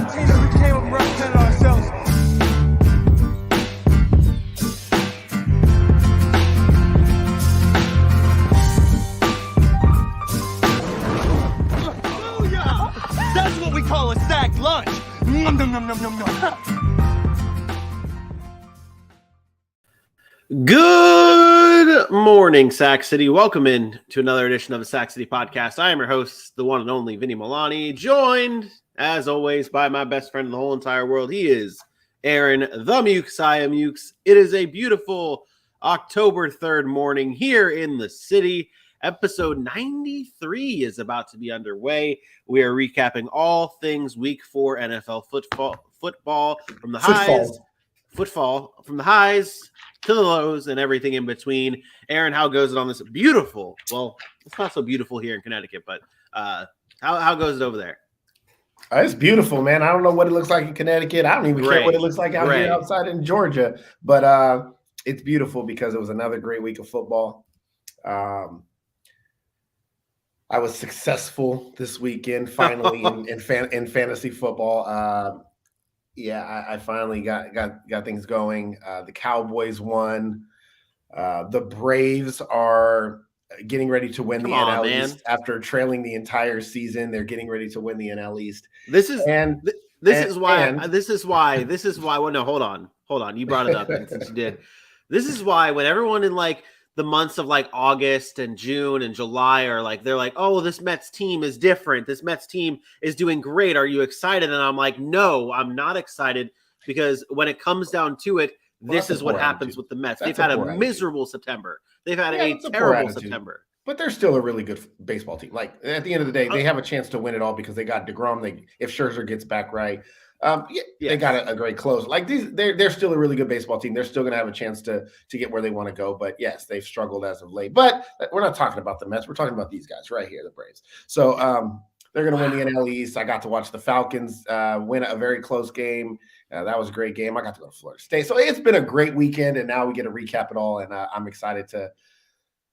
certain team that we came up and represented ourselves. Booyah! That's what we call a stacked lunch. Nom, nom, nom, nom, nom, nom. Good morning, Sac City. Welcome in to another edition of the Sac City Podcast. I am your host, the one and only Vinny Milani, joined, as always, by my best friend in the whole entire world. He is Aaron, the Mukes. I am Mukes. It is a beautiful October 3rd morning here in the city. Episode 93 is about to be underway. We are recapping all things Week 4 NFL football from the highs. Footfall from the highs to the lows and everything in between. Aaron, how goes it on this beautiful? Well, it's not so beautiful here in Connecticut, but how goes it over there? It's beautiful, man. I don't know what it looks like in Connecticut. I don't even care what it looks like out here outside in Georgia, but it's beautiful because it was another great week of football. I was successful this weekend, finally in fantasy football. I finally got things going. The Cowboys won. The Braves are getting ready to win the NL East after trailing the entire season. They're getting ready to win the NL East. This is why. Well, no, hold on. You brought it up, and since you did, this is why when everyone in like the months of like August and June and July are like, they're like, oh, this Mets team is different. This Mets team is doing great. Are you excited? And I'm like, no, I'm not excited, because when it comes down to it, this is what happens with the Mets. They've had a miserable September. They've had a terrible September. But they're still a really good baseball team. Like, at the end of the day, they have a chance to win it all because they got DeGrom. If Scherzer gets back right, they got a great close. Like, they're still a really good baseball team. They're still going to have a chance to get where they want to go. But yes, they've struggled as of late. But we're not talking about the Mets. We're talking about these guys right here, the Braves. So they're going to win the NL East. I got to watch the Falcons win a very close game. That was a great game. I got to go to Florida State. So it's been a great weekend, and now we get to recap it all. And I'm excited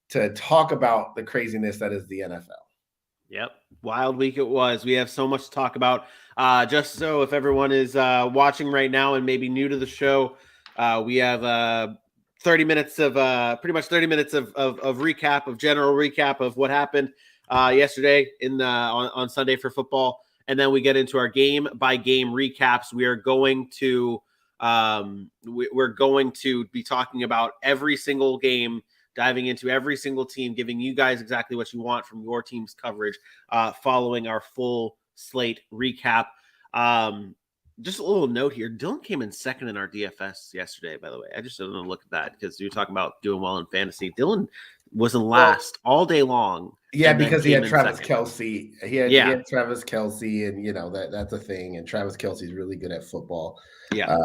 to talk about the craziness that is the NFL. Yep. Wild week it was. We have so much to talk about. Just so if everyone is watching right now and maybe new to the show, we have 30 minutes of recap, of general recap of what happened yesterday on Sunday for football. And then we get into our game by game recaps. We are going to we're going to be talking about every single game, diving into every single team, giving you guys exactly what you want from your team's coverage, following our full slate recap. Just a little note here. Dylan came in second in our DFS yesterday, by the way. I just didn't look at that because you're talking about doing well in fantasy. Dylan was in last all day long. Yeah, because he had Travis Kelce. He had Travis Kelce, and that's a thing. And Travis Kelce's really good at football. Yeah.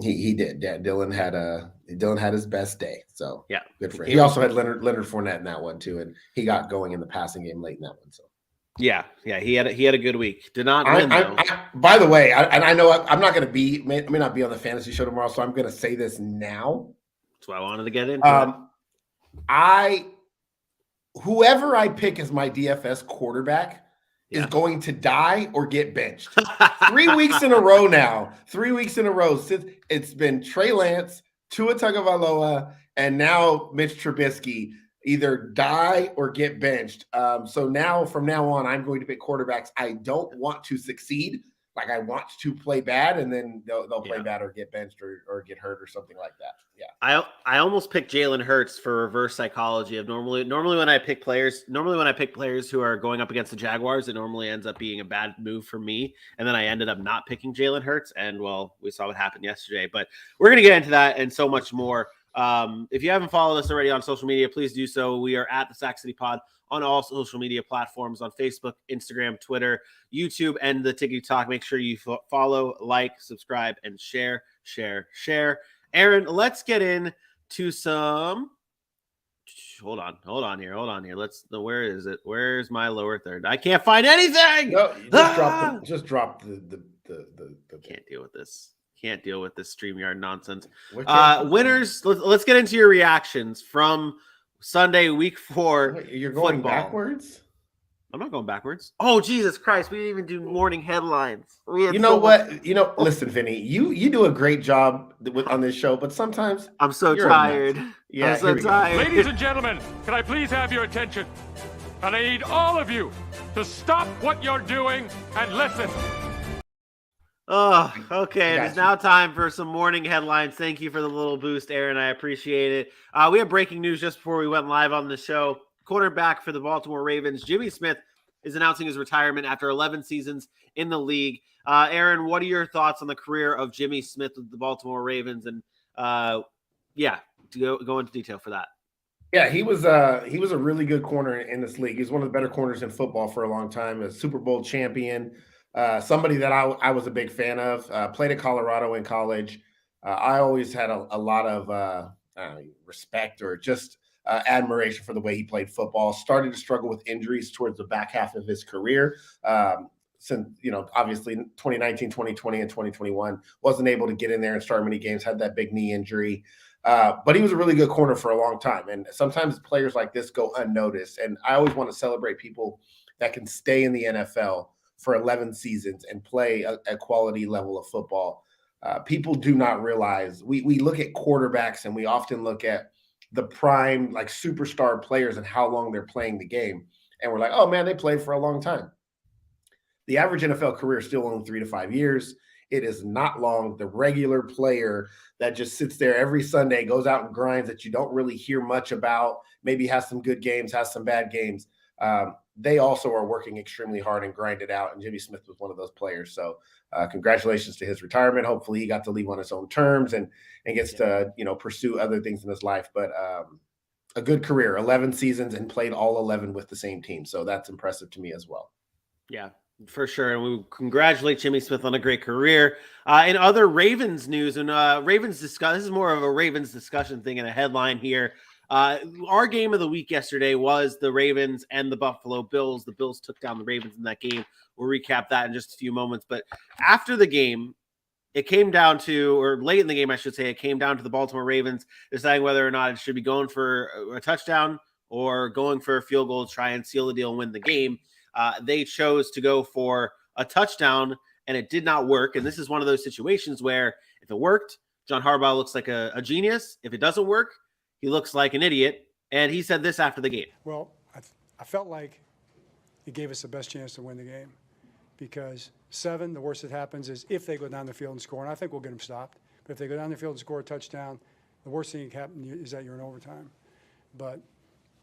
He did. Yeah, Dylan had his best day. So yeah, good for him. He also had Leonard Fournette in that one too, and he got going in the passing game late in that one. So yeah, he had a good week. Did not win though. By the way, I know I'm not going to be. May not be on the fantasy show tomorrow, so I'm going to say this now. That's why I wanted to get into it. Whoever I pick as my DFS quarterback is going to die or get benched. 3 weeks in a row now. 3 weeks in a row since it's been Trey Lance, Tua Tagovailoa, and now Mitch Trubisky either die or get benched. So now, from now on, I'm going to pick quarterbacks I don't want to succeed. Like, I want to play bad, and then they'll play bad or get benched or get hurt or something like that. Yeah, I almost picked Jalen Hurts for reverse psychology of normally when I pick players who are going up against the Jaguars, it normally ends up being a bad move for me, and then I ended up not picking Jalen Hurts, and well, we saw what happened yesterday. But we're gonna get into that and so much more. If you haven't followed us already on social media, please do so. We are at the Sac City Pod on all social media platforms, on Facebook, Instagram, Twitter, YouTube, and the TikTok. Make sure you follow, like, subscribe, and share. Aaron, let's get into some. Hold on here. Where is it? Where's my lower third? I can't find anything. No, just drop the. Can't deal with this StreamYard nonsense. Winners. Let's get into your reactions from Sunday, week 4. Wait, you're going football. Backwards? I'm not going backwards. Oh, Jesus Christ. We didn't even do morning headlines. You know what? Listen, Vinny, you do a great job on this show, but sometimes I'm so tired. Yeah, I'm so tired. Ladies and gentlemen, can I please have your attention? And I need all of you to stop what you're doing and listen. Oh, okay. It is now time for some morning headlines. Thank you for the little boost, Aaron. I appreciate it. We have breaking news just before we went live on the show. Quarterback for the Baltimore Ravens, Jimmy Smith, is announcing his retirement after 11 seasons in the league. Aaron, what are your thoughts on the career of Jimmy Smith with the Baltimore Ravens? And to go into detail for that. Yeah, he was a really good corner in this league. He's one of the better corners in football for a long time. A Super Bowl champion. Somebody that I was a big fan of, played at Colorado in college. I always had a lot of respect or just admiration for the way he played football. Started to struggle with injuries towards the back half of his career. Since, obviously 2019, 2020, and 2021, wasn't able to get in there and start many games, had that big knee injury. But he was a really good corner for a long time. And sometimes players like this go unnoticed. And I always want to celebrate people that can stay in the NFL for 11 seasons and play a quality level of football. People do not realize we look at quarterbacks and we often look at the prime, like superstar players and how long they're playing the game. And we're like, oh man, they played for a long time. The average NFL career is still only 3 to 5 years. It is not long. The regular player that just sits there every Sunday, goes out and grinds that you don't really hear much about, maybe has some good games, has some bad games. They also are working extremely hard and grind it out. And Jimmy Smith was one of those players. So congratulations to his retirement. Hopefully he got to leave on his own terms and gets to, pursue other things in his life. But a good career, 11 seasons, and played all 11 with the same team. So that's impressive to me as well. Yeah, for sure. And we congratulate Jimmy Smith on a great career. In other Ravens news, and Ravens discuss, this is more of a Ravens discussion thing in a headline here. Our game of the week yesterday was the Ravens and the Buffalo Bills. The Bills took down the Ravens in that game. We'll recap that in just a few moments. But after the game, it came down to, or late in the game, I should say, it came down to the Baltimore Ravens deciding whether or not it should be going for a touchdown or going for a field goal to try and seal the deal and win the game. They chose to go for a touchdown, and it did not work. And this is one of those situations where if it worked, John Harbaugh looks like a genius. If it doesn't work, he looks like an idiot. And he said this after the game. Well, I felt like it gave us the best chance to win the game because 7, the worst that happens is if they go down the field and score, and I think we'll get them stopped. But if they go down the field and score a touchdown, the worst thing that can happen is that you're in overtime. But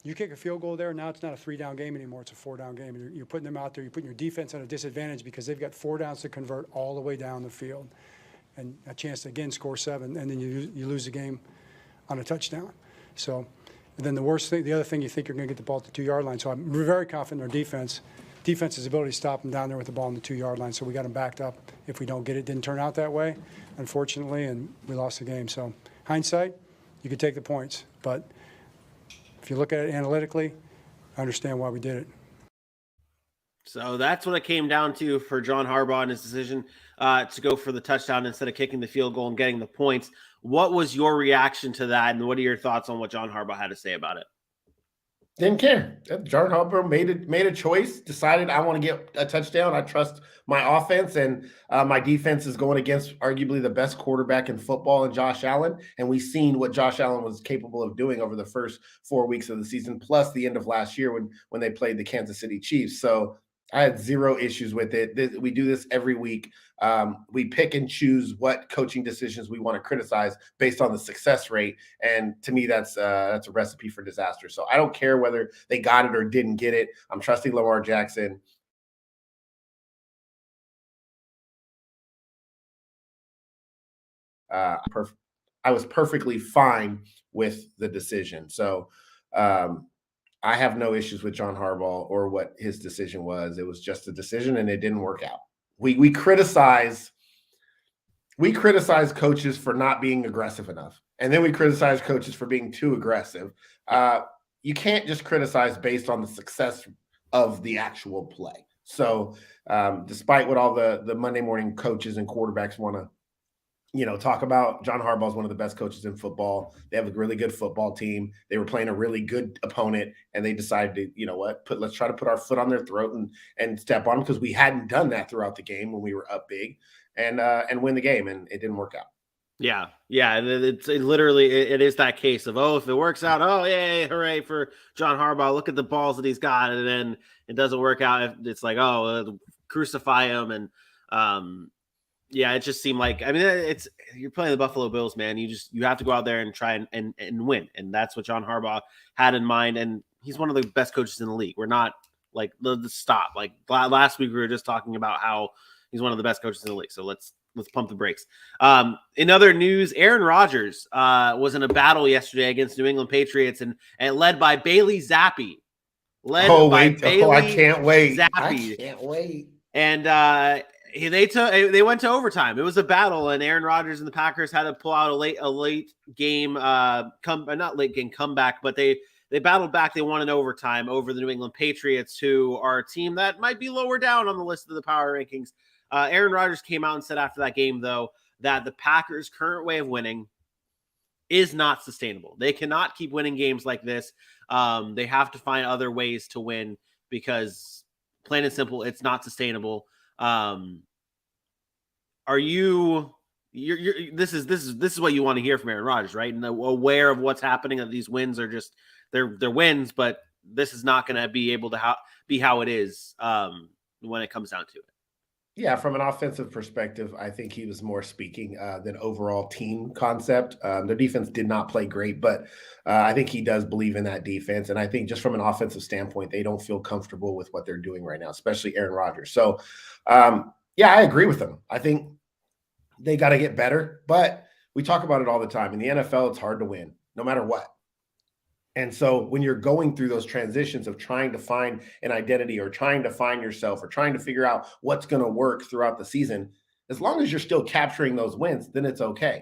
you kick a field goal there, now it's not a 3-down game anymore. It's a 4-down game. You're putting them out there. You're putting your defense at a disadvantage because they've got 4 downs to convert all the way down the field. And a chance to, again, score 7, and then you lose the game on a touchdown. So and then the other thing you think you're going to get the ball at the 2-yard line. So I'm very confident in our defense's ability to stop them down there with the ball on the 2-yard line. So we got them backed up if we don't get it. Didn't turn out that way, unfortunately, and we lost the game. So hindsight, you could take the points. But if you look at it analytically, I understand why we did it. So that's what it came down to for John Harbaugh and his decision to go for the touchdown instead of kicking the field goal and getting the points. What was your reaction to that, and what are your thoughts on what John Harbaugh had to say about it? Didn't care. John Harbaugh made a choice, decided I want to get a touchdown. I trust my offense, and my defense is going against arguably the best quarterback in football in Josh Allen. And we've seen what Josh Allen was capable of doing over the first 4 weeks of the season, plus the end of last year when they played the Kansas City Chiefs. So I had zero issues with it. We do this every week. We pick and choose what coaching decisions we want to criticize based on the success rate. And to me, that's a recipe for disaster. So I don't care whether they got it or didn't get it. I'm trusting Lamar Jackson. I was perfectly fine with the decision. So I have no issues with John Harbaugh or what his decision was. It was just a decision, and it didn't work out. We criticize coaches for not being aggressive enough, and then we criticize coaches for being too aggressive. You can't just criticize based on the success of the actual play. So, despite what all the Monday morning coaches and quarterbacks want to talk about John Harbaugh is one of the best coaches in football. They have a really good football team. They were playing a really good opponent, and they decided to, let's try to put our foot on their throat and step on them, because we hadn't done that throughout the game when we were up big, and win the game, and it didn't work out. Yeah. And it literally is that case of, if it works out, yay, hooray for John Harbaugh. Look at the balls that he's got, and then it doesn't work out. It's like, crucify him, and it just seemed like, you're playing the Buffalo Bills, man. You have to go out there and try and win. And that's what John Harbaugh had in mind. And he's one of the best coaches in the league. We're not like, let's stop. Like last week, we were just talking about how he's one of the best coaches in the league. So let's pump the brakes. In other news, Aaron Rodgers was in a battle yesterday against New England Patriots and led by Bailey Zappi. I can't wait. Zappi. I can't wait. And they went to overtime. It was a battle, and Aaron Rodgers and the Packers had to pull out a late game comeback, but they battled back. They won in overtime over the New England Patriots, who are a team that might be lower down on the list of the power rankings. Aaron Rodgers came out and said after that game, though, that the Packers' current way of winning is not sustainable. They cannot keep winning games like this. They have to find other ways to win, because plain and simple, it's not sustainable. Are you this is what you want to hear from Aaron Rodgers, right? And aware of what's happening, that these wins are just they're wins, but this is not going to be able to be how it is when it comes down to it. Yeah, from an offensive perspective, I think he was more speaking than overall team concept. Their defense did not play great, but I think he does believe in that defense. And I think just from an offensive standpoint, they don't feel comfortable with what they're doing right now, especially Aaron Rodgers. So, I agree with them. I think they got to get better, but we talk about it all the time. In the NFL, it's hard to win no matter what. And so when you're going through those transitions of trying to find an identity or trying to find yourself or trying to figure out what's going to work throughout the season, as long as you're still capturing those wins, then it's okay.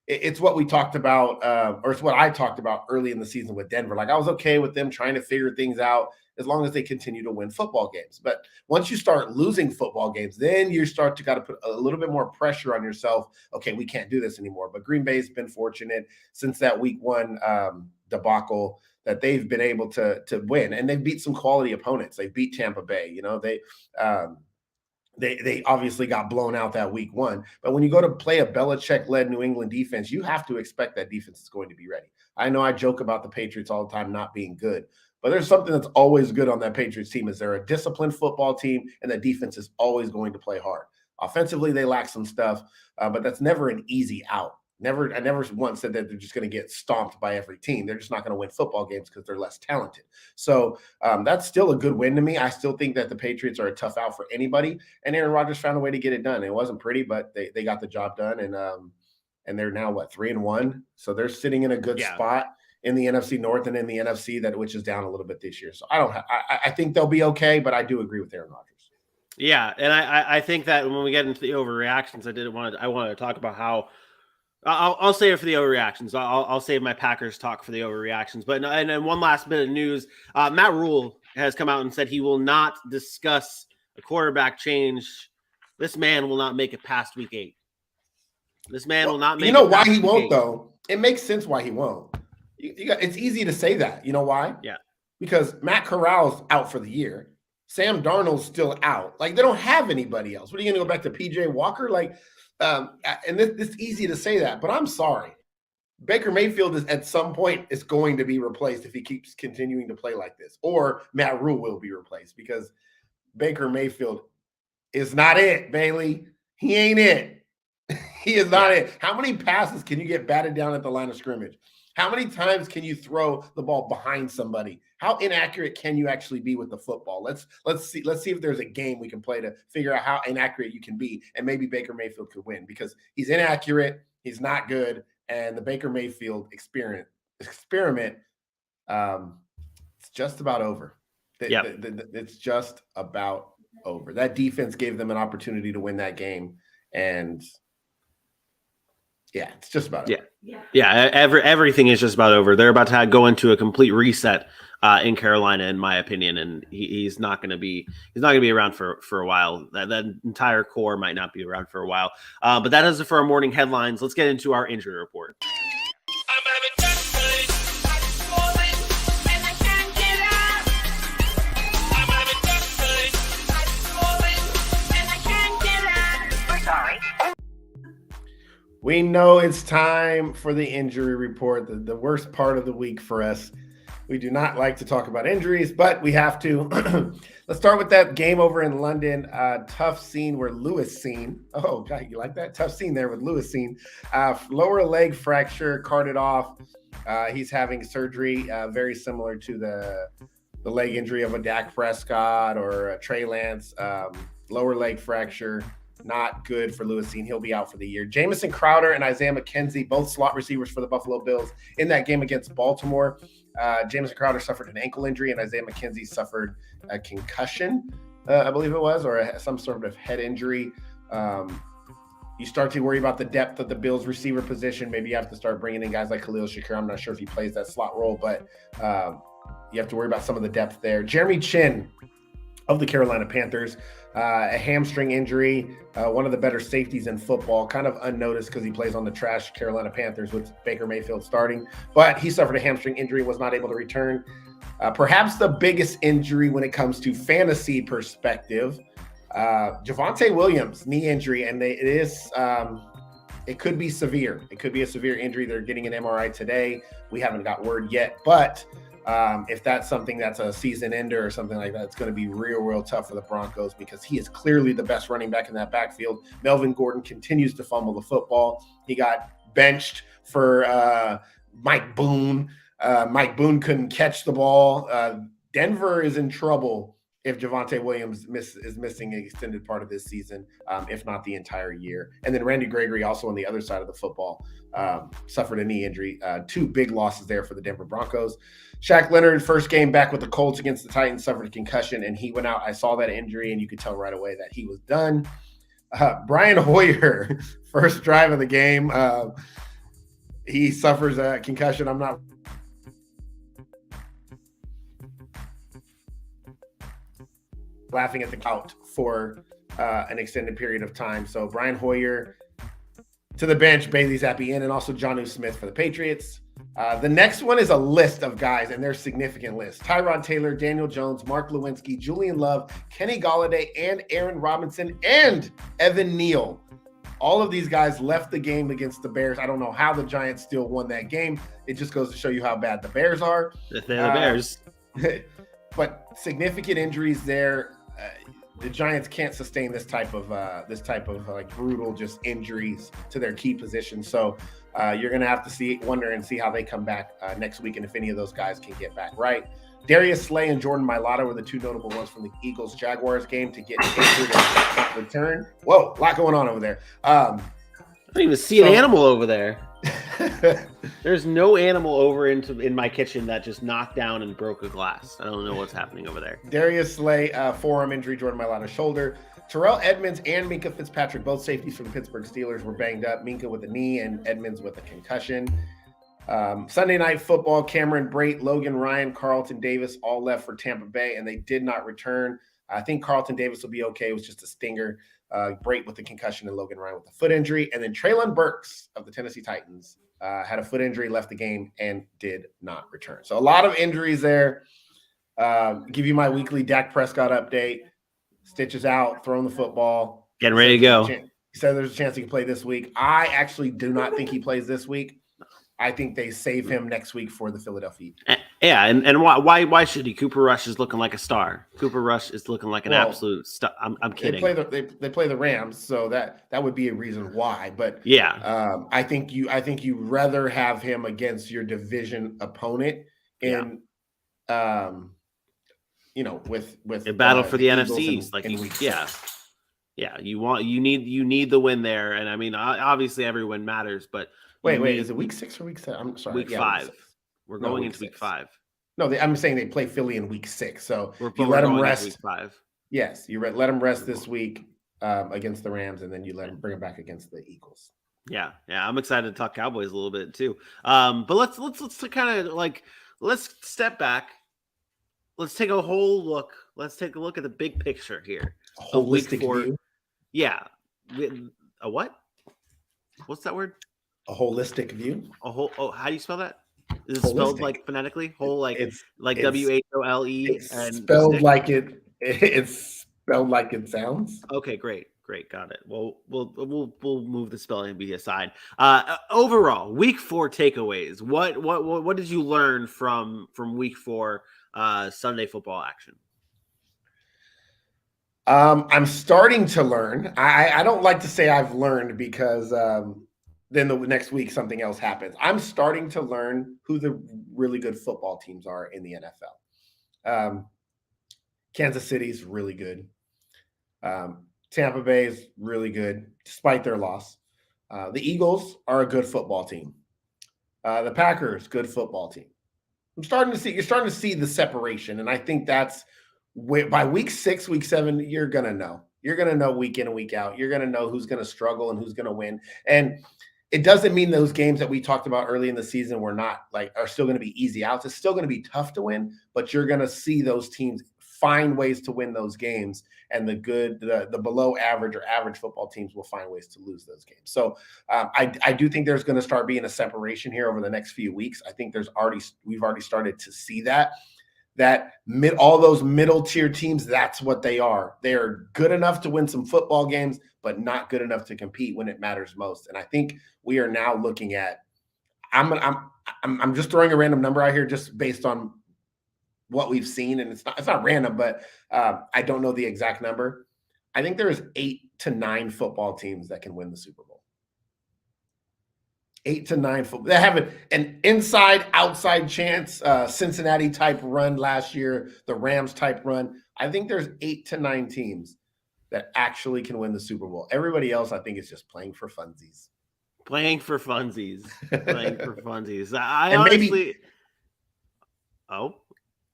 It's what we talked about, or it's what I talked about early in the season with Denver. Like, I was okay with them trying to figure things out as long as they continue to win football games. But once you start losing football games, then you start to got to put a little bit more pressure on yourself. Okay, we can't do this anymore. But Green Bay's been fortunate since that week one debacle that they've been able to win, and they've beat some quality opponents. They beat Tampa Bay. They obviously got blown out that week one, but when you go to play a Belichick-led New England defense, you have to expect that defense is going to be ready. I know I joke about the Patriots all the time not being good, but there's something that's always good on that Patriots team is they're a disciplined football team, and the defense is always going to play hard. Offensively, they lack some stuff, but that's never an easy out. I never once said that they're just going to get stomped by every team. They're just not going to win football games because they're less talented. So that's still a good win to me. I still think that the Patriots are a tough out for anybody, and Aaron Rodgers found a way to get it done. It wasn't pretty, but they got the job done, and they're now 3-1. So they're sitting in a good spot in the NFC North and in the NFC which is down a little bit this year. So I think they'll be okay, but I do agree with Aaron Rodgers. Yeah, and I think that when we get into the overreactions, I wanted to talk about how. I'll save it for the overreactions. I'll save my Packers talk for the overreactions. But and then one last bit of news: Matt Rule has come out and said he will not discuss a quarterback change. This man will not make it past week 8. This man will not make. You know why he won't, though? It makes sense why he won't. It's easy to say that. You know why? Yeah. Because Matt Corral's out for the year. Sam Darnold's still out. Like, they don't have anybody else. What are you going to go back to P.J. Walker? Like. And it's easy to say that, but I'm sorry. Baker Mayfield at some point is going to be replaced if he keeps continuing to play like this, or Matt Rule will be replaced, because Baker Mayfield is not it, Bailey. He ain't it. He is not it. How many passes can you get batted down at the line of scrimmage? How many times can you throw the ball behind somebody? How inaccurate can you actually be with the football? Let's see if there's a game we can play to figure out how inaccurate you can be, and maybe Baker Mayfield could win, because he's inaccurate, he's not good, and the Baker Mayfield experiment, it's just about over. It's just about over. That defense gave them an opportunity to win that game, and Yeah, it's just about it. Yeah. Everything is just about over. They're about to go into a complete reset in Carolina, in my opinion, and he's not going to be around for a while. That entire core might not be around for a while. But that is it for our morning headlines. Let's get into our injury report. We know it's time for the injury report, the worst part of the week for us. We do not like to talk about injuries, but we have to. Let's start with that game over in London. Tough scene where Lewis Cine. Oh, God, you like that? Tough scene there with Lewis Cine. Lower leg fracture, carted off. He's having surgery very similar to the leg injury of a Dak Prescott or a Trey Lance. Lower leg fracture. Not good for Lewis Cine. He'll be out for the year. Jamison Crowder and Isaiah McKenzie, both slot receivers for the Buffalo Bills in that game against Baltimore. Jamison Crowder suffered an ankle injury and Isaiah McKenzie suffered a concussion, I believe it was, or some sort of head injury. You start to worry about the depth of the Bills receiver position. Maybe you have to start bringing in guys like Khalil Shakir. I'm not sure if he plays that slot role, but you have to worry about some of the depth there. Jeremy Chin of the Carolina Panthers, a hamstring injury, one of the better safeties in football, kind of unnoticed because he plays on the trash Carolina Panthers with Baker Mayfield starting, but he suffered a hamstring injury, was not able to return. Perhaps the biggest injury when it comes to fantasy perspective, Javonte Williams, knee injury, and it could be severe. It could be a severe injury. They're getting an MRI today. We haven't got word yet, but if that's something that's a season ender or something like that, it's going to be real tough for the Broncos because he is clearly the best running back in that backfield. Melvin Gordon continues to fumble the football. He got benched for Mike Boone. Mike Boone couldn't catch the ball. Denver is in trouble if Javonte Williams is missing an extended part of this season, if not the entire year. And then Randy Gregory, also on the other side of the football, suffered a knee injury. Two big losses there for the Denver Broncos. Shaq Leonard, first game back with the Colts against the Titans, suffered a concussion, and he went out. I saw that injury, and you could tell right away that he was done. Brian Hoyer, first drive of the game, he suffers a concussion. I'm not laughing at the count for an extended period of time. So Brian Hoyer to the bench, Bailey Zappi in, and also Jonnu Smith for the Patriots. The next one is a list of guys, and they're significant lists. Tyrod Taylor, Daniel Jones, Mark Lewinsky, Julian Love, Kenny Golladay, and Aaron Robinson, and Evan Neal. All of these guys left the game against the Bears. I don't know how the Giants still won that game. It just goes to show you how bad the Bears are. They're the Bears. But significant injuries there. The Giants can't sustain this type of like brutal just injuries to their key positions. So you're going to have to wonder and see how they come back next week, and if any of those guys can get back right. Darius Slay and Jordan Mailata were the two notable ones from the Eagles-Jaguars game to get injured and not return. Whoa, a lot going on over there. I don't even see an animal over there. There's no animal over in my kitchen that just knocked down and broke a glass. I don't know what's happening over there. Darius Slay, forearm injury, Jordan Mailata shoulder. Terrell Edmonds and Minkah Fitzpatrick, both safeties for the Pittsburgh Steelers, were banged up. Minkah with a knee and Edmonds with a concussion. Sunday Night Football, Cameron Brate, Logan Ryan, Carlton Davis all left for Tampa Bay, and they did not return. I think Carlton Davis will be okay. It was just a stinger. Brate with the concussion and Logan Ryan with the foot injury. And then Treylon Burks of the Tennessee Titans had a foot injury, left the game, and did not return. So a lot of injuries there. Give you my weekly Dak Prescott update. Stitches out, throwing the football. Getting ready to go. He said there's a chance he can play this week. I actually do not think he plays this week. I think they save him next week for the Philadelphia. Yeah, and why should he? Cooper Rush is looking like a star. Cooper Rush is looking like an absolute star. I'm kidding. They play the Rams, so that would be a reason why. But yeah, I think you rather have him against your division opponent in with a battle for the Eagles NFC. You need the win there, and I mean obviously every win matters, but. Wait, is it week 6 or week 7? I'm sorry. Week 5. We're going into week 5. No, I'm saying they play Philly in week 6. So you let them rest. Week 5. Yes, you let them rest this week against the Rams, and then you bring them back against the Eagles. Yeah, I'm excited to talk Cowboys a little bit too. But let's kind of like let's step back. Let's take a whole look. Let's take a look at the big picture here A of Week holistic 4. view. Yeah, a what? What's that word? A holistic view. A whole. Oh, how do you spell that? Is it Holistic. spelled like phonetically? Whole, like It's WHOLE it's and spelled stick? like it. It's spelled like it sounds. Okay, great, got it. Well, we'll move the spelling bee aside. Overall, Week 4 takeaways. What did you learn from Week 4 Sunday football action? I'm starting to learn. I don't like to say I've learned because then the next week something else happens. I'm starting to learn who the really good football teams are in the NFL. Kansas City's really good. Tampa Bay is really good, despite their loss. The Eagles are a good football team. The Packers, good football team. You're starting to see the separation, and I think that's by week 6, week 7, you're gonna know. You're gonna know week in and week out. You're gonna know who's gonna struggle and who's gonna win. And it doesn't mean those games that we talked about early in the season are still going to be easy outs. It's still going to be tough to win, but you're going to see those teams find ways to win those games, and the below average or average football teams will find ways to lose those games. So I do think there's going to start being a separation here over the next few weeks. I think we've already started to see that all those middle tier teams, that's what they are. They are good enough to win some football games, but not good enough to compete when it matters most. And I think we are now looking at, I'm just throwing a random number out here just based on what we've seen. And it's not random, but I don't know the exact number. I think there's 8 to 9 football teams that can win the Super Bowl. 8 to 9 football. They have an inside outside chance. Cincinnati type run last year, the Rams type run. I think there's 8 to 9 teams that actually can win the Super Bowl. Everybody else, I think, is just playing for funsies. Playing for funsies.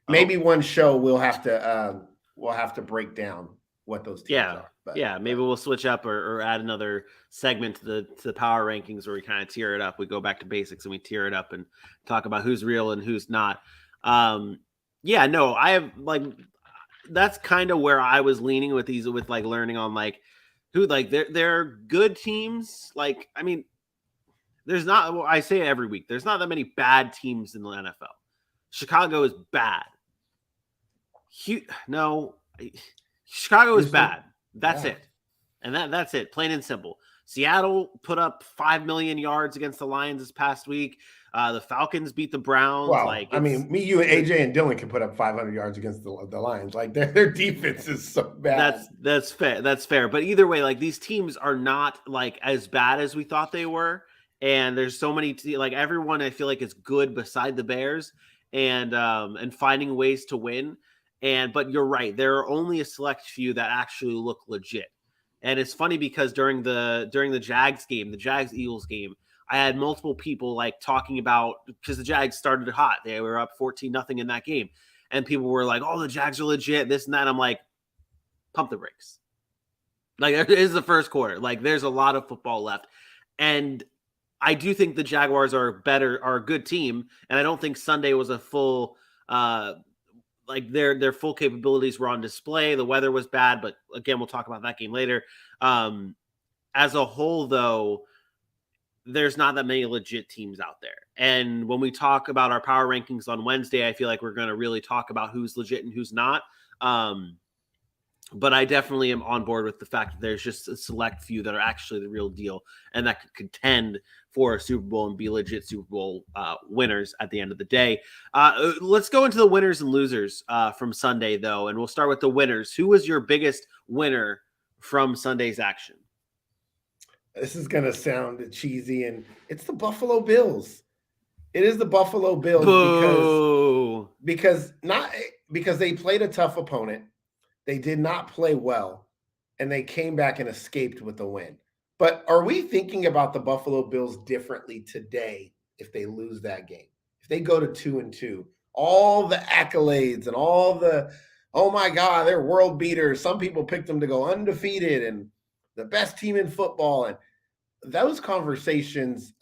Maybe one show we'll have to break down what those teams are. But, maybe we'll switch up or add another segment to the power rankings where we kind of tier it up. We go back to basics and we tier it up and talk about who's real and who's not. I have that's kind of where I was leaning with learning on who they're good teams. There's not. Well, I say it every week. There's not that many bad teams in the NFL. Chicago is bad. Chicago is bad. That's it. And that's it. Plain and simple. Seattle put up 5 million yards against the Lions this past week. The Falcons beat the Browns. Well, me, you, and AJ and Dylan can put up 500 yards against the Lions. Their defense is so bad. That's fair. That's fair. But either way, these teams are not as bad as we thought they were. And there's so many everyone I feel like is good beside the Bears and finding ways to win. But you're right. There are only a select few that actually look legit. And it's funny because during the Jags game, the Jags-Eagles game, I had multiple people talking about, because the Jags started hot. They were up 14-0 in that game. And people were like, oh, the Jags are legit, this and that. I'm like, pump the brakes. It is the first quarter. There's a lot of football left. And I do think the Jaguars are a good team. And I don't think Sunday was a full their full capabilities were on display. The weather was bad, but again, we'll talk about that game later. As a whole, though, there's not that many legit teams out there. And when we talk about our power rankings on Wednesday, I feel like we're going to really talk about who's legit and who's not. But I definitely am on board with the fact that there's just a select few that are actually the real deal and that could contend for a Super Bowl and be legit Super Bowl winners at the end of the day. Let's go into the winners and losers from Sunday, though, and we'll start with the winners. Who was your biggest winner from Sunday's action? This is going to sound cheesy, and it's the Buffalo Bills. It is the Buffalo Bills. Boo. because they played a tough opponent. They did not play well, and they came back and escaped with a win. But are we thinking about the Buffalo Bills differently today if they lose that game? If they go to 2-2, all the accolades and all the, oh my God, they're world beaters. Some people picked them to go undefeated and the best team in football. And those conversations,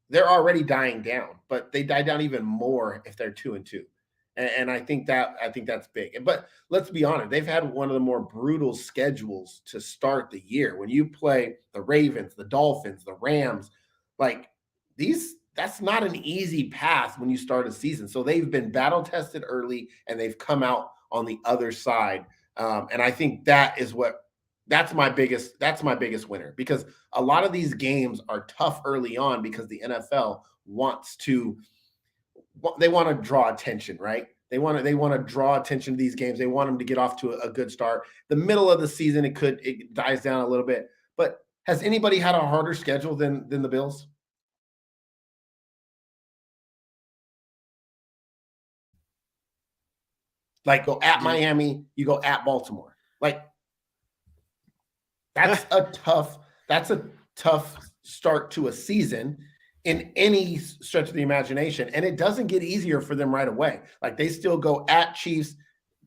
they're already dying down, but they die down even more if they're 2-2. And I think that's big. But let's be honest, they've had one of the more brutal schedules to start the year. When you play the Ravens, the Dolphins, the Rams, like that's not an easy path when you start a season. So they've been battle tested early and they've come out on the other side. And I think that's my biggest winner, because a lot of these games are tough early on because the NFL want to draw attention, right? They want to draw attention to these games. They want them to get off to a good start. The middle of the season, it dies down a little bit. But has anybody had a harder schedule than the Bills? Like, go at Miami, you go at Baltimore. Like, that's a tough start to a season in any stretch of the imagination. And it doesn't get easier for them right away. Like, they still go at Chiefs,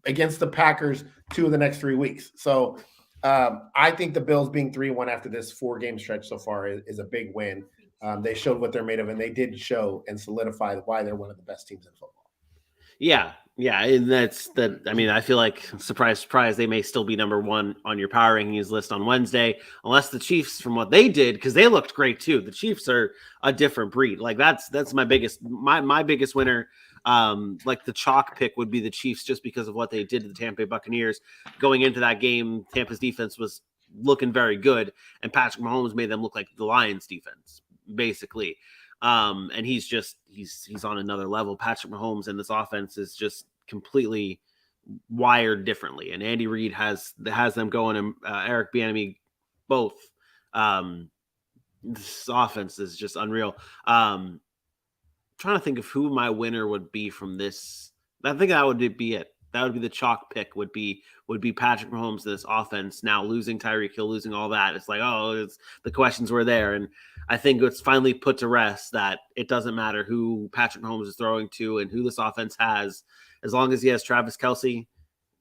against the Packers 2 of the next 3 weeks. So I think the Bills being 3-1 after this 4-game stretch so far is a big win. They showed what they're made of, and they did show and solidify why they're one of the best teams in football. Yeah. And I mean, I feel like, surprise, they may still be number 1 on your power rankings list on Wednesday, unless the Chiefs, from what they did, because they looked great too. The Chiefs are a different breed. Like, that's my biggest winner. Like, the chalk pick would be the Chiefs, just because of what they did to the Tampa Bay Buccaneers going into that game. Tampa's defense was looking very good, and Patrick Mahomes made them look like the Lions defense, basically. And he's on another level. Patrick Mahomes and this offense is just completely wired differently. And Andy Reid has them going, and Eric Bieniemy both. This offense is just unreal. Trying to think of who my winner would be from this. I think that would be it. That would be the chalk pick. Would be Patrick Mahomes, this offense now losing Tyreek Hill, losing all that. It's like, the questions were there, and I think it's finally put to rest that it doesn't matter who Patrick Mahomes is throwing to and who this offense has, as long as he has Travis Kelce.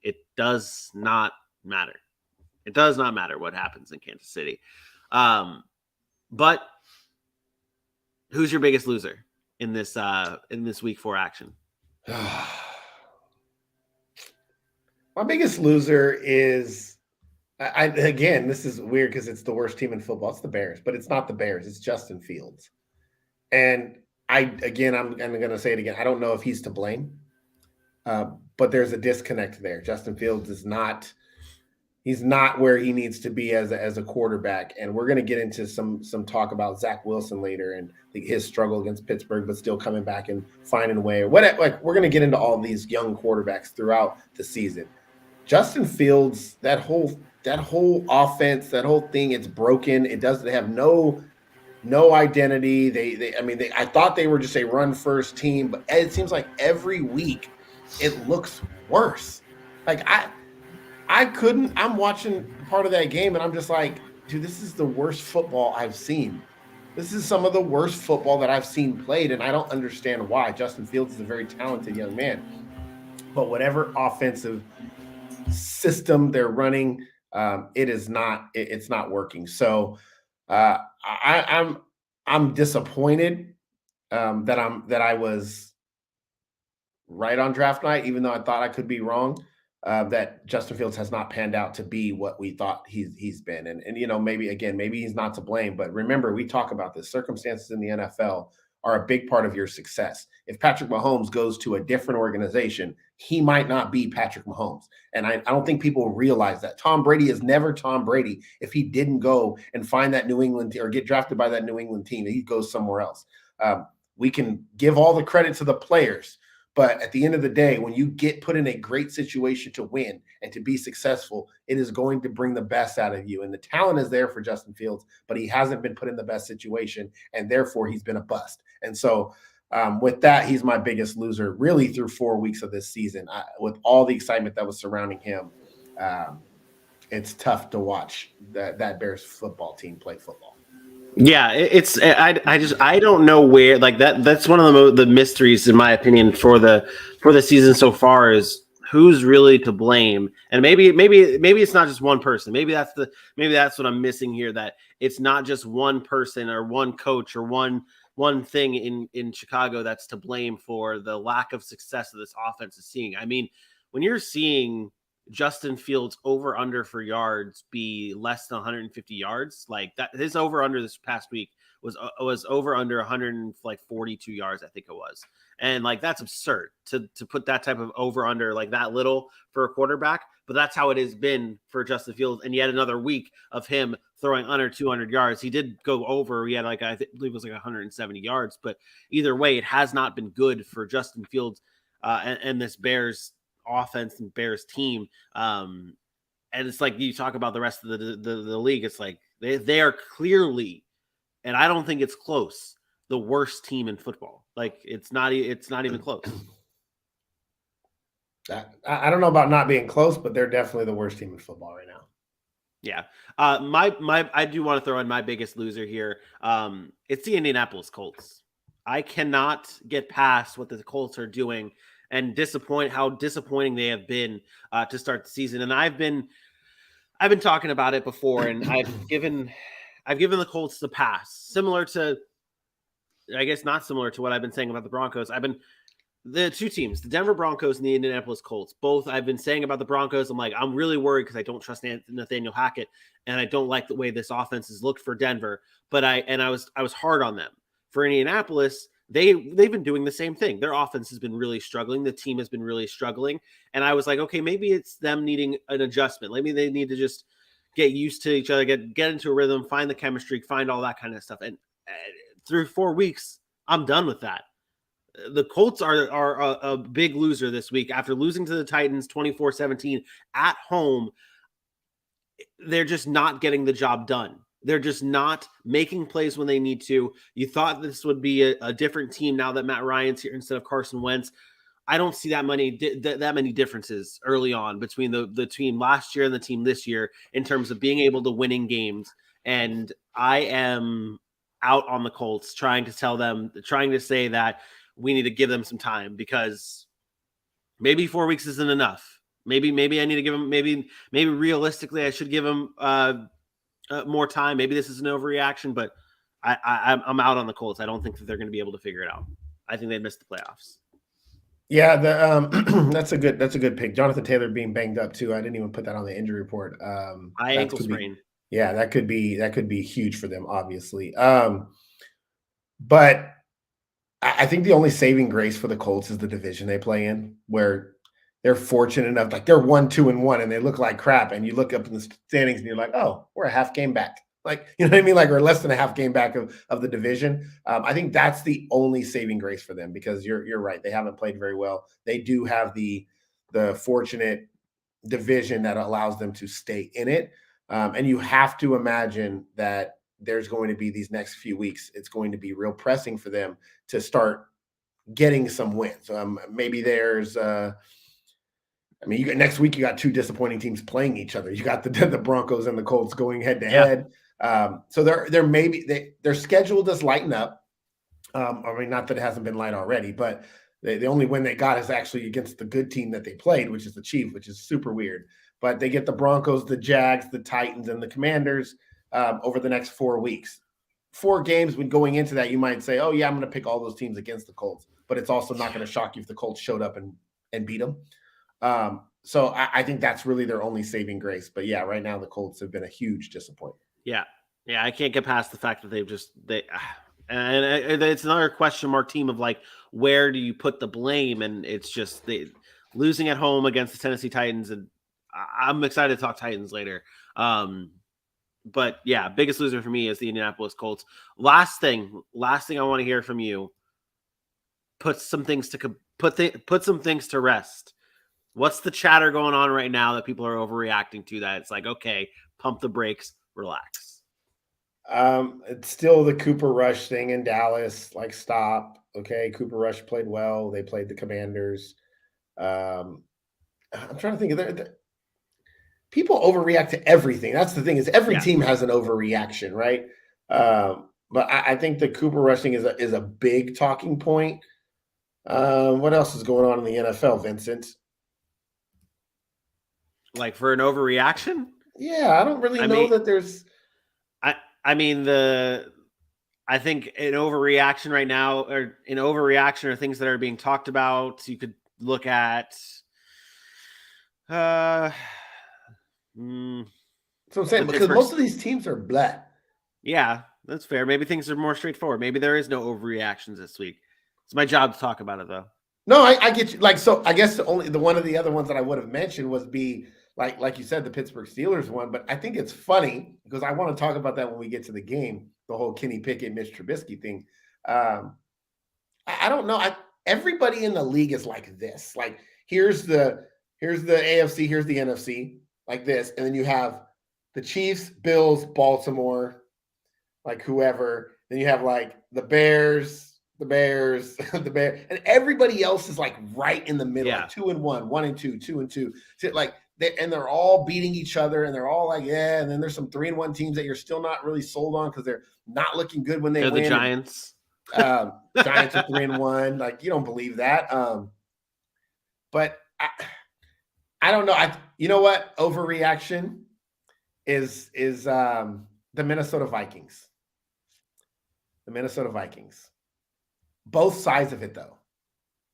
It does not matter. It does not matter what happens in Kansas City. But who's your biggest loser in this Week 4 action? My biggest loser is, again, this is weird because it's the worst team in football. It's the Bears, but it's not the Bears. It's Justin Fields. And I'm going to say it again. I don't know if he's to blame, but there's a disconnect there. Justin Fields he's not where he needs to be as a quarterback. And we're going to get into some talk about Zach Wilson later and his struggle against Pittsburgh, but still coming back and finding a way. Or what? Like, we're going to get into all these young quarterbacks throughout the season. Justin Fields, that whole offense, that whole thing, it's broken. They have no identity. I thought they were just a run first team, but it seems like every week it looks worse. Like, I'm watching part of that game and I'm just like, dude, this is the worst football I've seen. This is some of the worst football that I've seen played, and I don't understand why. Justin Fields is a very talented young man, but whatever offensive system they're running, it's not working. So I'm disappointed that I was right on draft night, even though I thought I could be wrong. That Justin Fields has not panned out to be what we thought he's been. And maybe he's not to blame, but remember, we talk about this. Circumstances in the NFL are a big part of your success. If Patrick Mahomes goes to a different organization, he might not be Patrick Mahomes. And I don't think people realize that. Tom Brady is never Tom Brady if he didn't go and find that New England or get drafted by that New England team. He goes somewhere else. We can give all the credit to the players, but at the end of the day, when you get put in a great situation to win and to be successful, it is going to bring the best out of you. And the talent is there for Justin Fields, but he hasn't been put in the best situation, and therefore he's been a bust. And so with that, he's my biggest loser really through 4 weeks of this season. With all the excitement that was surrounding him, it's tough to watch that Bears football team play football. Yeah, I don't know where, like, that's one of the mysteries, in my opinion, for the season so far, is who's really to blame. And maybe it's not just one person. Maybe that's what I'm missing here, that it's not just one person or one coach or one thing in Chicago that's to blame for the lack of success that this offense is seeing. I mean, when you're seeing Justin Fields over under for yards be less than 150 yards, like that, his over under this past week was over under 142 yards, I think it was. And like, that's absurd to put that type of over under like that little for a quarterback, but that's how it has been for Justin Fields. And yet another week of him throwing under 200 yards. He did go over. He had like, I believe it was like 170 yards, but either way, it has not been good for Justin Fields and this Bears offense and Bears team. And it's like, you talk about the rest of the league. It's like they are clearly, and I don't think it's close, the worst team in football. Like it's not even close. I don't know about not being close, but they're definitely the worst team in football right now. Yeah. I do want to throw in my biggest loser here. It's the Indianapolis Colts. I cannot get past what the Colts are doing and how disappointing they have been to start the season. And I've been talking about it before, and I've given the Colts the pass, similar to, I guess not similar to what I've been saying about the Broncos. The two teams, the Denver Broncos and the Indianapolis Colts, both I've been saying about the Broncos. I'm like, I'm really worried because I don't trust Nathaniel Hackett, and I don't like the way this offense has looked for Denver. But I was hard on them. For Indianapolis, they've been doing the same thing. Their offense has been really struggling. The team has been really struggling. And I was like, okay, maybe it's them needing an adjustment. Maybe they need to just get used to each other, get into a rhythm, find the chemistry, find all that kind of stuff. And through 4 weeks, I'm done with that. The Colts are a big loser this week after losing to the Titans 24-17 at home. They're just not getting the job done. They're just not making plays when they need to. You thought this would be a different team now that Matt Ryan's here instead of Carson Wentz. I don't see that many differences early on between the team last year and the team this year in terms of being able to winning games. And I am out on the Colts, trying to say that we need to give them some time, because maybe 4 weeks isn't enough. Maybe I need to give them, maybe realistically I should give them more time. Maybe this is an overreaction, but I'm out on the Colts. I don't think that they're going to be able to figure it out. I think they missed the playoffs. Yeah, that's a good pick. Jonathan Taylor being banged up too. I didn't even put that on the injury report. High ankle sprain. Yeah, that could be huge for them, obviously. But I think the only saving grace for the Colts is the division they play in, where they're fortunate enough, like they're 1-2-1 and they look like crap. And you look up in the standings and you're like, oh, we're a half game back. Like, you know what I mean? Like, we're less than a half game back of the division. I think that's the only saving grace for them, because you're right. They haven't played very well. They do have the fortunate division that allows them to stay in it. And you have to imagine that there's going to be these next few weeks, it's going to be real pressing for them to start getting some wins. Maybe there's next week you got two disappointing teams playing each other. You got the Broncos and the Colts going head to head. So their schedule does lighten up. Not that it hasn't been light already, but the only win they got is actually against the good team that they played, which is the Chiefs, which is super weird. But they get the Broncos, the Jags, the Titans, and the Commanders over the next 4 weeks. 4 games, when going into that, you might say, oh, yeah, I'm going to pick all those teams against the Colts. But it's also not going to shock you if the Colts showed up and beat them. So I think that's really their only saving grace. But, yeah, right now the Colts have been a huge disappointment. Yeah, I can't get past the fact that and it's another question mark team of like, where do you put the blame? And it's just losing at home against the Tennessee Titans, and I'm excited to talk Titans later. But yeah, biggest loser for me is the Indianapolis Colts. Last thing I want to hear from you. Put some things to rest. What's the chatter going on right now that people are overreacting to? That it's like, okay, pump the brakes, relax. It's still the Cooper Rush thing in Dallas. Like, stop. Okay, Cooper Rush played well. They played the Commanders. I'm trying to think of people overreact to everything. That's the thing, is every team has an overreaction, right? But I think the Cooper Rush thing is a big talking point. What else is going on in the NFL, Vincent? Like for an overreaction? Yeah, I don't really know that there's. I mean, I think an overreaction right now, or an overreaction, are things that are being talked about. You could look at. So I'm saying, because most of these teams are black. Yeah, that's fair. Maybe things are more straightforward. Maybe there is no overreactions this week. It's my job to talk about it, though. No, I get you. Like, so I guess the one of the other ones that I would have mentioned was like you said, the Pittsburgh Steelers one. But I think it's funny because I want to talk about that when we get to the game. The whole Kenny Pickett, Mitch Trubisky thing. I don't know. Everybody in the league is like this. Like, here's the AFC, here's the NFC, like this, and then you have the Chiefs, Bills, Baltimore, like whoever. Then you have like the Bears, the Bears, and everybody else is like right in the middle, like 2-1, 1-2, 2-2. So like they're all beating each other, and they're all like, yeah. And then there's some 3-1 teams that you're still not really sold on because they're not looking good when they're the Giants. Giants are 3-1. Like, you don't believe that. But I don't know. You know what? Overreaction is the Minnesota Vikings. The Minnesota Vikings. Both sides of it, though.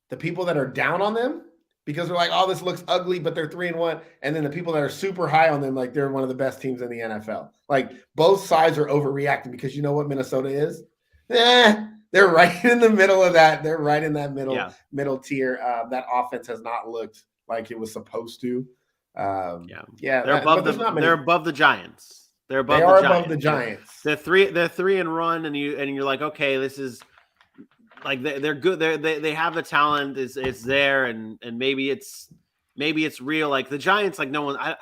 The people that are down on them because they're like, oh, this looks ugly, but they're 3-1. And then the people that are super high on them, like they're one of the best teams in the NFL. Like, both sides are overreacting because you know what Minnesota is? They're right in the middle of that. They're right in that middle tier. That offense has not looked like it was supposed to. They're above the Giants. They are above the Giants. They're 3-1, and you're like, okay, this is like they're good. They have the talent. It's there, and maybe it's real. Like the Giants, like no one. I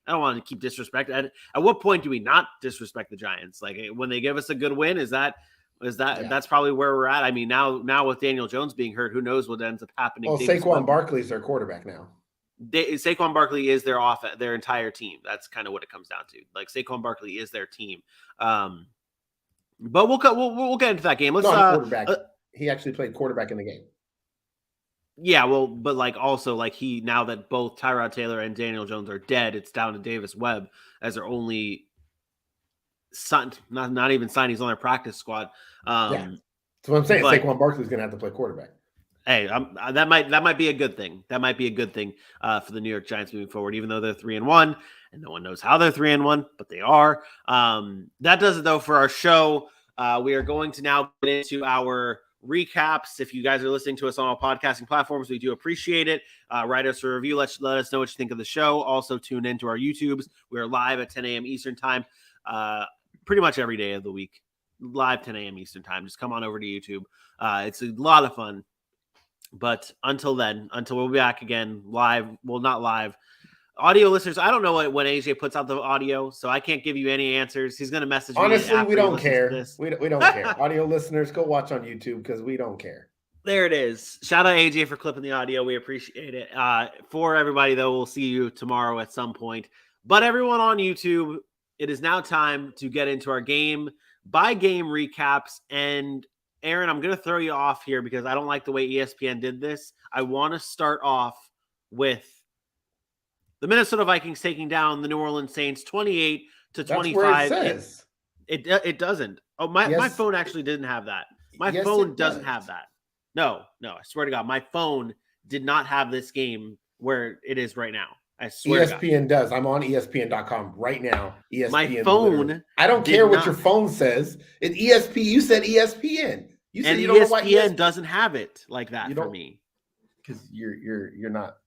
don't want to keep disrespecting. At what point do we not disrespect the Giants? Like when they give us a good win, is that that's probably where we're at. I mean, now with Daniel Jones being hurt, who knows what ends up happening? Well, Saquon Barkley is their quarterback now. Saquon Barkley is their entire team. That's kind of what it comes down to. Like Saquon Barkley is their team. But we'll get into that game. Let's quarterback. He actually played quarterback in the game. Yeah, well, but like also like now that both Tyrod Taylor and Daniel Jones are dead, it's down to Davis Webb as their only son, not even signees on their practice squad. That's what I'm saying. Saquon Barkley's going to have to play quarterback. Hey, that might be a good thing. That might be a good thing for the New York Giants moving forward, even though they're 3-1, and no one knows how they're 3-1, but they are. That does it though for our show. We are going to now get into our recaps. If you guys are listening to us on all podcasting platforms, we do appreciate it. Write us a review. Let us know what you think of the show. Also tune into our YouTubes. We are live at 10 a.m. Eastern time, pretty much every day of the week. Live 10 a.m. Eastern time. Just come on over to YouTube. It's a lot of fun. But until we'll be back again live. Well, not live. Audio listeners, I don't know when AJ puts out the audio, so I can't give you any answers. He's going to message me. Honestly, we don't care. We don't care. Audio listeners, go watch on YouTube because we don't care. There it is. Shout out AJ for clipping the audio. We appreciate it. For everybody, though, we'll see you tomorrow at some point. But everyone on YouTube, it is now time to get into our game-by-game recaps. And Aaron, I'm going to throw you off here because I don't like the way ESPN did this. I want to start off with the Minnesota Vikings taking down the New Orleans Saints 28-25. That's where it says. It doesn't. Oh, my phone actually didn't have that. My phone doesn't have that. No, I swear to God, my phone did not have this game where it is right now. I swear ESPN does. I'm on ESPN.com right now. ESPN. My phone. I don't care what your phone says. It's ESPN. You said ESPN. You said and you don't know why ESPN doesn't have it like that for me. Because you're not.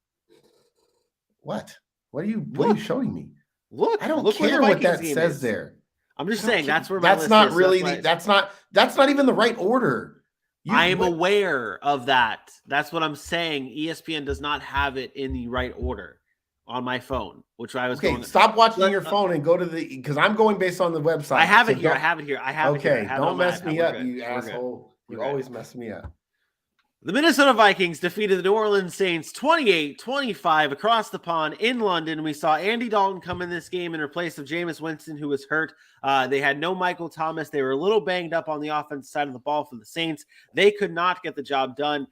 What? What are you showing me? Look, I don't care what that says there. I'm just saying that's where that's not really that's not even the right order. I am aware of that. That's what I'm saying. ESPN does not have it in the right order on my phone, which I was going to stop watching your phone and go to because I'm going based on the website. I have it here. I have it here. Okay, don't mess me up, you asshole. You always mess me up. The Minnesota Vikings defeated the New Orleans Saints 28-25 across the pond in London. We saw Andy Dalton come in this game in place of Jameis Winston, who was hurt. They had no Michael Thomas. They were a little banged up on the offensive side of the ball for the Saints. They could not get the job done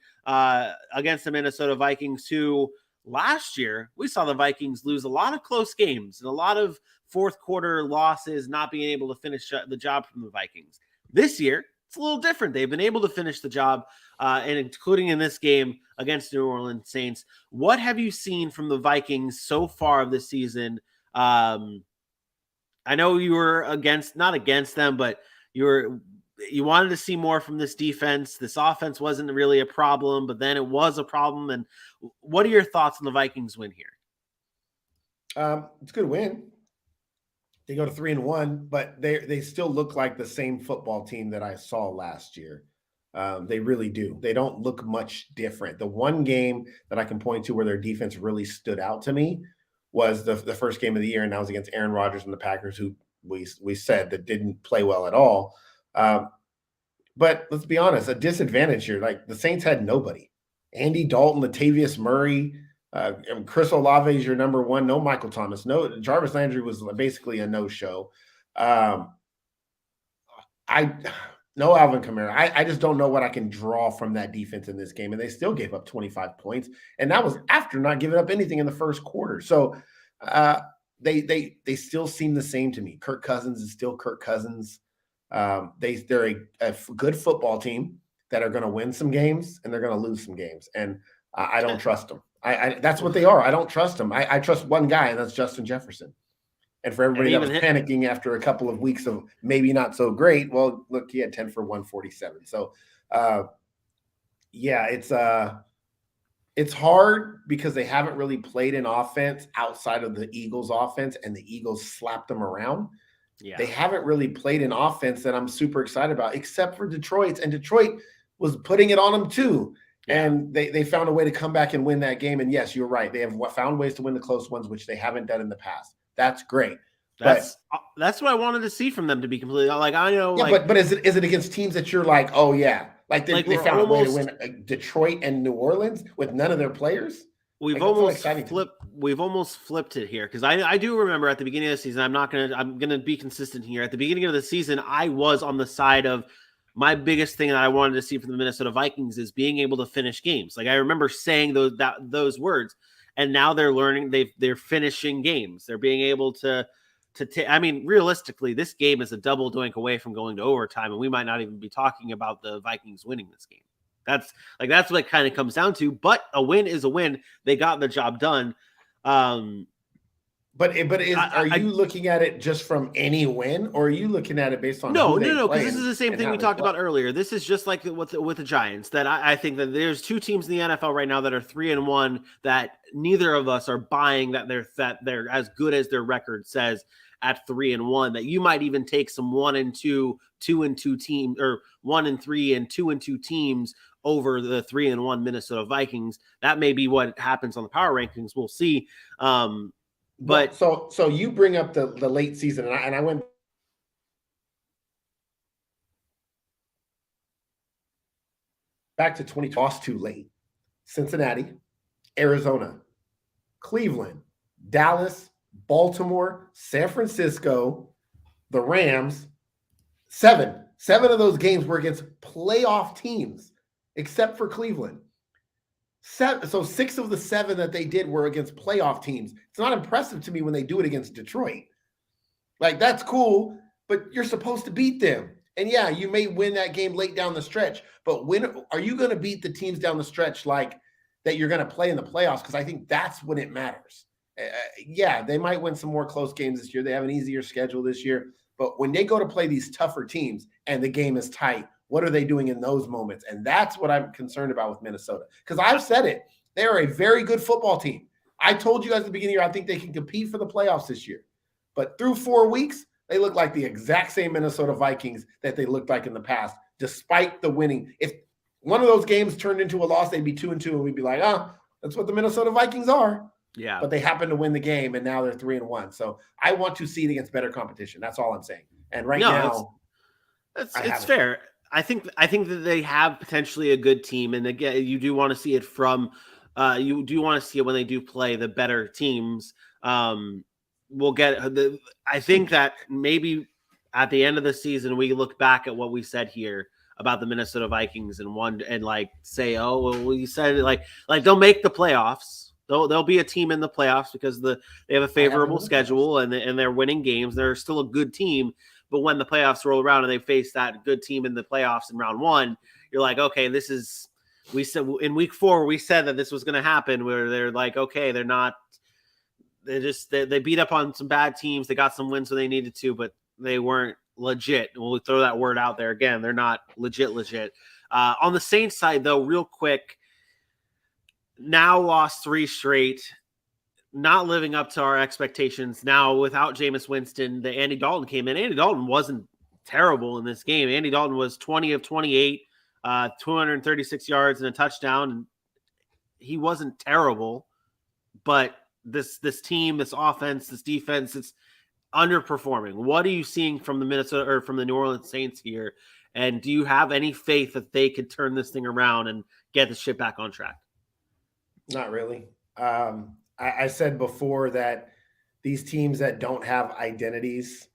against the Minnesota Vikings, who, last year we saw the Vikings lose a lot of close games and a lot of fourth quarter losses, not being able to finish the job from the Vikings. This year, it's a little different. They've been able to finish the job, and including in this game against New Orleans Saints. What have you seen from the Vikings so far of this season? I know you were not against them, but you wanted to see more from this defense. This offense wasn't really a problem, but then it was a problem. And what are your thoughts on the Vikings win here? It's a good win. They go to 3-1, but they still look like the same football team that I saw last year. They really do. They don't look much different. The one game that I can point to where their defense really stood out to me was the first game of the year, and that was against Aaron Rodgers and the Packers, who we said that didn't play well at all. But let's be honest, a disadvantage here. Like, the Saints had nobody. Andy Dalton, Latavius Murray, Chris Olave is your number one. No Michael Thomas. No Jarvis Landry was basically a no-show. No Alvin Kamara. I just don't know what I can draw from that defense in this game. And they still gave up 25 points. And that was after not giving up anything in the first quarter. So they still seem the same to me. Kirk Cousins is still Kirk Cousins. They're a good football team that are going to win some games and they're going to lose some games. And I don't trust them. That's what they are. I don't trust them. I trust one guy, and that's Justin Jefferson. And for everybody that was panicking after a couple of weeks of maybe not so great, well, look, he had 10 for 147. So, it's hard because they haven't really played an offense outside of the Eagles' offense, and the Eagles slapped them around. Yeah. They haven't really played an offense that I'm super excited about, except for Detroit's, and Detroit was putting it on them too. Yeah. And they found a way to come back and win that game. And yes, you're right. They have found ways to win the close ones, which they haven't done in the past. That's great. That's what I wanted to see from them, to be completely like, I know. Yeah, but is it against teams that you're like, oh yeah, like they found a way to win Detroit and New Orleans with none of their players? We've almost flipped it here, because I do remember at the beginning of the season, I'm gonna be consistent here. At the beginning of the season, I was on the side of my biggest thing that I wanted to see from the Minnesota Vikings is being able to finish games. Like, I remember saying those words, and now they're learning. They're finishing games. They're being able to I mean, realistically, this game is a double doink away from going to overtime, and we might not even be talking about the Vikings winning this game. That's what it kind of comes down to. But a win is a win. They got the job done. Are you looking at it just from any win, or are you looking at it based on no? Because this is the same thing we talked about earlier. This is just like with the Giants. That I think that there's two teams in the NFL right now that are 3-1 that neither of us are buying that they're as good as their record says at 3-1. That you might even take some 1-2, 2-2 teams, or 1-3 and 2-2 teams over the 3-1 Minnesota Vikings. That may be what happens on the power rankings. We'll see. But so you bring up the late season, and I went back to 2020, lost too late. Cincinnati, Arizona, Cleveland, Dallas, Baltimore, San Francisco, the Rams. Seven of those games were against playoff teams, except for Cleveland. So 6 of the 7 that they did were against playoff teams. It's not impressive to me when they do it against Detroit. Like, that's cool, but you're supposed to beat them. And yeah, you may win that game late down the stretch, but when are you going to beat the teams down the stretch like that you're going to play in the playoffs? Because I think that's when it matters. Yeah, they might win some more close games this year. They have an easier schedule this year. But when they go to play these tougher teams and the game is tight, what are they doing in those moments? And that's what I'm concerned about with Minnesota. Because I've said it. They are a very good football team. I told you guys at the beginning of the year, I think they can compete for the playoffs this year. But through 4 weeks, they look like the exact same Minnesota Vikings that they looked like in the past, despite the winning. If one of those games turned into a loss, they'd be 2-2, and we'd be like, that's what the Minnesota Vikings are. Yeah. But they happen to win the game, and now they're 3-1. So I want to see it against better competition. That's all I'm saying. And now, it's fair. I think that they have potentially a good team, and again, you do want to see it from you do want to see it when they do play the better teams. We'll get I think that maybe at the end of the season we look back at what we said here about the Minnesota Vikings and like say, oh, well, we said like they'll make the playoffs, They'll be a team in the playoffs because they have a favorable schedule and they're winning games. They're still a good team. But when the playoffs roll around and they face that good team in the playoffs in round one, you're like, okay, we said in week 4, we said that this was going to happen, where they're like, okay, they beat up on some bad teams. They got some wins when they needed to, but they weren't legit. We'll throw that word out there again. They're not legit. On the Saints side, though, real quick, now lost 3 straight, not living up to our expectations. Now, without Jameis Winston, the Andy Dalton came in. Andy Dalton wasn't terrible in this game. Andy Dalton was 20 of 28, 236 yards and a touchdown. He wasn't terrible, but this team, this offense, this defense, it's underperforming. What are you seeing from the New Orleans Saints here? And do you have any faith that they could turn this thing around and get the shit back on track? Not really. I said before that these teams that don't have identities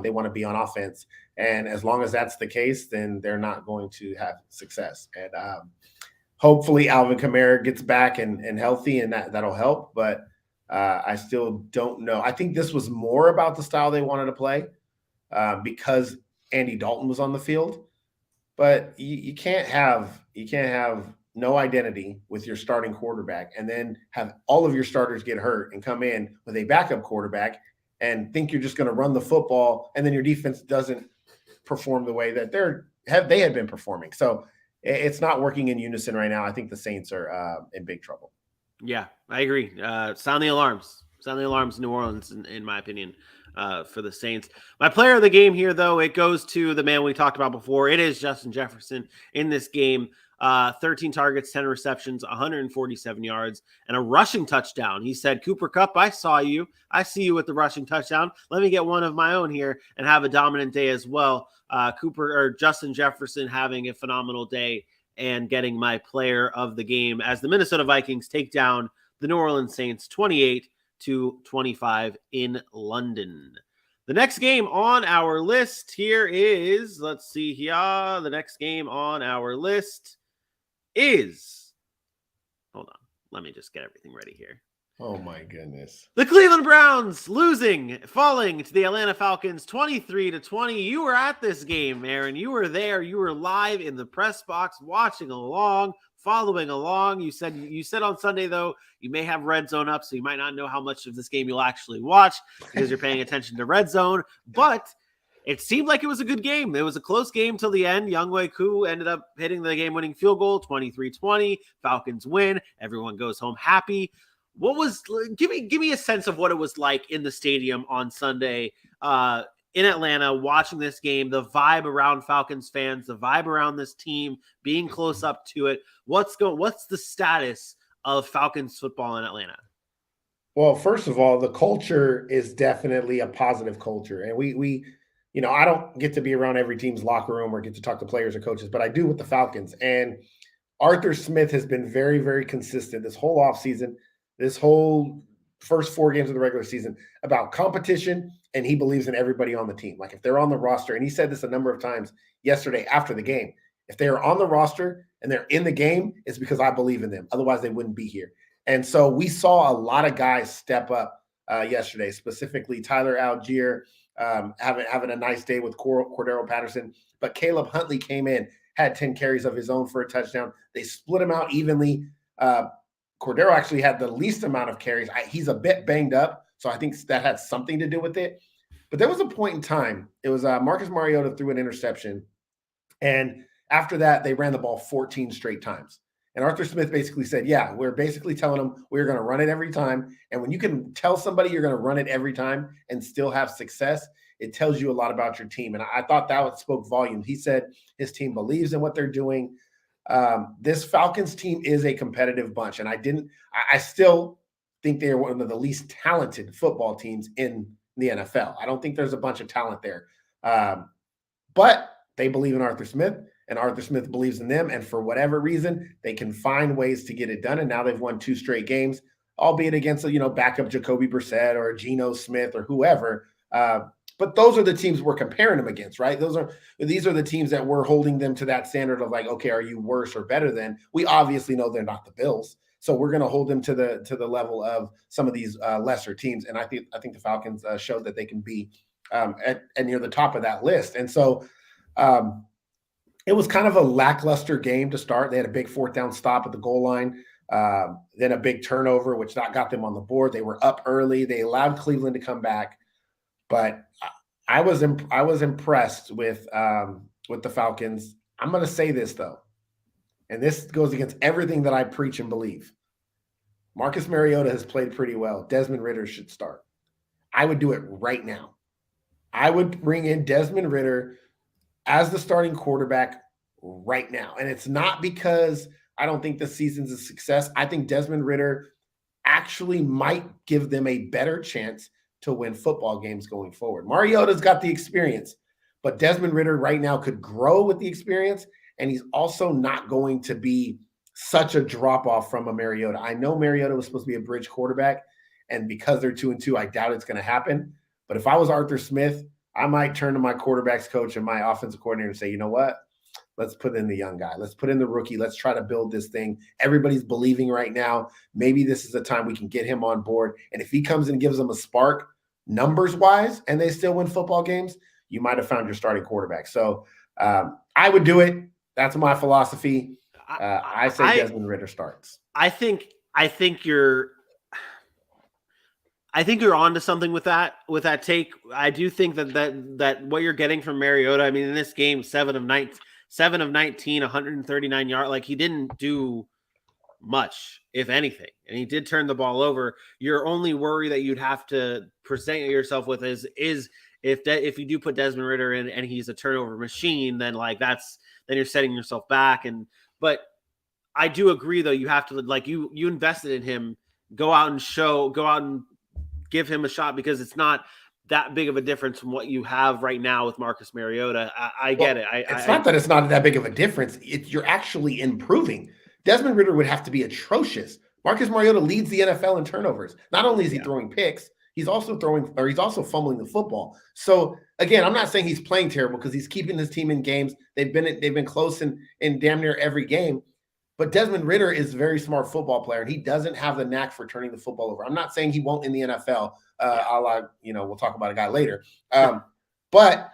they want to be on offense. And as long as that's the case, then they're not going to have success. And hopefully Alvin Kamara gets back and healthy, and that'll help. But I still don't know. I think this was more about the style they wanted to play because Andy Dalton was on the field. But you can't have no identity with your starting quarterback and then have all of your starters get hurt and come in with a backup quarterback and think you're just going to run the football, and then your defense doesn't perform the way that they had been performing. So it's not working in unison right now. I think the Saints are in big trouble. Yeah, I agree. Sound the alarms. Sound the alarms in New Orleans, in my opinion, for the Saints. My player of the game here, though, it goes to the man we talked about before. It is Justin Jefferson in this game. 13 targets, 10 receptions, 147 yards, and a rushing touchdown. He said, Cooper Kupp, I saw you. I see you with the rushing touchdown. Let me get one of my own here and have a dominant day as well. Justin Jefferson having a phenomenal day and getting my player of the game as the Minnesota Vikings take down the New Orleans Saints 28-25 in London. The next game on our list here is, let's see here. The next game on our list is, hold on, let me just get everything ready here. Oh my goodness. The Cleveland Browns falling to the Atlanta Falcons 23-20. You were at this game, Aaron. You were there. You were live in the press box watching along, following along. You said on Sunday, though, you may have Red Zone up, so you might not know how much of this game you'll actually watch because you're paying attention to Red Zone. But it seemed like it was a good game. It was a close game till the end. Younghoe Koo ended up hitting the game-winning field goal, 23-20. Falcons win. Everyone goes home happy. Give me a sense of what it was like in the stadium on Sunday in Atlanta, watching this game, the vibe around Falcons fans, the vibe around this team, being close up to it. What's the status of Falcons football in Atlanta? Well, first of all, the culture is definitely a positive culture. And we I don't get to be around every team's locker room or get to talk to players or coaches, but I do with the Falcons. And Arthur Smith has been very, very consistent this whole offseason, this whole first 4 games of the regular season about competition, and he believes in everybody on the team. Like if they're on the roster, and he said this a number of times yesterday after the game, if they are on the roster and they're in the game, it's because I believe in them. Otherwise, they wouldn't be here. And so we saw a lot of guys step up yesterday, specifically Tyler Algier having a nice day with Cordero Patterson. But Caleb Huntley came in, had 10 carries of his own for a touchdown. They split him out evenly. Cordero actually had the least amount of carries. He's a bit banged up, so I think that had something to do with it. But there was a point in time. It was Marcus Mariota threw an interception, and after that, they ran the ball 14 straight times. And Arthur Smith basically said, yeah, we're basically telling them we're going to run it every time. And when you can tell somebody you're going to run it every time and still have success, it tells you a lot about your team. And I thought that spoke volumes. He said his team believes in what they're doing. This Falcons team is a competitive bunch. And I still think they're one of the least talented football teams in the NFL. I don't think there's a bunch of talent there. But they believe in Arthur Smith, and Arthur Smith believes in them. And for whatever reason, they can find ways to get it done. And now they've won 2 straight games, albeit against backup Jacoby Brissett or Geno Smith or whoever. But those are the teams we're comparing them against, right? These are the teams that we're holding them to that standard of like, okay, are you worse or better than? We obviously know they're not the Bills, so we're going to hold them to the level of some of these lesser teams. And I think the Falcons showed that they can be at near the top of that list. And so it was kind of a lackluster game to start. They had a big 4th down stop at the goal line, then a big turnover, which got them on the board. They were up early. They allowed Cleveland to come back. But I was impressed with the Falcons. I'm going to say this, though, and this goes against everything that I preach and believe. Marcus Mariota has played pretty well. Desmond Ridder should start. I would do it right now. I would bring in Desmond Ridder as the starting quarterback right now. And it's not because I don't think the season's a success. I think Desmond Ridder actually might give them a better chance to win football games going forward. Mariota's got the experience, but Desmond Ridder right now could grow with the experience, and he's also not going to be such a drop-off from a Mariota. I know Mariota was supposed to be a bridge quarterback, and because they're 2-2, I doubt it's going to happen. But if I was Arthur Smith, I might turn to my quarterbacks coach and my offensive coordinator and say, you know what? Let's put in the young guy. Let's put in the rookie. Let's try to build this thing. Everybody's believing right now. Maybe this is the time we can get him on board. And if he comes and gives them a spark numbers-wise and they still win football games, you might have found your starting quarterback. So I would do it. That's my philosophy. I say Desmond Ridder starts. I think you're onto something with that take. I do think that what you're getting from Mariota, I mean, in this game, 7 of 19, 139 yards. Like, he didn't do much, if anything, and he did turn the ball over. Your only worry that you'd have to present yourself with is if you do put Desmond Ridder in and he's a turnover machine, then then you're setting yourself back. But I do agree, though, you have to, like, you invested in him. Go out and give him a shot, because it's not that big of a difference from what you have right now with Marcus Mariota. I get it. It's not that it's not that big of a difference. You're actually improving. Desmond Ridder would have to be atrocious. Marcus Mariota leads the NFL in turnovers. Not only is he throwing picks, he's also fumbling the football. So again, I'm not saying he's playing terrible, because he's keeping his team in games. They've been close in damn near every game. But Desmond Ridder is a very smart football player, and he doesn't have the knack for turning the football over. I'm not saying he won't in the NFL. We'll talk about a guy later. But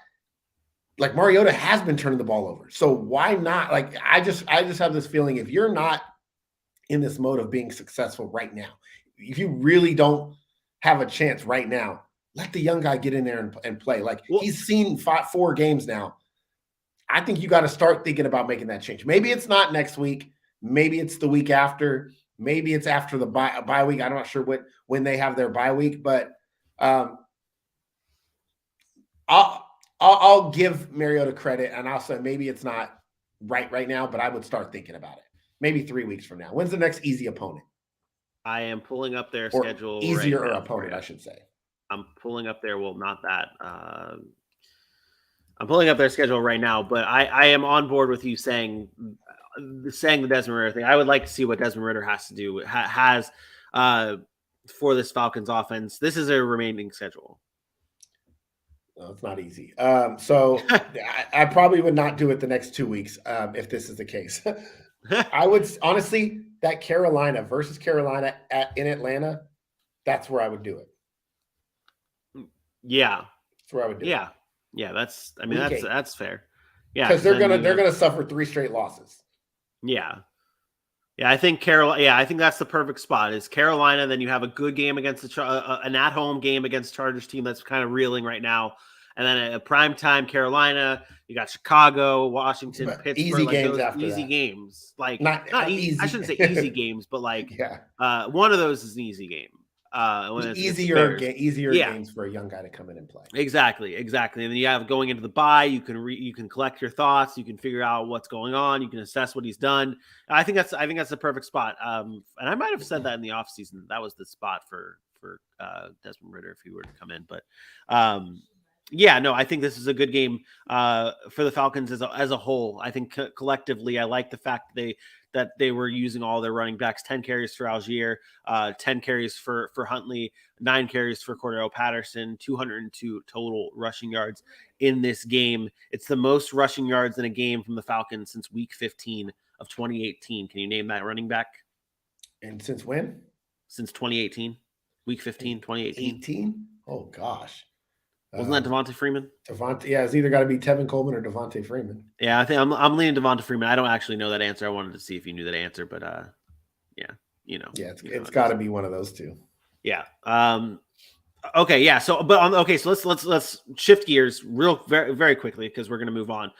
like, Mariota has been turning the ball over. So why not? Like, I just have this feeling, if you're not in this mode of being successful right now, if you really don't have a chance right now, let the young guy get in there and play. Like, he's seen 4 games now. I think you got to start thinking about making that change. Maybe it's not next week. Maybe it's the week after. Maybe it's after the bye week. I'm not sure when they have their bye week, but I'll give Mariota credit, and I'll say maybe it's not right now, but I would start thinking about it. Maybe 3 weeks from now. When's the next easy opponent? I am pulling up their schedule. Easier right now opponent, I should say. I'm pulling up their, well, not that. I'm pulling up their schedule right now, but I am on board with you saying the Desmond Ridder thing. I would like to see what Desmond Ridder has to do for this Falcons offense. This is a remaining schedule. No, it's not easy. So I probably would not do it the next 2 weeks if this is the case. I would honestly, that Carolina versus Carolina in Atlanta, that's where I would do it. Yeah, that's where I would do it. Yeah, that's fair. Yeah, because they're gonna suffer 3 straight losses. Yeah, I think Carolina. Yeah, I think that's the perfect spot. Is Carolina? Then you have a good game against an at-home game against Chargers team that's kind of reeling right now, and then a primetime Carolina. You got Chicago, Washington, Pittsburgh. Easy games after easy that. games, like not easy. I shouldn't say easy games, but like one of those is an easy game. Easier games for a young guy to come in and play. Exactly. And then you have going into the bye, you can collect your thoughts, you can figure out what's going on, you can assess what he's done. I think that's the perfect spot. And I might have said that in the offseason. That was the spot for Desmond Ridder if he were to come in. But Yeah, no, I think this is a good game for the Falcons as a whole. I think collectively, I like the fact that they were using all their running backs. 10 carries for Algier, 10 carries for Huntley, 9 carries for Cordero Patterson, 202 total rushing yards in this game. It's the most rushing yards in a game from the Falcons since Week 15 of 2018. Can you name that running back? And since when? Since 2018, Week 15, 2018. 18? Oh gosh. Wasn't that Devonta Freeman? Devonta, yeah, it's either got to be Tevin Coleman or Devonta Freeman. Yeah, I think I'm leaning Devonta Freeman. I don't actually know that answer. I wanted to see if you knew that answer, but yeah, Yeah, it's got to be one of those two. Yeah. Okay. Yeah. So, so let's shift gears very, very quickly because we're going to move on.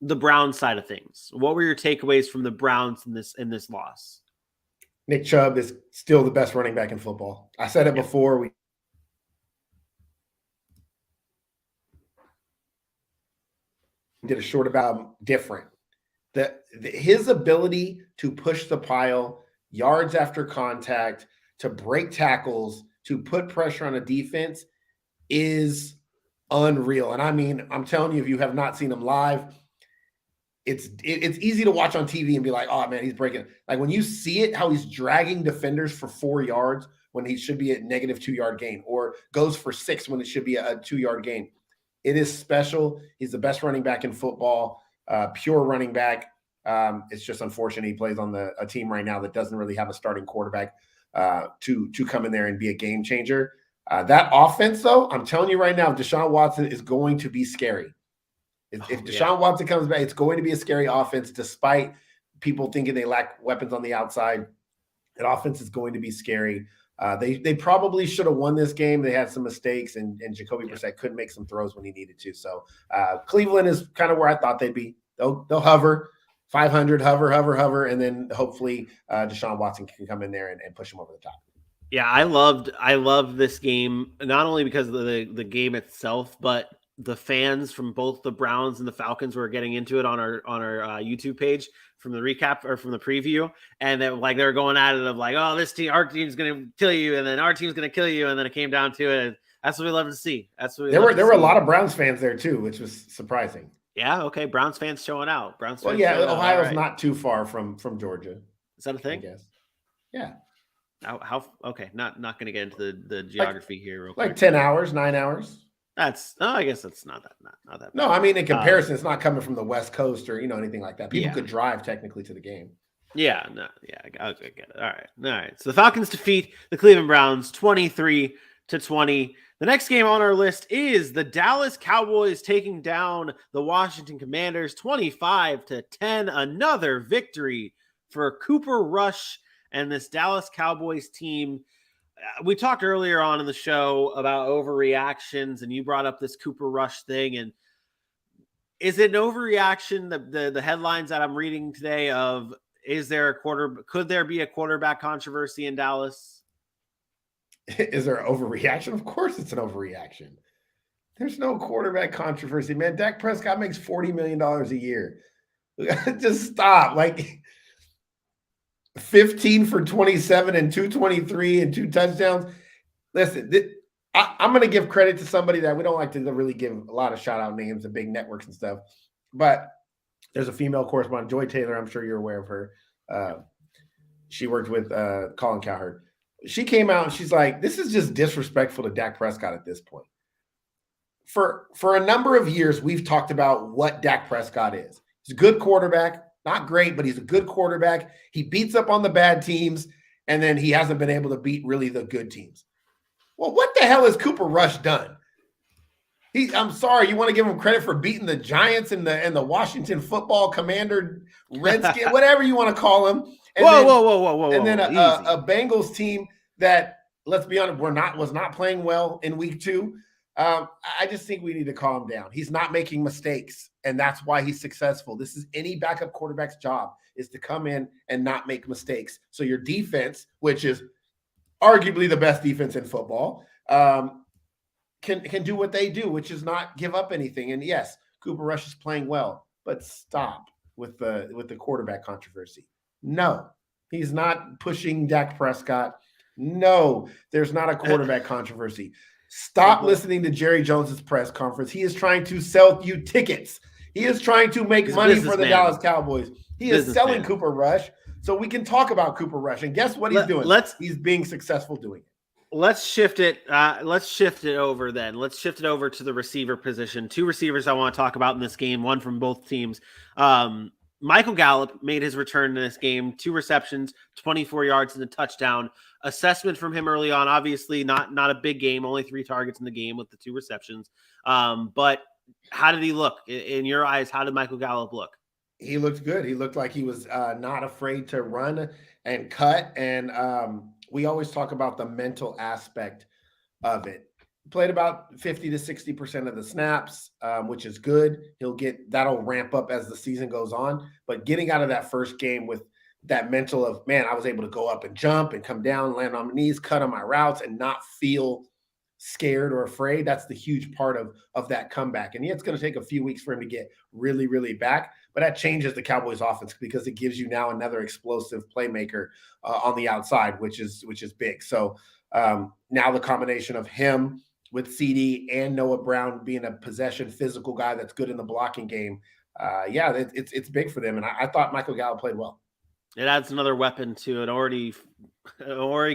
The Browns side of things. What were your takeaways from the Browns in this loss? Nick Chubb is still the best running back in football. I said it before. We did a short about different. His ability to push the pile, yards after contact, to break tackles, to put pressure on a defense is unreal. And I mean, I'm telling you, if you have not seen him live, it's easy to watch on TV and be like, oh man, he's breaking. Like when you see it, how he's dragging defenders for 4 yards when he should be at negative 2 yard gain, or goes for 6 when it should be a 2 yard gain. It is special. He's the best running back in football, pure running back. It's just unfortunate he plays on a team right now that doesn't really have a starting quarterback to come in there and be a game changer. That offense, though, I'm telling you right now, Deshaun Watson is going to be scary. If Deshaun Watson comes back, it's going to be a scary offense, despite people thinking they lack weapons on the outside. That offense is going to be scary. They probably should have won this game. They had some mistakes, and Jacoby Brissett couldn't make some throws when he needed to. So Cleveland is kind of where I thought they'd be. They'll hover 500, hover, and then hopefully Deshaun Watson can come in there and push him over the top. Yeah, I loved this game, not only because of the game itself, but the fans from both the Browns and the Falcons were getting into it on our YouTube page from the recap or from the preview, and then like they were going at it of like, oh, our team's gonna kill you, and then our team's gonna kill you, and then it came down to it. And that's what we love to see. There were a lot of Browns fans there too, which was surprising. Yeah, okay, Browns fans showing out. Ohio's not too far from Georgia. Is that a thing? I guess. Yeah. How okay, not going to get into the geography here real quick. Like 10 hours, 9 hours. I guess that's not that. No, I mean in comparison, it's not coming from the West Coast or anything like that. People could drive technically to the game. Yeah, no, yeah, I get it. All right. So the Falcons defeat the Cleveland Browns 23-20. The next game on our list is the Dallas Cowboys taking down the Washington Commanders 25-10. Another victory for Cooper Rush and this Dallas Cowboys team. We talked earlier on in the show about overreactions, and you brought up this Cooper Rush thing. And is it an overreaction? The headlines that I'm reading today of could there be a quarterback controversy in Dallas? Is there an overreaction? Of course it's an overreaction. There's no quarterback controversy, man. Dak Prescott makes $40 million a year. Just stop. Like 15 for 27 and 223 and 2 touchdowns. Listen, I'm going to give credit to somebody that we don't like to really give a lot of shout out names and big networks and stuff. But there's a female correspondent, Joy Taylor. I'm sure you're aware of her. She worked with Colin Cowherd. She came out and she's like, this is just disrespectful to Dak Prescott at this point. For a number of years, we've talked about what Dak Prescott is. He's a good quarterback. Not great, but he's a good quarterback. He beats up on the bad teams, and then he hasn't been able to beat really the good teams. Well, what the hell has Cooper Rush done? I'm sorry, you want to give him credit for beating the Giants and the Washington Football Commander, Redskin, whatever you want to call him. And whoa. And then a Bengals team that, let's be honest, was not playing well in week 2. I just think we need to calm down. He's not making mistakes, and that's why he's successful. This is any backup quarterback's job, is to come in and not make mistakes. So your defense, which is arguably the best defense in football, can do what they do, which is not give up anything. And yes, Cooper Rush is playing well, but stop with the quarterback controversy. No, he's not pushing Dak Prescott. No, there's not a quarterback controversy. Stop listening to Jerry Jones's press conference. He is trying to sell you tickets. He is trying to make money for the Dallas Cowboys. He is selling Cooper Rush, so we can talk about Cooper Rush. And guess what he's doing? He's being successful doing it. Let's shift it. Let's shift it over then. Let's shift it over to the receiver position. 2 receivers I want to talk about in this game, one from both teams. Michael Gallup made his return in this game, 2 receptions, 24 yards and a touchdown. Assessment from him early on, obviously not a big game, only 3 targets in the game with the 2 receptions. But how did he look in your eyes? How did Michael Gallup look? He looked good. He looked like he was not afraid to run and cut. And we always talk about the mental aspect of it. Played about 50 to 60% of the snaps, which is good. That'll ramp up as the season goes on. But getting out of that first game with that mental of, man, I was able to go up and jump and come down, land on my knees, cut on my routes, and not feel scared or afraid. That's the huge part of that comeback. And it's going to take a few weeks for him to get really, really back. But that changes the Cowboys offense because it gives you now another explosive playmaker on the outside, which is big. So now the combination of him with CD and Noah Brown being a possession physical guy that's good in the blocking game, it's big for them. And I thought Michael Gallup played well. It adds another weapon to an already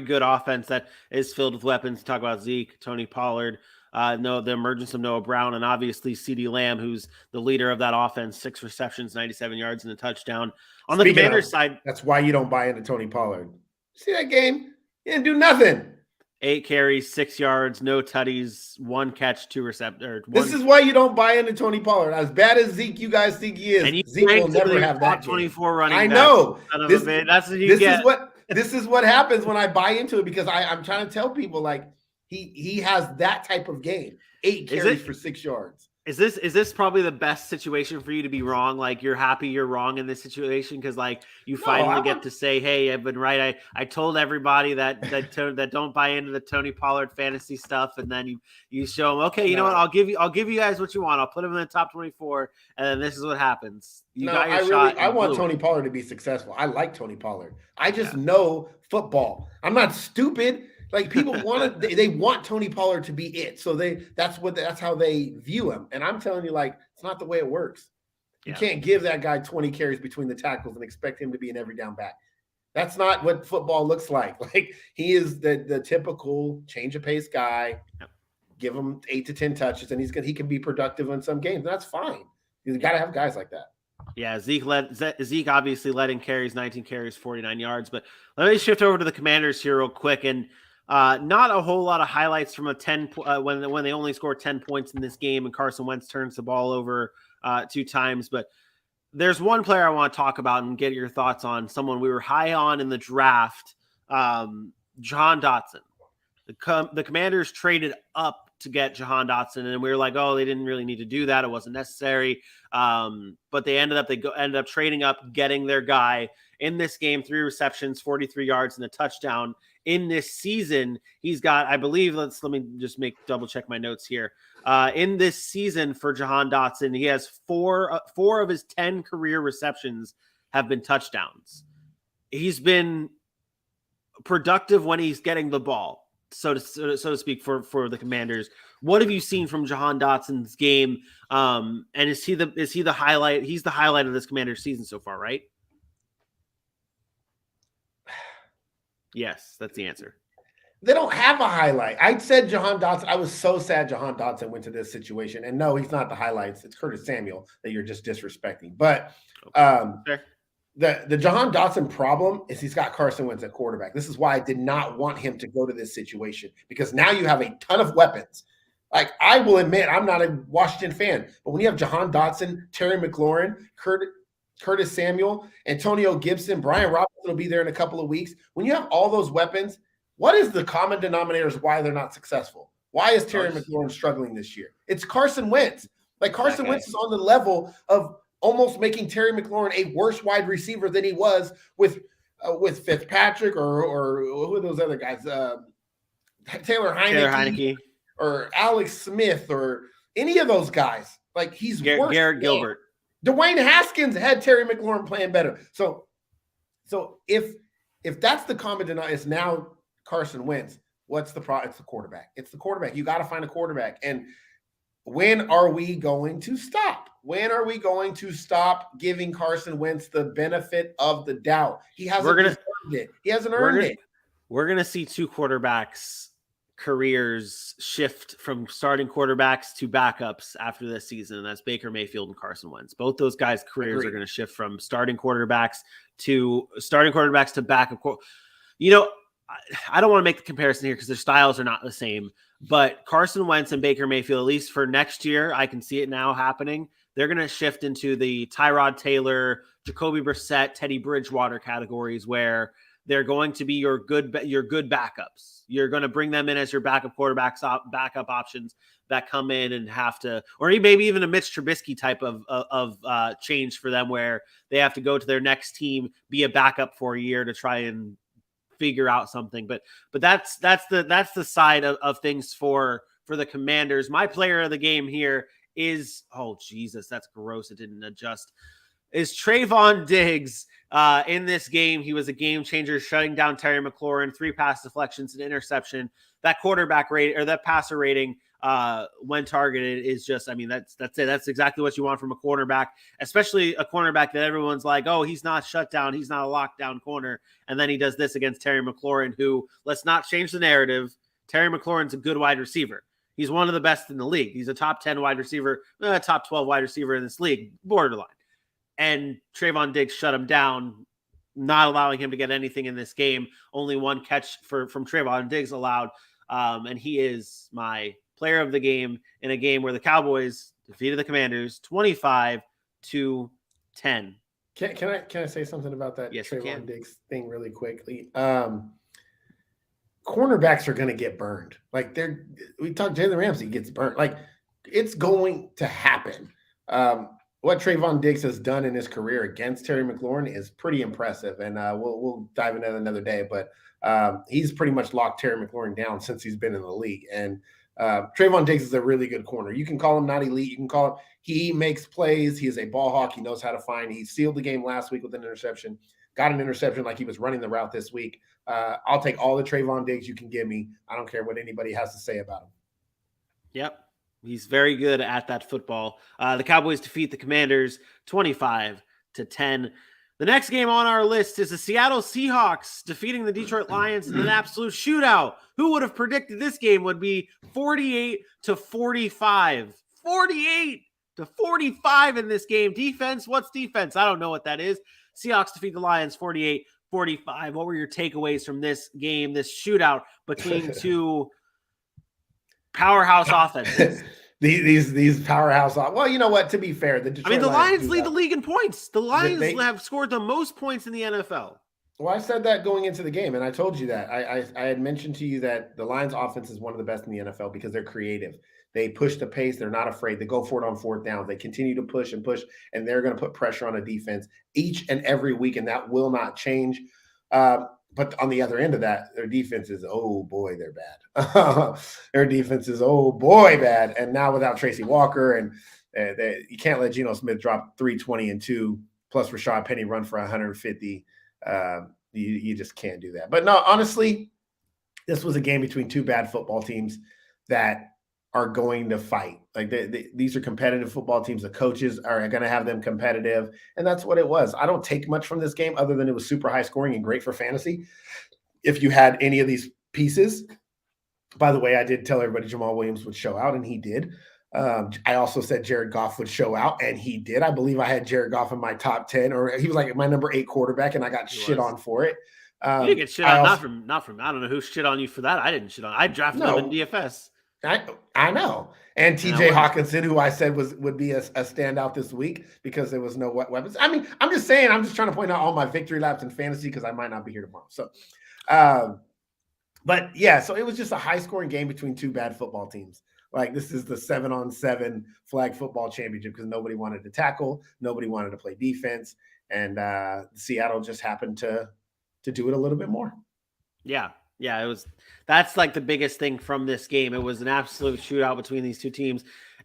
good offense that is filled with weapons. Talk about Zeke, Tony Pollard, the emergence of Noah Brown, and obviously CeeDee Lamb, who's the leader of that offense, 6 receptions, 97 yards, and a touchdown. On the Commanders side, that's why you don't buy into Tony Pollard. See that game? He didn't do nothing. 8 carries, 6 yards, no tutties, 1 catch, 2 receptions. This is why you don't buy into Tony Pollard. As bad as Zeke you guys think he is, and Zeke will never have that 24 running. I know. That's what you get. This is what happens when I buy into it, because I'm trying to tell people, like, he has that type of game. 8 carries for 6 yards. Is this probably the best situation for you to be wrong? Like, you're happy you're wrong in this situation because, like, you finally get to say, "Hey, I've been right. I told everybody that don't buy into the Tony Pollard fantasy stuff," and then you show them, "Okay, you know what? I'll give you guys what you want. I'll put them in the top 24, and then this is what happens." I want Tony Pollard to be successful. I like Tony Pollard. I just know football. I'm not stupid. Like, people they want Tony Pollard to be it. So that's how they view him. And I'm telling you, like, it's not the way it works. You can't give that guy 20 carries between the tackles and expect him to be an every down back. That's not what football looks like. Like, he is the typical change of pace guy. Yep. Give him 8 to 10 touches, and he can be productive in some games. That's fine. You got to have guys like that. Yeah, Zeke obviously led in carries, 19 carries, 49 yards. But let me shift over to the Commanders here real quick. And not a whole lot of highlights from when they only scored 10 points in this game and Carson Wentz turns the ball over 2 times. But there's one player I want to talk about and get your thoughts on, someone we were high on in the draft, Jahan Dotson. The Commanders traded up to get Jahan Dotson, and we were like, oh, they didn't really need to do that. It wasn't necessary. But they ended up trading up, getting their guy in this game, 3 receptions, 43 yards, and a touchdown. In this season, he's got, I believe, let me just double check my notes here. In this season for Jahan Dotson, he has 4 of his 10 career receptions have been touchdowns. He's been productive when he's getting the ball, so to speak, for the Commanders. What have you seen from Jahan Dotson's game? And is he the highlight? He's the highlight of this Commanders season so far, right? Yes, that's the answer. They don't have a highlight. I said Jahan Dotson. I was so sad Jahan Dotson went to this situation. And no, he's not the highlights. It's Curtis Samuel that you're just disrespecting. But the Jahan Dotson problem is he's got Carson Wentz at quarterback. This is why I did not want him to go to this situation, because now you have a ton of weapons. Like, I will admit, I'm not a Washington fan, but when you have Jahan Dotson, Terry McLaurin, Curtis Samuel, Antonio Gibson, Brian Robinson will be there in a couple of weeks. When you have all those weapons, what is the common denominators why they're not successful? Why is Terry McLaurin struggling this year? It's Carson Wentz. Like, Carson Wentz is on the level of almost making Terry McLaurin a worse wide receiver than he was with Fitzpatrick or who are those other guys? Taylor Heineke or Alex Smith or any of those guys. Like, he's worse. Garrett Gilbert. Dwayne Haskins had Terry McLaurin playing better. So if that's the common denominator, it's now Carson Wentz. what's the problem? It's the quarterback. It's the quarterback. You got to find a quarterback. And when are we going to stop? When are we going to stop giving Carson Wentz the benefit of the doubt? He hasn't earned it. He hasn't earned it. We're going to see two quarterbacks careers shift from starting quarterbacks to backups after this season, and that's Baker Mayfield and Carson Wentz. Both those guys' careers are going to shift from starting quarterbacks to backup. You know, I don't want to make the comparison here because their styles are not the same, but Carson Wentz and Baker Mayfield, at least for next year, I can see it now happening. They're going to shift into the Tyrod Taylor, Jacoby Brissett, Teddy Bridgewater categories where they're going to be your good backups. You're going to bring them in as your backup quarterbacks, backup options that come in and have to, or maybe even a Mitch Trubisky type of change for them where they have to go to their next team, be a backup for a year to try and figure out something. But that's the side of things for the Commanders. My player of the game here is, oh Jesus, that's gross. It didn't adjust. Is Trayvon Diggs. In this game, he was a game changer, shutting down Terry McLaurin, 3 pass deflections, an interception. That quarterback rate or that passer rating when targeted is just, I mean, that's it. That's exactly what you want from a cornerback, especially a cornerback that everyone's like, oh, he's not shut down. He's not a lockdown corner. And then he does this against Terry McLaurin, who, let's not change the narrative. Terry McLaurin's a good wide receiver. He's one of the best in the league. He's a top 10 wide receiver, top 12 wide receiver in this league, borderline. And Trayvon Diggs shut him down, not allowing him to get anything in this game. Only one catch from Trayvon Diggs allowed. And he is my player of the game in a game where the Cowboys defeated the Commanders 25-10. Can I say something about that Trayvon Diggs thing really quickly? Cornerbacks are going to get burned. Like we talked, Jalen Ramsey gets burned. Like it's going to happen. What Trayvon Diggs has done in his career against Terry McLaurin is pretty impressive, and we'll dive into that another day. But he's pretty much locked Terry McLaurin down since he's been in the league. And Trayvon Diggs is a really good corner. You can call him not elite. You can call him he makes plays. He is a ball hawk. He knows how to find. He sealed the game last week with an interception. Got an interception like he was running the route this week. I'll take all the Trayvon Diggs you can give me. I don't care what anybody has to say about him. Yep. He's very good at that football. The Cowboys defeat the Commanders 25-10. The next game on our list is the Seattle Seahawks defeating the Detroit Lions in an absolute shootout. Who would have predicted this game would be 48-45? 48-45 in this game. Defense, what's defense? I don't know what that is. Seahawks defeat the Lions 48-45. What were your takeaways from this game, this shootout between two powerhouse offenses? These powerhouse. Well, you know what? To be fair, the Lions lead the league in points. The Lions have scored the most points in the NFL. Well, I said that going into the game, and I told you that. I had mentioned to you that the Lions' offense is one of the best in the NFL because they're creative. They push the pace. They're not afraid. They go for it on fourth down. They continue to push, and they're going to put pressure on a defense each and every week, and that will not change. But on the other end of that, their defense is, oh, boy, they're bad. Their defense is, oh, boy, bad. And now without Tracy Walker, and you can't let Geno Smith drop 320 and 2, plus Rashad Penny run for 150. You just can't do that. But no, honestly, this was a game between two bad football teams that are going to fight. Like these are competitive football teams. The coaches are going to have them competitive, and that's what it was. I don't take much from this game other than it was super high scoring and great for fantasy. If you had any of these pieces, by the way, I did tell everybody Jamal Williams would show out, and he did. I also said Jared Goff would show out, and he did. I believe I had Jared Goff in my top 10, or he was like my number 8 quarterback, and I got shit on for it. You didn't get shit on, not from. I don't know who shit on you for that. I didn't shit on. I drafted him in DFS. I know. And TJ Hawkinson, who I said would be a standout this week because there was no weapons. I mean, I'm just saying, I'm just trying to point out all my victory laps in fantasy because I might not be here tomorrow. So, but yeah, so it was just a high scoring game between two bad football teams. Like this is the 7-on-7 flag football championship because nobody wanted to tackle, nobody wanted to play defense, and Seattle just happened to do it a little bit more. Yeah. Yeah, that's like the biggest thing from this game. It was an absolute shootout between these two teams.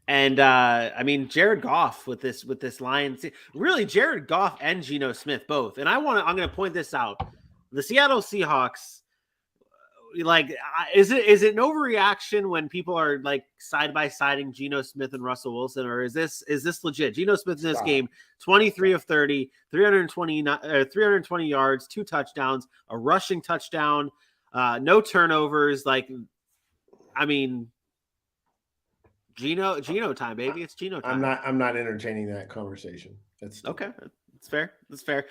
And I mean, Jared Goff with this Lions, really Jared Goff and Geno Smith both. And I'm going to point this out. The Seattle Seahawks, like, is it an overreaction when people are like side by siding Geno Smith and Russell Wilson, or is this legit? Geno Smith in this game, 23 of 30, 320 yards, 2 touchdowns, a rushing touchdown, no turnovers. Like, I mean, Geno time, baby. It's Geno time. I'm not entertaining that conversation. That's okay. That's fair. That's fair.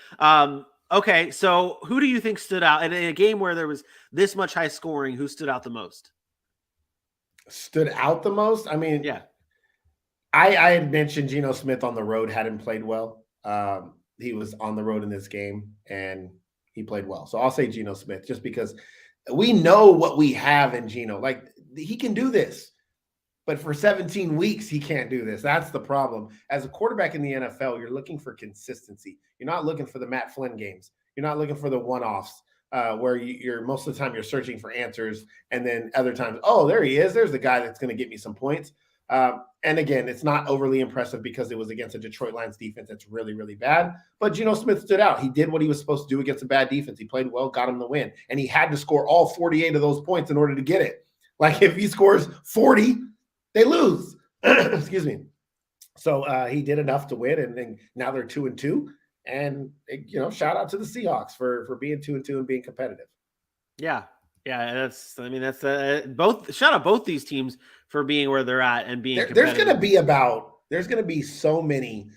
Okay, so who do you think stood out in a game where there was this much high scoring? Who stood out the most? Stood out the most? I mean, yeah, I had mentioned Geno Smith on the road hadn't played well. He was on the road in this game and he played well. So I'll say Geno Smith just because we know what we have in Geno. Like, he can do this. But for 17 weeks, he can't do this. That's the problem. As a quarterback in the NFL, you're looking for consistency. You're not looking for the Matt Flynn games. You're not looking for the one-offs where you're most of the time you're searching for answers. And then other times, oh, there he is. There's the guy that's going to get me some points. And again, it's not overly impressive because it was against a Detroit Lions defense that's really, really bad. But Geno Smith stood out. He did what he was supposed to do against a bad defense. He played well, got him the win. And he had to score all 48 of those points in order to get it. Like, if he scores 40, they lose. Excuse me. So he did enough to win, and then now they're 2-2. And shout out to the Seahawks for being 2-2 and being competitive. Yeah, that's both. Shout out both these teams for being where th're at and being. There's going to be so many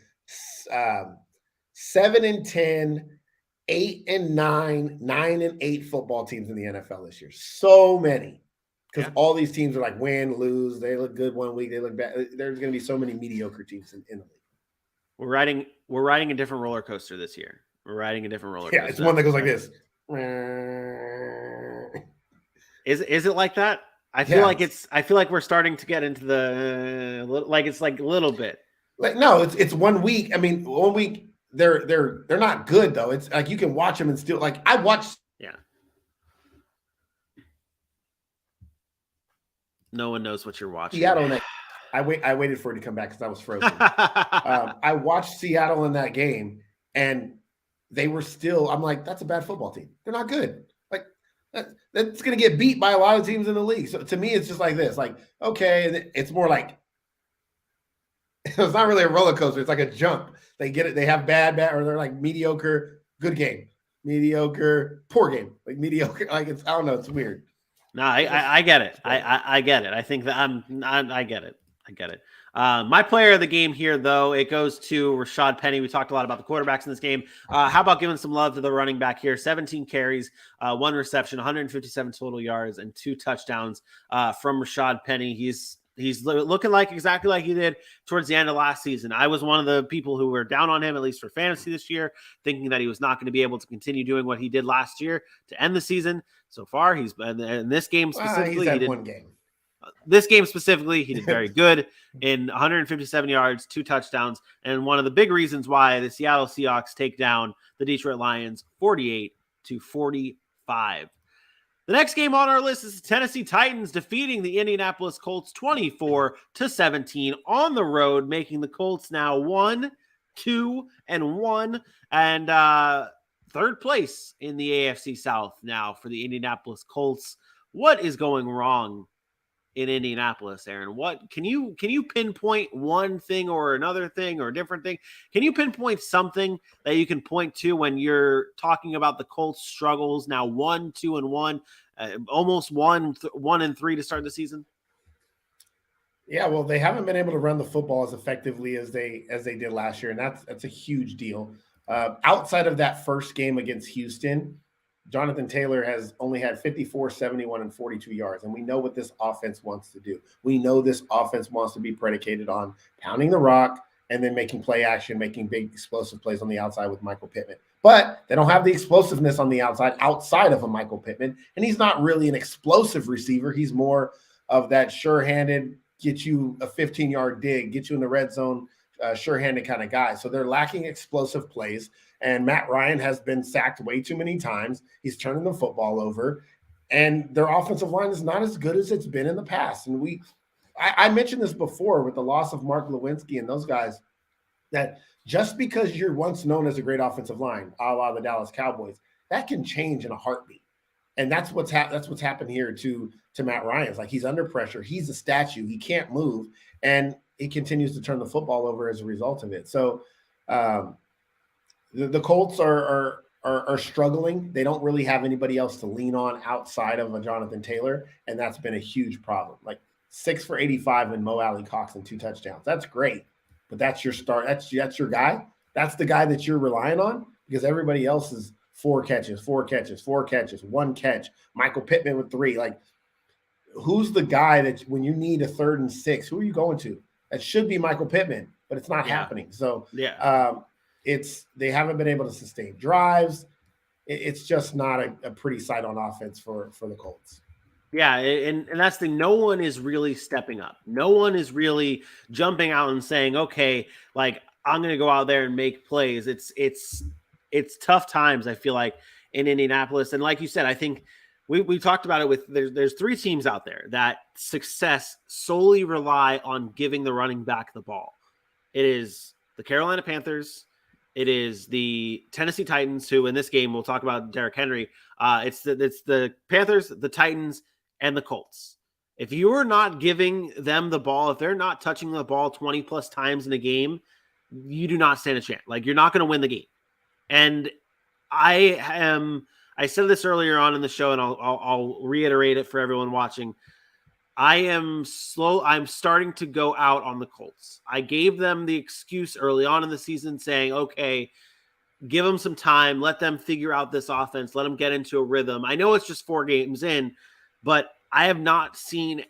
7-10, 8-9, 9-8 football teams in the NFL this year. So many. Because all these teams are like win, lose. They look good one week. They look bad. There's going to be so many mediocre teams in the league. We're riding a different roller coaster this year. We're riding a different roller coaster. Yeah, it's one that goes like this. Is it like that? I feel like we're starting to get into the like it's like a little bit. Like, no, it's 1 week. I mean, 1 week they're not good though. It's like you can watch them and still like I watched. Yeah. No one knows what you're watching. Seattle. I waited for it to come back because I was frozen. I watched Seattle in that game, and they were still. I'm like, that's a bad football team. They're not good. Like that's going to get beat by a lot of teams in the league. So to me, it's just like this. Like, okay, it's more like it's not really a roller coaster. It's like a jump. They get it. They have bad, or they're like mediocre, good game, mediocre, poor game, like mediocre. Like I don't know. It's weird. No, I get it. I get it. I think that I get it. I get it. My player of the game here, though, it goes to Rashad Penny. We talked a lot about the quarterbacks in this game. How about giving some love to the running back here? 17 carries, 1 reception, 157 total yards, and 2 touchdowns from Rashad Penny. He's looking like exactly like he did towards the end of last season. I was one of the people who were down on him, at least for fantasy this year, thinking that he was not going to be able to continue doing what he did last year to end the season. So far, he's been in this game specifically. He's had one game. This game specifically, he did very good in 157 yards, 2 touchdowns, and one of the big reasons why the Seattle Seahawks take down the Detroit Lions 48-45. The next game on our list is the Tennessee Titans defeating the Indianapolis Colts 24-17 on the road, making the Colts now 1-2-1 and third place in the AFC South now for the Indianapolis Colts. What is going wrong in Indianapolis, Aaron? What can you pinpoint one thing or another thing or a different thing? Can you pinpoint something that you can point to when you're talking about the Colts' struggles now 1-2-1, almost 1-3 to start the season? Yeah, well, they haven't been able to run the football as effectively as they did last year, and that's a huge deal. Outside of that first game against Houston, Jonathan Taylor has only had 54, 71, and 42 yards. And we know what this offense wants to do. We know this offense wants to be predicated on pounding the rock and then making play action, making big explosive plays on the outside with Michael Pittman. But they don't have the explosiveness on the outside of a Michael Pittman. And he's not really an explosive receiver. He's more of that sure-handed, get you a 15-yard dig, get you in the red zone, sure-handed kind of guy. So they're lacking explosive plays. And Matt Ryan has been sacked way too many times. He's turning the football over. And their offensive line is not as good as it's been in the past. And I mentioned this before with the loss of Mark Lewinsky and those guys, that just because you're once known as a great offensive line, a la the Dallas Cowboys, that can change in a heartbeat. And that's what's happened here to Matt Ryan. It's like he's under pressure. He's a statue. He can't move, and he continues to turn the football over as a result of it. So the Colts are struggling. They don't really have anybody else to lean on outside of a Jonathan Taylor, and that's been a huge problem. Like 6 for 85 and Mo Alley Cox and 2 touchdowns. That's great, but that's your start. That's your guy. That's the guy that you're relying on, because everybody else is 4 catches, 1 catch. Michael Pittman with 3. Like, who's the guy that when you need a 3rd and 6, who are you going to? That should be Michael Pittman, but it's not happening. So they haven't been able to sustain drives. It's just not a pretty sight on offense for the Colts. Yeah, and that's the thing. No one is really stepping up. No one is really jumping out and saying, okay, like, I'm going to go out there and make plays. It's tough times, I feel like, in Indianapolis. And like you said, I think we talked about it with there's 3 teams out there that success solely rely on giving the running back the ball. It is the Carolina Panthers. It is the Tennessee Titans, who in this game, we'll talk about Derrick Henry. It's the Panthers, the Titans, and the Colts. If you are not giving them the ball, if they're not touching the ball 20 plus times in a game, you do not stand a chance. Like, you're not going to win the game. And I said this earlier on in the show, and I'll reiterate it for everyone watching. I'm starting to go out on the Colts. I gave them the excuse early on in the season saying, okay, give them some time, let them figure out this offense, let them get into a rhythm. I know it's just 4 games in, but I have not seen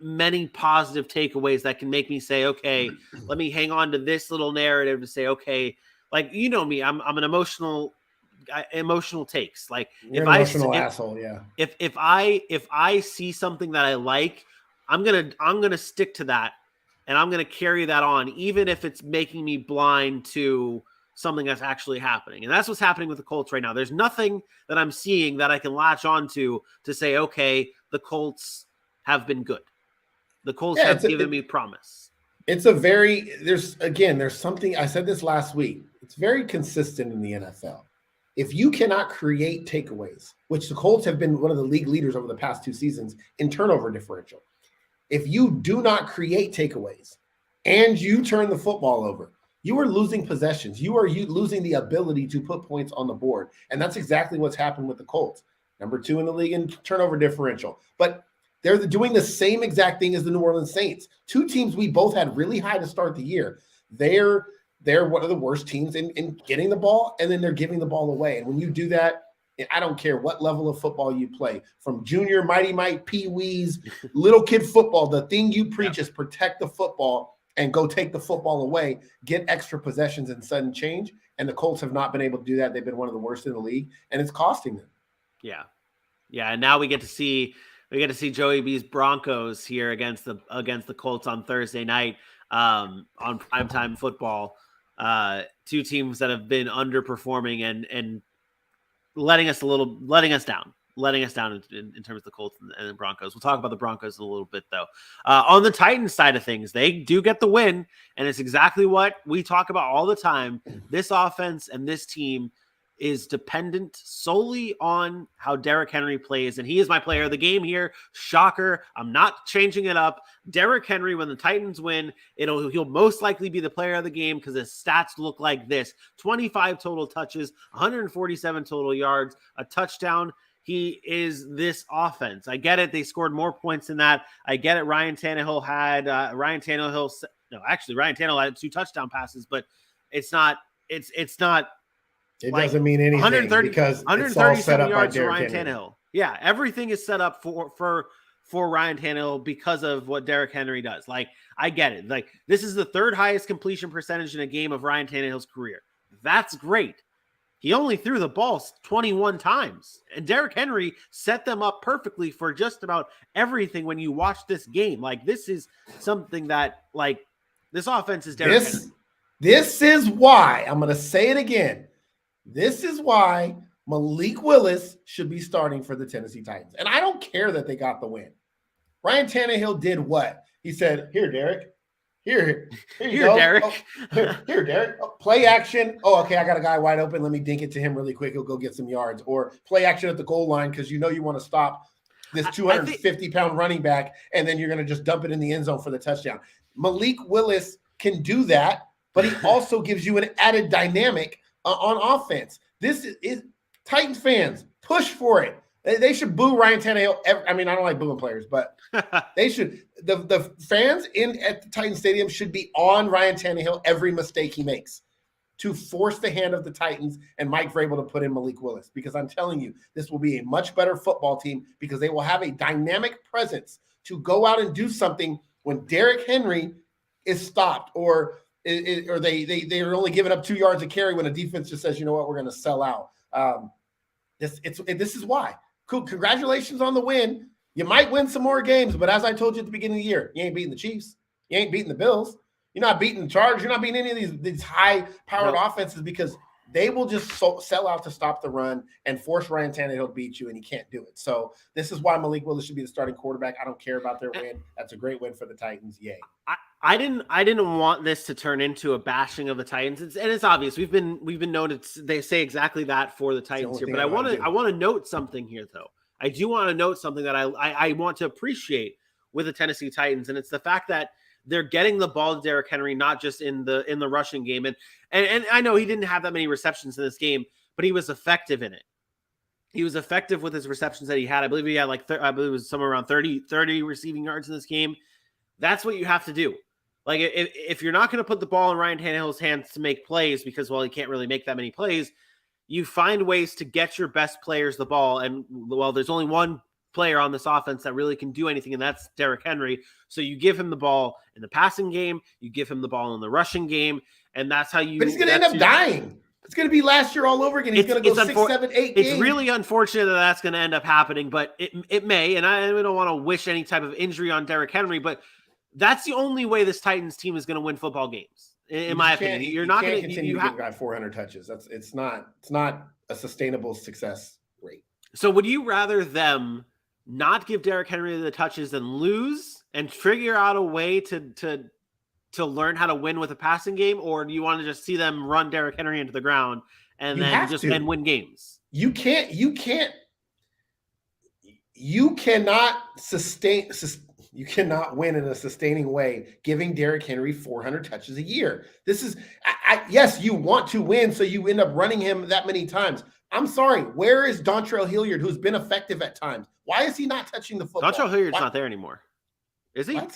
many positive takeaways that can make me say, okay, let me hang on to this little narrative to say, okay, like, you know me, I'm an emotional takes. Like, You're an emotional asshole. Yeah. If I see something that I like, I'm gonna stick to that, and I'm gonna carry that on, even if it's making me blind to something that's actually happening. And that's what's happening with the Colts right now. There's nothing that I'm seeing that I can latch onto to say, okay, the Colts have been good. The Colts have given me promise. There's something, I said this last week. It's very consistent in the NFL. If you cannot create takeaways, which the Colts have been one of the league leaders over the past 2 seasons in turnover differential. If you do not create takeaways and you turn the football over, you are losing possessions. You are losing the ability to put points on the board. And that's exactly what's happened with the Colts. Number 2 in the league in turnover differential. But they're doing the same exact thing as the New Orleans Saints. 2 teams we both had really high to start the year. They're one of the worst teams in getting the ball, and then they're giving the ball away. And when you do that, I don't care what level of football you play, from junior, Mighty Mike, Pee-wees, little kid football, the thing you preach is protect the football and go take the football away, get extra possessions and sudden change. And the Colts have not been able to do that. They've been one of the worst in the league, and it's costing them. Yeah. Yeah. And now we get to see Joey B's Broncos here against the Colts on Thursday night on primetime football. 2 teams that have been underperforming and letting us down in terms of the Colts and the Broncos. We'll talk about the Broncos in a little bit, though. On the Titans side of things, they do get the win, and it's exactly what we talk about all the time. This offense and this team is dependent solely on how Derrick Henry plays, and he is my player of the game here. Shocker. I'm not changing it up. Derrick Henry, when the Titans win, he'll most likely be the player of the game because his stats look like this: 25 total touches, 147 total yards, a touchdown. He is this offense. I get it. They scored more points than that. I get it. Ryan Tannehill had 2 touchdown passes, but it's not. It doesn't mean anything because it's all set up by Derrick Henry. Tannehill. Yeah, everything is set up for Ryan Tannehill because of what Derrick Henry does. Like, I get it. Like, this is the 3rd highest completion percentage in a game of Ryan Tannehill's career. That's great. He only threw the ball 21 times, and Derrick Henry set them up perfectly for just about everything when you watch this game. Like, this is something that, like, this offense is Derrick Henry. This is why, I'm going to say it again. This is why Malik Willis should be starting for the Tennessee Titans. And I don't care that they got the win. Ryan Tannehill did what? He said, here, Derek, Here you Here, go. Derek. Here, Derek. Oh, play action. Oh, okay. I got a guy wide open. Let me dink it to him really quick. He'll go get some yards. Or play action at the goal line because you want to stop this 250-pound running back, and then you're going to just dump it in the end zone for the touchdown. Malik Willis can do that, but he also gives you an added dynamic on offense. This is Titans fans, push for it. They should boo Ryan Tannehill. I don't like booing players, but they should. The fans at the Titans Stadium should be on Ryan Tannehill every mistake he makes to force the hand of the Titans and Mike Vrabel to put in Malik Willis, because I'm telling you, this will be a much better football team because they will have a dynamic presence to go out and do something when Derrick Henry is stopped or they are only giving up 2 yards a carry when a defense just says, you know what, we're going to sell out. This is why. Cool. Congratulations on the win. You might win some more games, but as I told you at the beginning of the year, you ain't beating the Chiefs. You ain't beating the Bills. You're not beating the Chargers. You're not beating any of these high-powered offenses because they will just sell out to stop the run and force Ryan Tannehill to beat you, and he can't do it. So this is why Malik Willis should be the starting quarterback. I don't care about their win. That's a great win for the Titans. Yay. I didn't want this to turn into a bashing of the Titans. It's obvious. We've been known they say exactly that for the Titans here. But I want to note something here, though. I do want to note something that I want to appreciate with the Tennessee Titans, and it's the fact that they're getting the ball to Derrick Henry, not just in the rushing game. And I know he didn't have that many receptions in this game, but he was effective in it. He was effective with his receptions that he had. I believe he had I believe it was somewhere around 30 receiving yards in this game. That's what you have to do. Like, if you're not going to put the ball in Ryan Tannehill's hands to make plays because, well, he can't really make that many plays, you find ways to get your best players the ball. And, well, there's only one player on this offense that really can do anything, and that's Derrick Henry. So you give him the ball in the passing game, you give him the ball in the rushing game, and that's how you – But he's going to end up dying. It's going to be last year all over again. He's going to go 6, 7, 8 games. It's really unfortunate that that's going to end up happening, but it may, and we don't want to wish any type of injury on Derrick Henry, but – that's the only way this Titans team is going to win football games, in my opinion. You're not going to continue to give a guy 400 touches. It's not a sustainable success rate. So would you rather them not give Derrick Henry the touches than lose and figure out a way to learn how to win with a passing game, or do you want to just see them run Derrick Henry into the ground and then just win games? You cannot win in a sustaining way giving Derrick Henry 400 touches a year. This is, yes, you want to win, so you end up running him that many times. I'm sorry, where is Dontrell Hilliard, who's been effective at times? Why is he not touching the football? Dontrell Hilliard's not there anymore. Is he? What?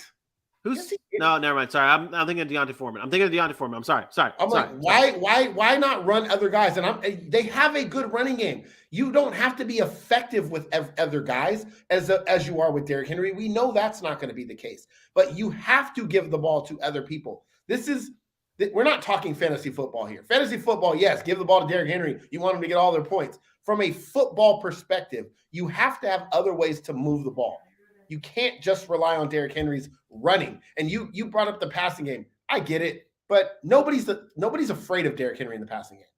No, never mind. Sorry, I'm thinking of Deontay Foreman. I'm sorry. Why not run other guys? And they have a good running game. You don't have to be effective with other guys as you are with Derrick Henry. We know that's not going to be the case, but you have to give the ball to other people. We're not talking fantasy football here. Fantasy football, yes, give the ball to Derrick Henry. You want him to get all their points. From a football perspective, you have to have other ways to move the ball. You can't just rely on Derrick Henry's running. And you brought up the passing game. I get it, but nobody's afraid of Derrick Henry in the passing game.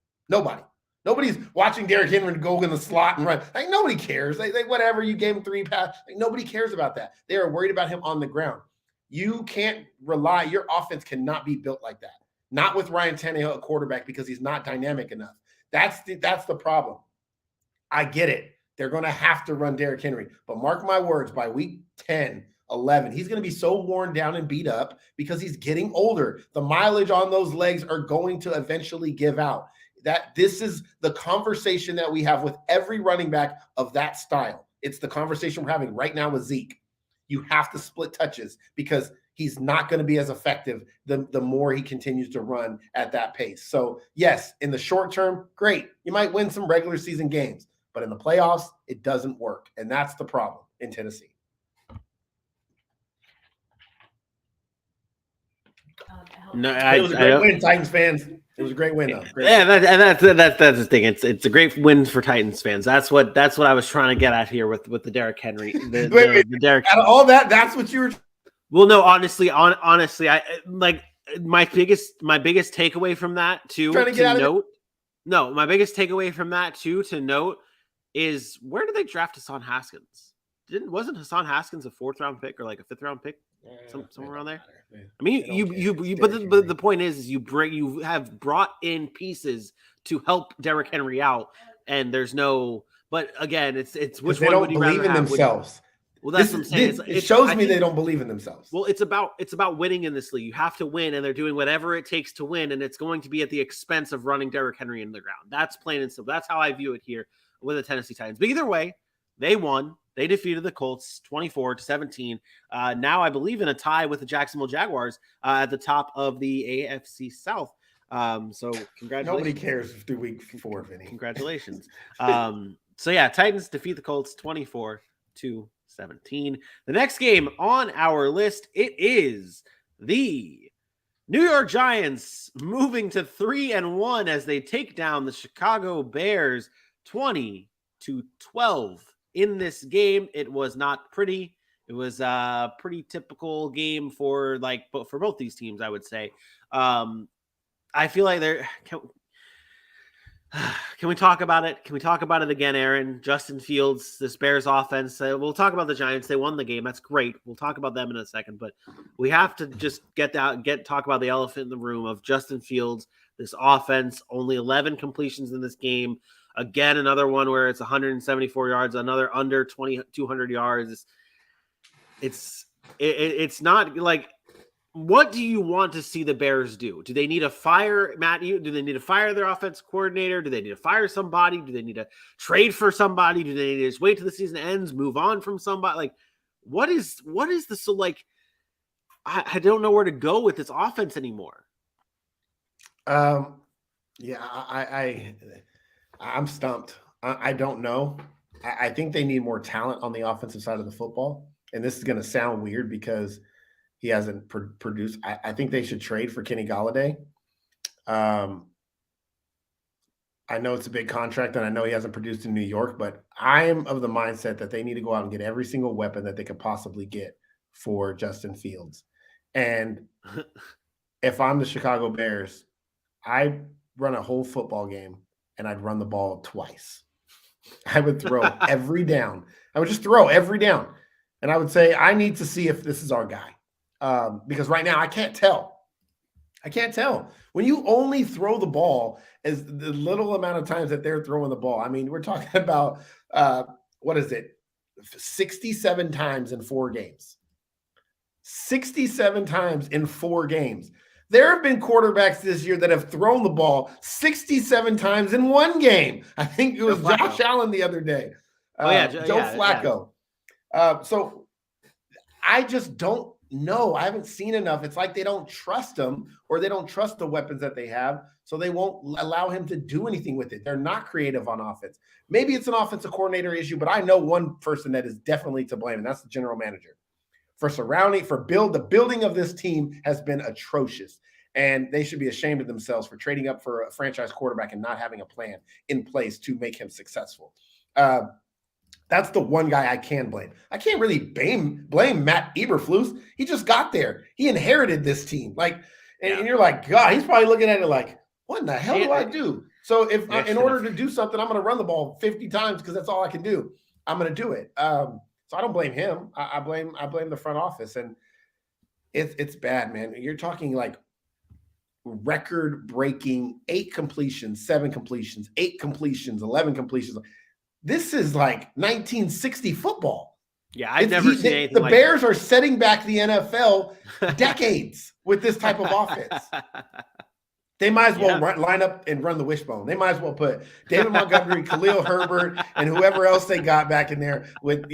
Nobody's watching Derrick Henry go in the slot and run. Like, nobody cares. They whatever, you gave him 3 passes. Like, nobody cares about that. They are worried about him on the ground. You can't rely. Your offense cannot be built like that. Not with Ryan Tannehill at quarterback, because he's not dynamic enough. That's the problem. I get it. They're going to have to run Derrick Henry. But mark my words, by week 10, 11, he's going to be so worn down and beat up because he's getting older. The mileage on those legs are going to eventually give out. This is the conversation that we have with every running back of that style. It's the conversation we're having right now with Zeke. You have to split touches because he's not going to be as effective the more he continues to run at that pace. So, yes, in the short term, great. You might win some regular season games. But in the playoffs, it doesn't work. And that's the problem in Tennessee. No, it was a great win, Titans fans. It was a great win, though. That's the thing. It's a great win for Titans fans. That's what I was trying to get at here with the Derrick Henry. The Derrick. Out of all that, that's what you were. Well, no, honestly, I like my biggest takeaway from that my biggest takeaway from that to note is, where did they draft Hassan Haskins? Wasn't Hassan Haskins a 4th round pick or like a 5th round pick? somewhere around there. They, I mean, they don't care. you It's but Derrick the Henry. point is you have brought in pieces to help Derrick Henry out, and there's no. But again, it's which they one don't would you believe rather in have? themselves. Well, that's what I'm saying. It shows I me they think- don't believe in themselves. Well, it's about winning in this league. You have to win, and they're doing whatever it takes to win, and it's going to be at the expense of running Derrick Henry into the ground. That's plain and simple. That's how I view it here with the Tennessee Titans. But either way, they won. They defeated the Colts 24-17. Now I believe in a tie with the Jacksonville Jaguars at the top of the AFC South. So congratulations. Nobody cares through week 4, Vinny. Congratulations. So yeah, Titans defeat the Colts 24-17. The next game on our list, it is the New York Giants moving to 3-1 as they take down the Chicago Bears 20-12. In this game, it was not pretty. It was a pretty typical game for both these teams, I would say. I feel like they're can we talk about it? Can we talk about it again, Aaron? Justin Fields, this Bears offense. We'll talk about the Giants. They won the game. That's great. We'll talk about them in a second, but we have to just talk about the elephant in the room of Justin Fields. This offense, only 11 completions in this game. Again, another one where it's 174 yards, another under 200 yards. It's not like. What do you want to see the Bears do? Do they need to fire Matt? Do they need to fire their offense coordinator? Do they need to fire somebody? Do they need to trade for somebody? Do they need to just wait till the season ends, move on from somebody? Like, what is the so like? I don't know where to go with this offense anymore. Yeah, I'm stumped. I don't know. I think they need more talent on the offensive side of the football, and this is going to sound weird because he hasn't produced. I think they should trade for Kenny Golladay. I know it's a big contract, and I know he hasn't produced in New York, but I'm of the mindset that they need to go out and get every single weapon that they could possibly get for Justin Fields. And if I'm the Chicago Bears, I run a whole football game, and I'd run the ball twice. I would throw every down. I would just throw every down. And I would say, I need to see if this is our guy. Because right now I can't tell. When you only throw the ball as the little amount of times that they're throwing the ball. I mean, we're talking about, 67 times in 4 games. 67 times in 4 games. There have been quarterbacks this year that have thrown the ball 67 times in 1 game. I think it was Josh Allen the other day. Joe Flacco. Yeah. So I just don't know. I haven't seen enough. It's like they don't trust him, or they don't trust the weapons that they have, so they won't allow him to do anything with it. They're not creative on offense. Maybe it's an offensive coordinator issue, but I know one person that is definitely to blame, and that's the general manager. The building of this team has been atrocious, and they should be ashamed of themselves for trading up for a franchise quarterback and not having a plan in place to make him successful. That's the one guy I can blame. I can't really blame Matt Eberflus. He just got there. He inherited this team. And you're like, God, he's probably looking at it like, what in the hell do I do? So if in order to do something, I'm going to run the ball 50 times because that's all I can do. I'm going to do it. So I don't blame him. I blame the front office, and it's bad, man. You're talking like record-breaking 8 completions, 7 completions, 8 completions, 11 completions. This is like 1960 football. Yeah, I've never seen anything like that. The Bears are setting back the NFL decades with this type of offense. They might as well line up and run the wishbone. They might as well put David Montgomery, Khalil Herbert, and whoever else they got back in there with,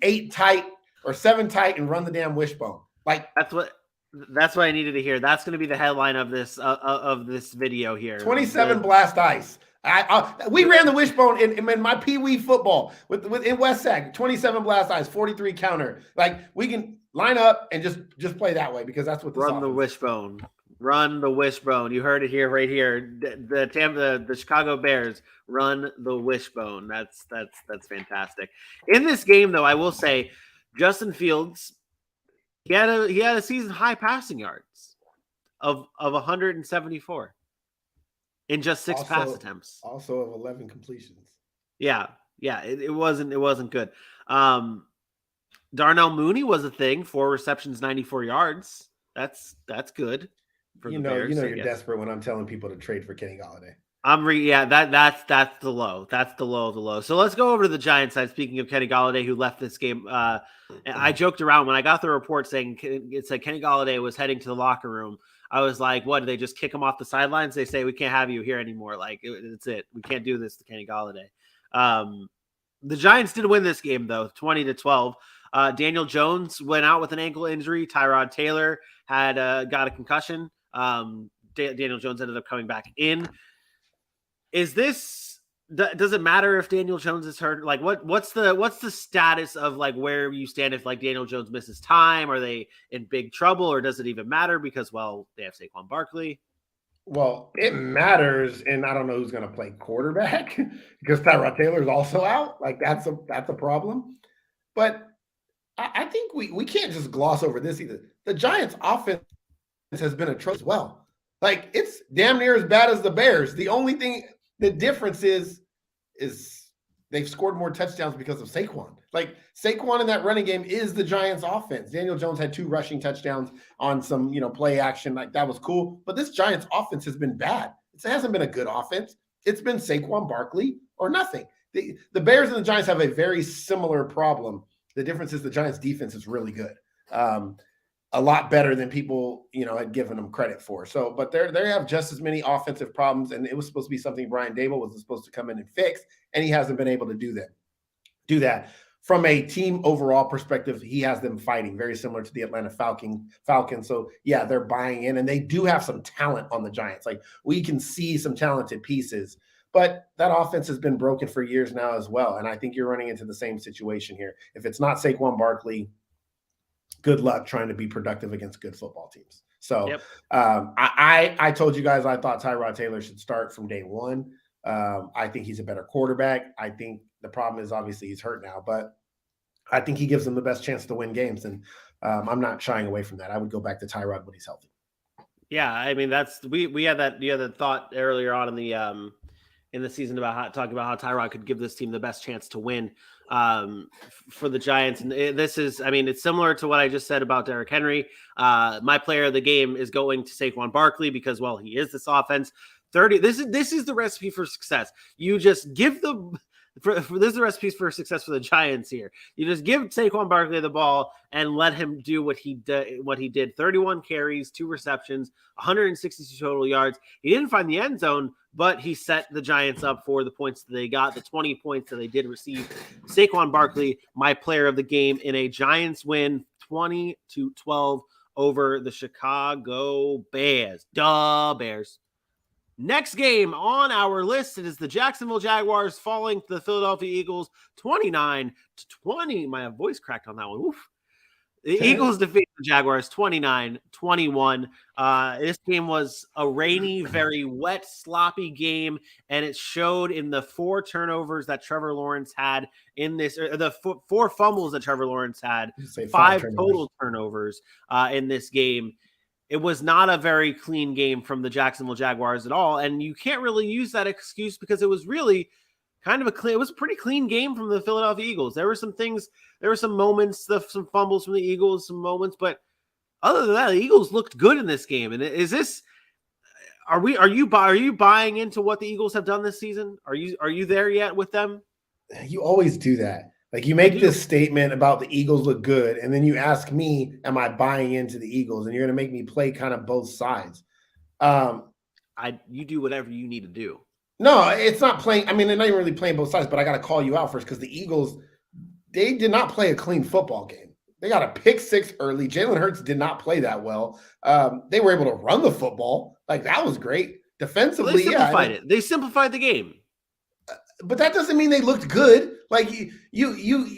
8 tight or 7 tight and run the damn wishbone. Like that's what I needed to hear. That's going to be the headline of this video here. 27 blast ice. We ran the wishbone in my pee-wee football in West Sac. 27 blast ice, 43 counter. Like, we can line up and just play that way because that's what this run the wishbone. Run the wishbone. You heard it here, right here. The Chicago Bears run the wishbone. That's fantastic. In this game, though, I will say, Justin Fields, he had a season high passing yards of 174 in just 6 pass attempts. Also of 11 completions. Yeah, it wasn't good. Darnell Mooney was a thing. 4 receptions, 94 yards. That's good for the Bears. You're desperate when I'm telling people to trade for Kenny Golladay. That's the low. That's the low of the low. So let's go over to the Giants side. Speaking of Kenny Golladay, who left this game, I joked around when I got the report saying it said Kenny Golladay was heading to the locker room. I was like, what, did they just kick him off the sidelines? They say, we can't have you here anymore. Like, it's it. We can't do this to Kenny Golladay. The Giants did win this game, though, 20-12. Daniel Jones went out with an ankle injury. Tyrod Taylor had got a concussion. Daniel Jones ended up coming back in. Does it matter if Daniel Jones is hurt? Like, what's the status of like where you stand if like Daniel Jones misses time? Are they in big trouble, or does it even matter because, well, they have Saquon Barkley? Well, it matters, and I don't know who's going to play quarterback because Tyrod Taylor is also out. Like that's a problem. But I think we can't just gloss over this either. The Giants' offense has been atrocious as well. Like it's damn near as bad as the Bears. The difference is they've scored more touchdowns because of Saquon. Like Saquon in that running game is the Giants' offense. Daniel Jones had 2 rushing touchdowns on some, play action. Like that was cool. But this Giants' offense has been bad. It hasn't been a good offense. It's been Saquon Barkley or nothing. The Bears and the Giants have a very similar problem. The difference is the Giants' defense is really good. A lot better than people, had given them credit for. So, but they have just as many offensive problems, and it was supposed to be something Brian Daboll was supposed to come in and fix, and he hasn't been able to do that. From a team overall perspective, he has them fighting, very similar to the Atlanta Falcons. So, yeah, they're buying in, and they do have some talent on the Giants. Like, we can see some talented pieces, but that offense has been broken for years now as well, and I think you're running into the same situation here. If it's not Saquon Barkley, good luck trying to be productive against good football teams. So yep. I told you guys I thought Tyrod Taylor should start from day one. I think he's a better quarterback. I think the problem is obviously he's hurt now, but I think he gives them the best chance to win games. And I'm not shying away from that. I would go back to Tyrod when he's healthy. Yeah, I mean, we had that thought earlier on in the season about talking about how Tyrod could give this team the best chance to win for the Giants. And it's similar to what I just said about Derrick Henry. My player of the game is going to Saquon Barkley because, well, he is this offense. This is the recipe for success. You just give them. This is the recipe for success for the Giants here. You just give Saquon Barkley the ball and let him do what he did. 31 carries, 2 receptions, 162 total yards. He didn't find the end zone, but he set the Giants up for the points that they got, the 20 points that they did receive. Saquon Barkley, my player of the game in a Giants win, 20-12 over the Chicago Bears. Bears. Next game on our list, it is the Jacksonville Jaguars falling to the Philadelphia Eagles 29-20. My voice cracked on that one. Oof. The Eagles defeat the Jaguars 29-21. This game was a rainy, very wet, sloppy game, and it showed in the 4 turnovers that Trevor Lawrence had in this, or the 4 fumbles that Trevor Lawrence had, 5 total turnovers in this game. It was not a very clean game from the Jacksonville Jaguars at all, and you can't really use that excuse because it was really kind of it was a pretty clean game from the Philadelphia Eagles. There were some moments, some fumbles from the Eagles, some moments, but other than that, the Eagles looked good in this game. And are you buying into what the Eagles have done this season? Are you there yet with them? You always do that. Like you make this statement about the Eagles look good, and then you ask me, am I buying into the Eagles? And you're going to make me play kind of both sides. You do whatever you need to do. No, it's not playing. I mean, they're not even really playing both sides, but I got to call you out first because the Eagles, they did not play a clean football game. They got a pick 6 early. Jalen Hurts did not play that well. They were able to run the football. Like that was great. Defensively, they simplified it. They simplified the game. But that doesn't mean they looked good. Like you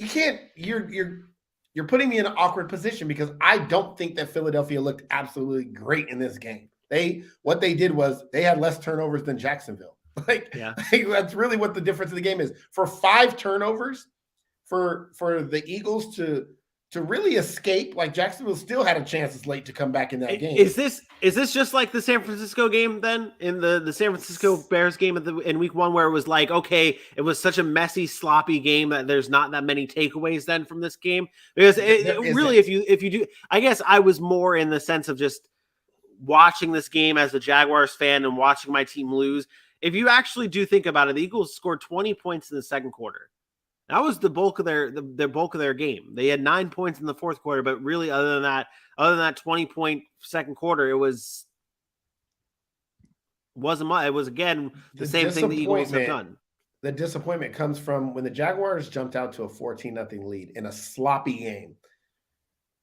can't. You're putting me in an awkward position because I don't think that Philadelphia looked absolutely great in this game. What they did was they had less turnovers than Jacksonville. Like that's really what the difference of the game is. For 5 turnovers, for the Eagles to to really escape. Like Jacksonville still had a chance late to come back in that game. Is this just like the San Francisco game then, in the San Francisco Bears game in week 1, where it was like, okay, it was such a messy, sloppy game that there's not that many takeaways then from this game? Because really, if you do, I guess I was more in the sense of just watching this game as a Jaguars fan and watching my team lose. If you actually do think about it, the Eagles scored 20 points in the second quarter. That was the bulk of their game. They had 9 points in the fourth quarter, but really, other than that 20-point second quarter, it wasn't much. It was again the same thing the Eagles have done. The disappointment comes from when the Jaguars jumped out to a 14-0 lead in a sloppy game.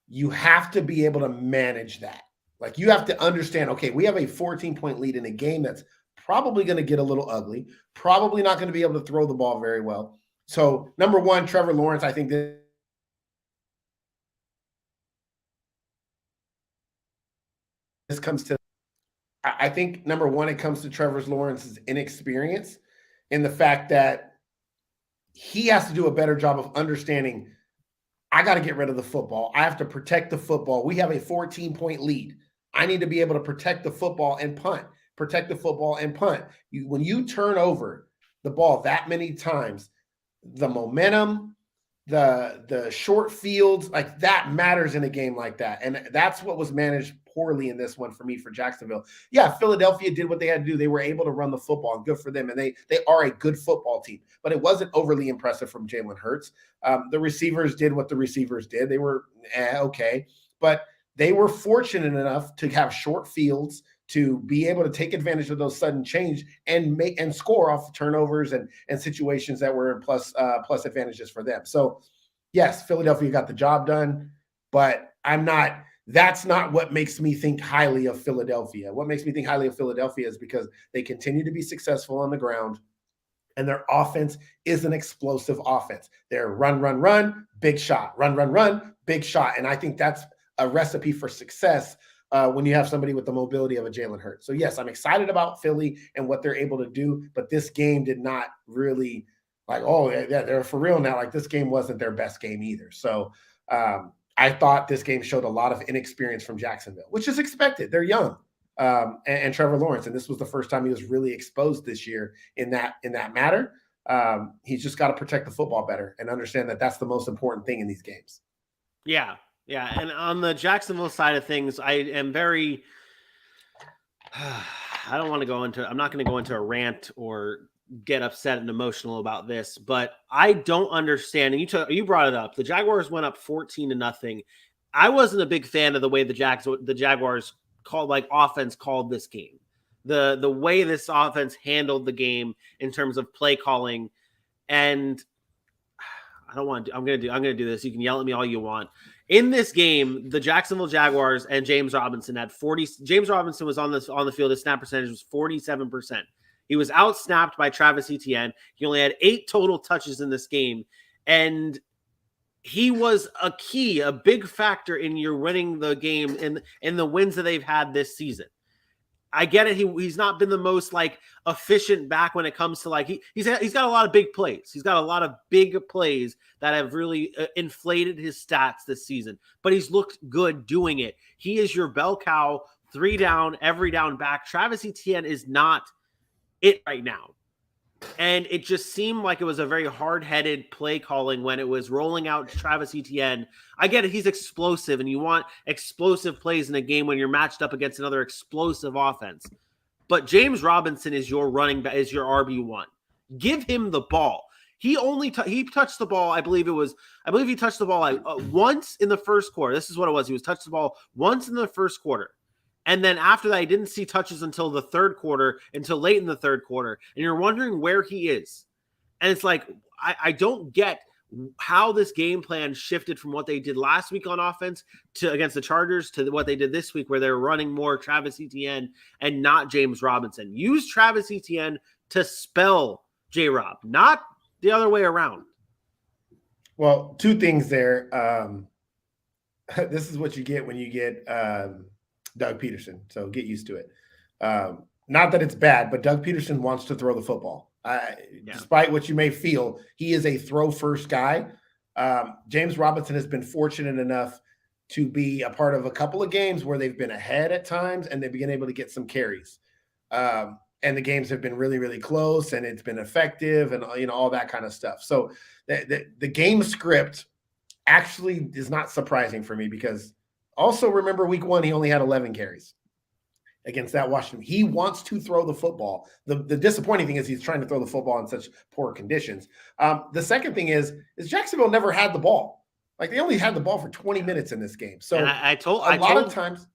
You have to be able to manage that. Like, you have to understand, okay, we have a 14-point lead in a game that's probably going to get a little ugly, probably not going to be able to throw the ball very well. So, number one, Trevor Lawrence, I think this comes to, I think, number one, it comes to Trevor Lawrence's inexperience in the fact that he has to do a better job of understanding, I got to get rid of the football. I have to protect the football. We have a 14-point lead. I need to be able to protect the football and punt. Protect the football and punt. When you turn over the ball that many times, the momentum, the short fields, like that matters in a game like that. And that's what was managed poorly in this one for me, for Jacksonville. Yeah, Philadelphia did what they had to do. They were able to run the football, and good for them. And they are a good football team, but it wasn't overly impressive from Jalen Hurts. The receivers did what the receivers did. They were okay, but they were fortunate enough to have short fields, to be able to take advantage of those sudden change and make and score off the turnovers and situations that were plus advantages for them. So yes, Philadelphia got the job done, but that's not what makes me think highly of Philadelphia. What makes me think highly of Philadelphia is because they continue to be successful on the ground, and their offense is an explosive offense. They're run, big shot, run, big shot. And I think that's a recipe for success when you have somebody with the mobility of a Jalen Hurts. So yes, I'm excited about Philly and what they're able to do, but this game did not really they're for real now. Like, this game wasn't their best game either. So I thought this game showed a lot of inexperience from Jacksonville, which is expected. They're young. And Trevor Lawrence, and this was the first time he was really exposed this year in that matter. He's just got to protect the football better and understand that that's the most important thing in these games. Yeah. And on the Jacksonville side of things, I am very, I'm not going to go into a rant or get upset and emotional about this, but I don't understand. And you brought it up. The Jaguars went up 14-0. I wasn't a big fan of the way the Jaguars offense called this game. The way this offense handled the game in terms of play calling, and I'm going to do this. You can yell at me all you want. In this game, the Jacksonville Jaguars and James Robinson had 40. James Robinson was on the field. His snap percentage was 47%. He was outsnapped by Travis Etienne. He only had 8 total touches in this game, and he was a big factor in your winning the game in the wins that they've had this season. I get it. He's not been the most efficient back when it comes to he's got a lot of big plays. He's got a lot of big plays that have really inflated his stats this season, but he's looked good doing it. He is your bell cow, 3 down, every down back. Travis Etienne is not it right now. And it just seemed like it was a very hard-headed play calling when it was rolling out Travis Etienne. I get it. He's explosive, and you want explosive plays in a game when you're matched up against another explosive offense. But James Robinson is your is your RB1. Give him the ball. He touched the ball. I believe he touched the ball once in the first quarter. This is what it was. He was touched the ball once in the first quarter. And then after that, I didn't see touches until the third quarter, until late in the third quarter. And you're wondering where he is. And it's like, I don't get how this game plan shifted from what they did last week on offense against the Chargers to what they did this week, where they're running more Travis Etienne and not James Robinson. Use Travis Etienne to spell J-Rob, not the other way around. Well, 2 things there. This is what you get when you get Doug Peterson, so get used to it. Not that it's bad, but Doug Peterson wants to throw the football. Despite what you may feel, he is a throw-first guy. James Robinson has been fortunate enough to be a part of a couple of games where they've been ahead at times and they've been able to get some carries. And the games have been really, really close and it's been effective and, all that kind of stuff. So the game script actually is not surprising for me because also remember week 1, he only had 11 carries against that Washington. He wants to throw the football. The disappointing thing is he's trying to throw the football in such poor conditions. The second thing is Jacksonville never had the ball. Like they only had the ball for 20 minutes in this game. So I told times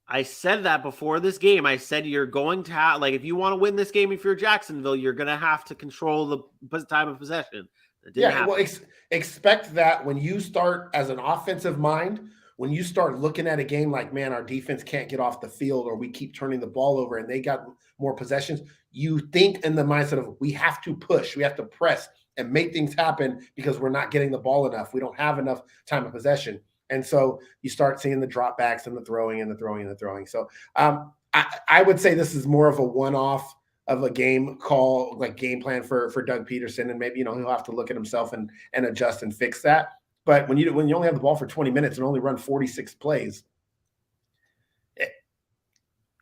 I said that before this game. I said you're going to have, like, if you want to win this game, if you're Jacksonville, you're going to have to control the time of possession. Well, expect that when you start as an offensive mind, when you start looking at a game like, man, our defense can't get off the field or we keep turning the ball over and they got more possessions, you think in the mindset of we have to push, we have to press and make things happen because we're not getting the ball enough. We don't have enough time of possession. And so you start seeing the dropbacks and the throwing and the throwing and the throwing. So I would say this is more of a one-off of a game call, like game plan for Doug Peterson. And maybe, he'll have to look at himself and adjust and fix that. But when you only have the ball for 20 minutes and only run 46 plays,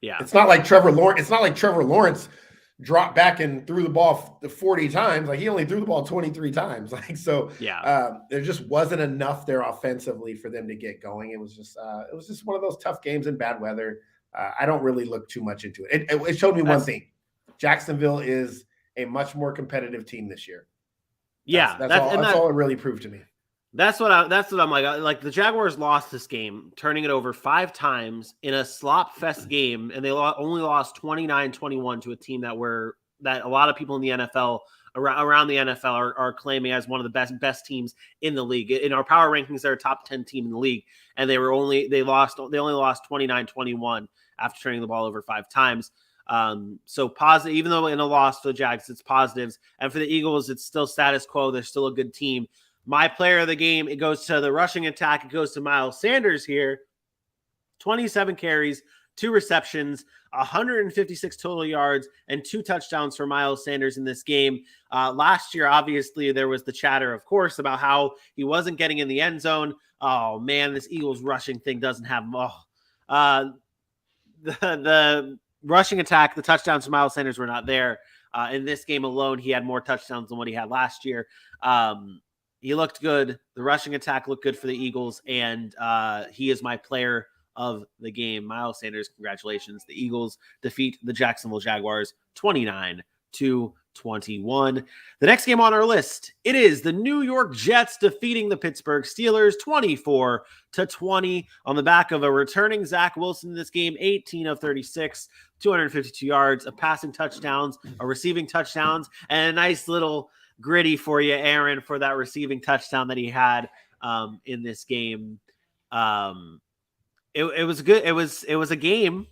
it's not like Trevor Lawrence dropped back and threw the ball 40 times. Like he only threw the ball 23 times. There just wasn't enough there offensively for them to get going. It was just one of those tough games in bad weather. I don't really look too much into it. It showed me one thing: Jacksonville is a much more competitive team this year. That's all it really proved to me. That's what I'm like. Like the Jaguars lost this game, turning it over 5 times in a slop fest game, and they only lost 29-21 to a team that a lot of people in the NFL around the NFL are claiming as one of the best teams in the league. In our power rankings, they're a top 10 team in the league, and they only lost 29-21 after turning the ball over 5 times. So positive, even though in a loss for the Jags, it's positives, and for the Eagles, it's still status quo. They're still a good team. My player of the game, it goes to the rushing attack. It goes to Miles Sanders here. 27 carries, 2 receptions, 156 total yards, and 2 touchdowns for Miles Sanders in this game. Last year, obviously, there was the chatter, of course, about how he wasn't getting in the end zone. Oh, man, this Eagles rushing thing doesn't have the rushing attack, the touchdowns for Miles Sanders were not there. In this game alone, he had more touchdowns than what he had last year. He looked good. The rushing attack looked good for the Eagles, and he is my player of the game. Miles Sanders, congratulations. The Eagles defeat the Jacksonville Jaguars 29-21. The next game on our list, it is the New York Jets defeating the Pittsburgh Steelers 24-20 on the back of a returning Zach Wilson in this game, 18 of 36, 252 yards, a passing touchdowns, a receiving touchdowns, and a nice little gritty for you, Aaron, for that receiving touchdown that he had in this game. It was good. It was a game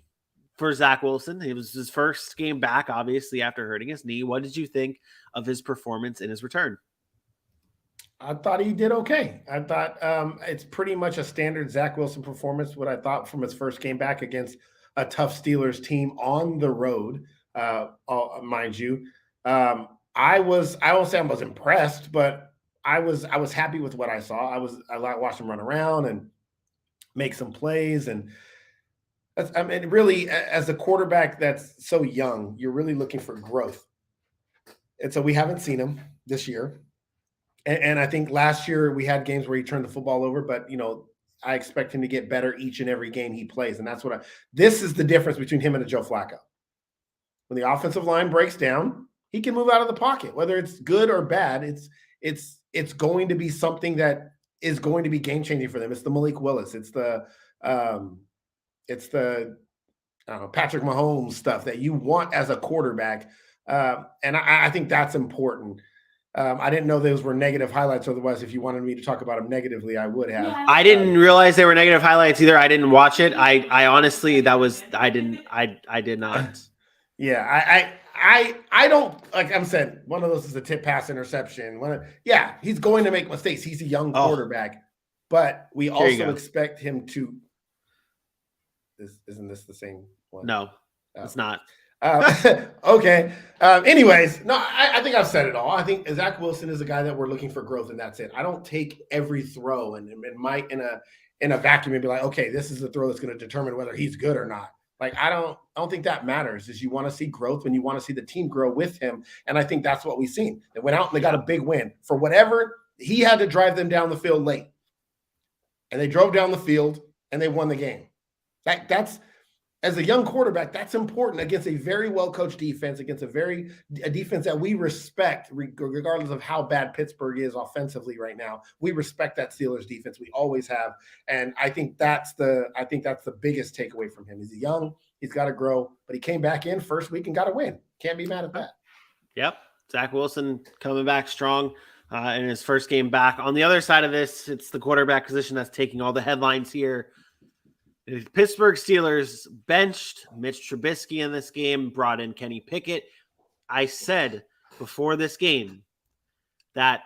for Zach Wilson. It was his first game back, obviously, after hurting his knee. What did you think of his performance in his return? I thought he did okay. I thought it's pretty much a standard Zach Wilson performance, what I thought from his first game back against a tough Steelers team on the road, mind you. I won't say I was impressed, but I was happy with what I saw. I watched him run around and make some plays, and really, as a quarterback that's so young, you're really looking for growth, and so we haven't seen him this year. And I think last year we had games where he turned the football over, but I expect him to get better each and every game he plays, and that's this is the difference between him and a Joe Flacco. When the offensive line breaks down, he can move out of the pocket, whether it's good or bad. It's going to be something that is going to be game changing for them. It's the Malik Willis. It's the Patrick Mahomes stuff that you want as a quarterback, and I think that's important. I didn't know those were negative highlights. Otherwise, if you wanted me to talk about them negatively, I would have. I didn't realize they were negative highlights either. I didn't watch it. I honestly, I did not. Yeah, I don't, like I'm saying, one of those is a tip pass interception. He's going to make mistakes. He's a young quarterback, but we also expect him to. Isn't this the same one? No, it's not. Okay. Anyways, no, I think I've said it all. I think Zach Wilson is a guy that we're looking for growth, and that's it. I don't take every throw and might in a vacuum and be like, okay, this is the throw that's going to determine whether he's good or not. Like, I don't think that matters. Is you want to see growth when you want to see the team grow with him, and I think that's what we've seen. They went out and they got a big win for whatever he had to drive them down the field late, and they drove down the field and they won the game. That's as a young quarterback, that's important against a very well-coached defense, against a defense that we respect, regardless of how bad Pittsburgh is offensively right now. We respect that Steelers defense. We always have, and I think that's the biggest takeaway from him. He's young, he's got to grow, but he came back in first week and got a win. Can't be mad at that. Yep, Zach Wilson coming back strong in his first game back. On the other side of this, it's the quarterback position that's taking all the headlines here. The Pittsburgh Steelers benched Mitch Trubisky in this game, brought in Kenny Pickett. I said before this game that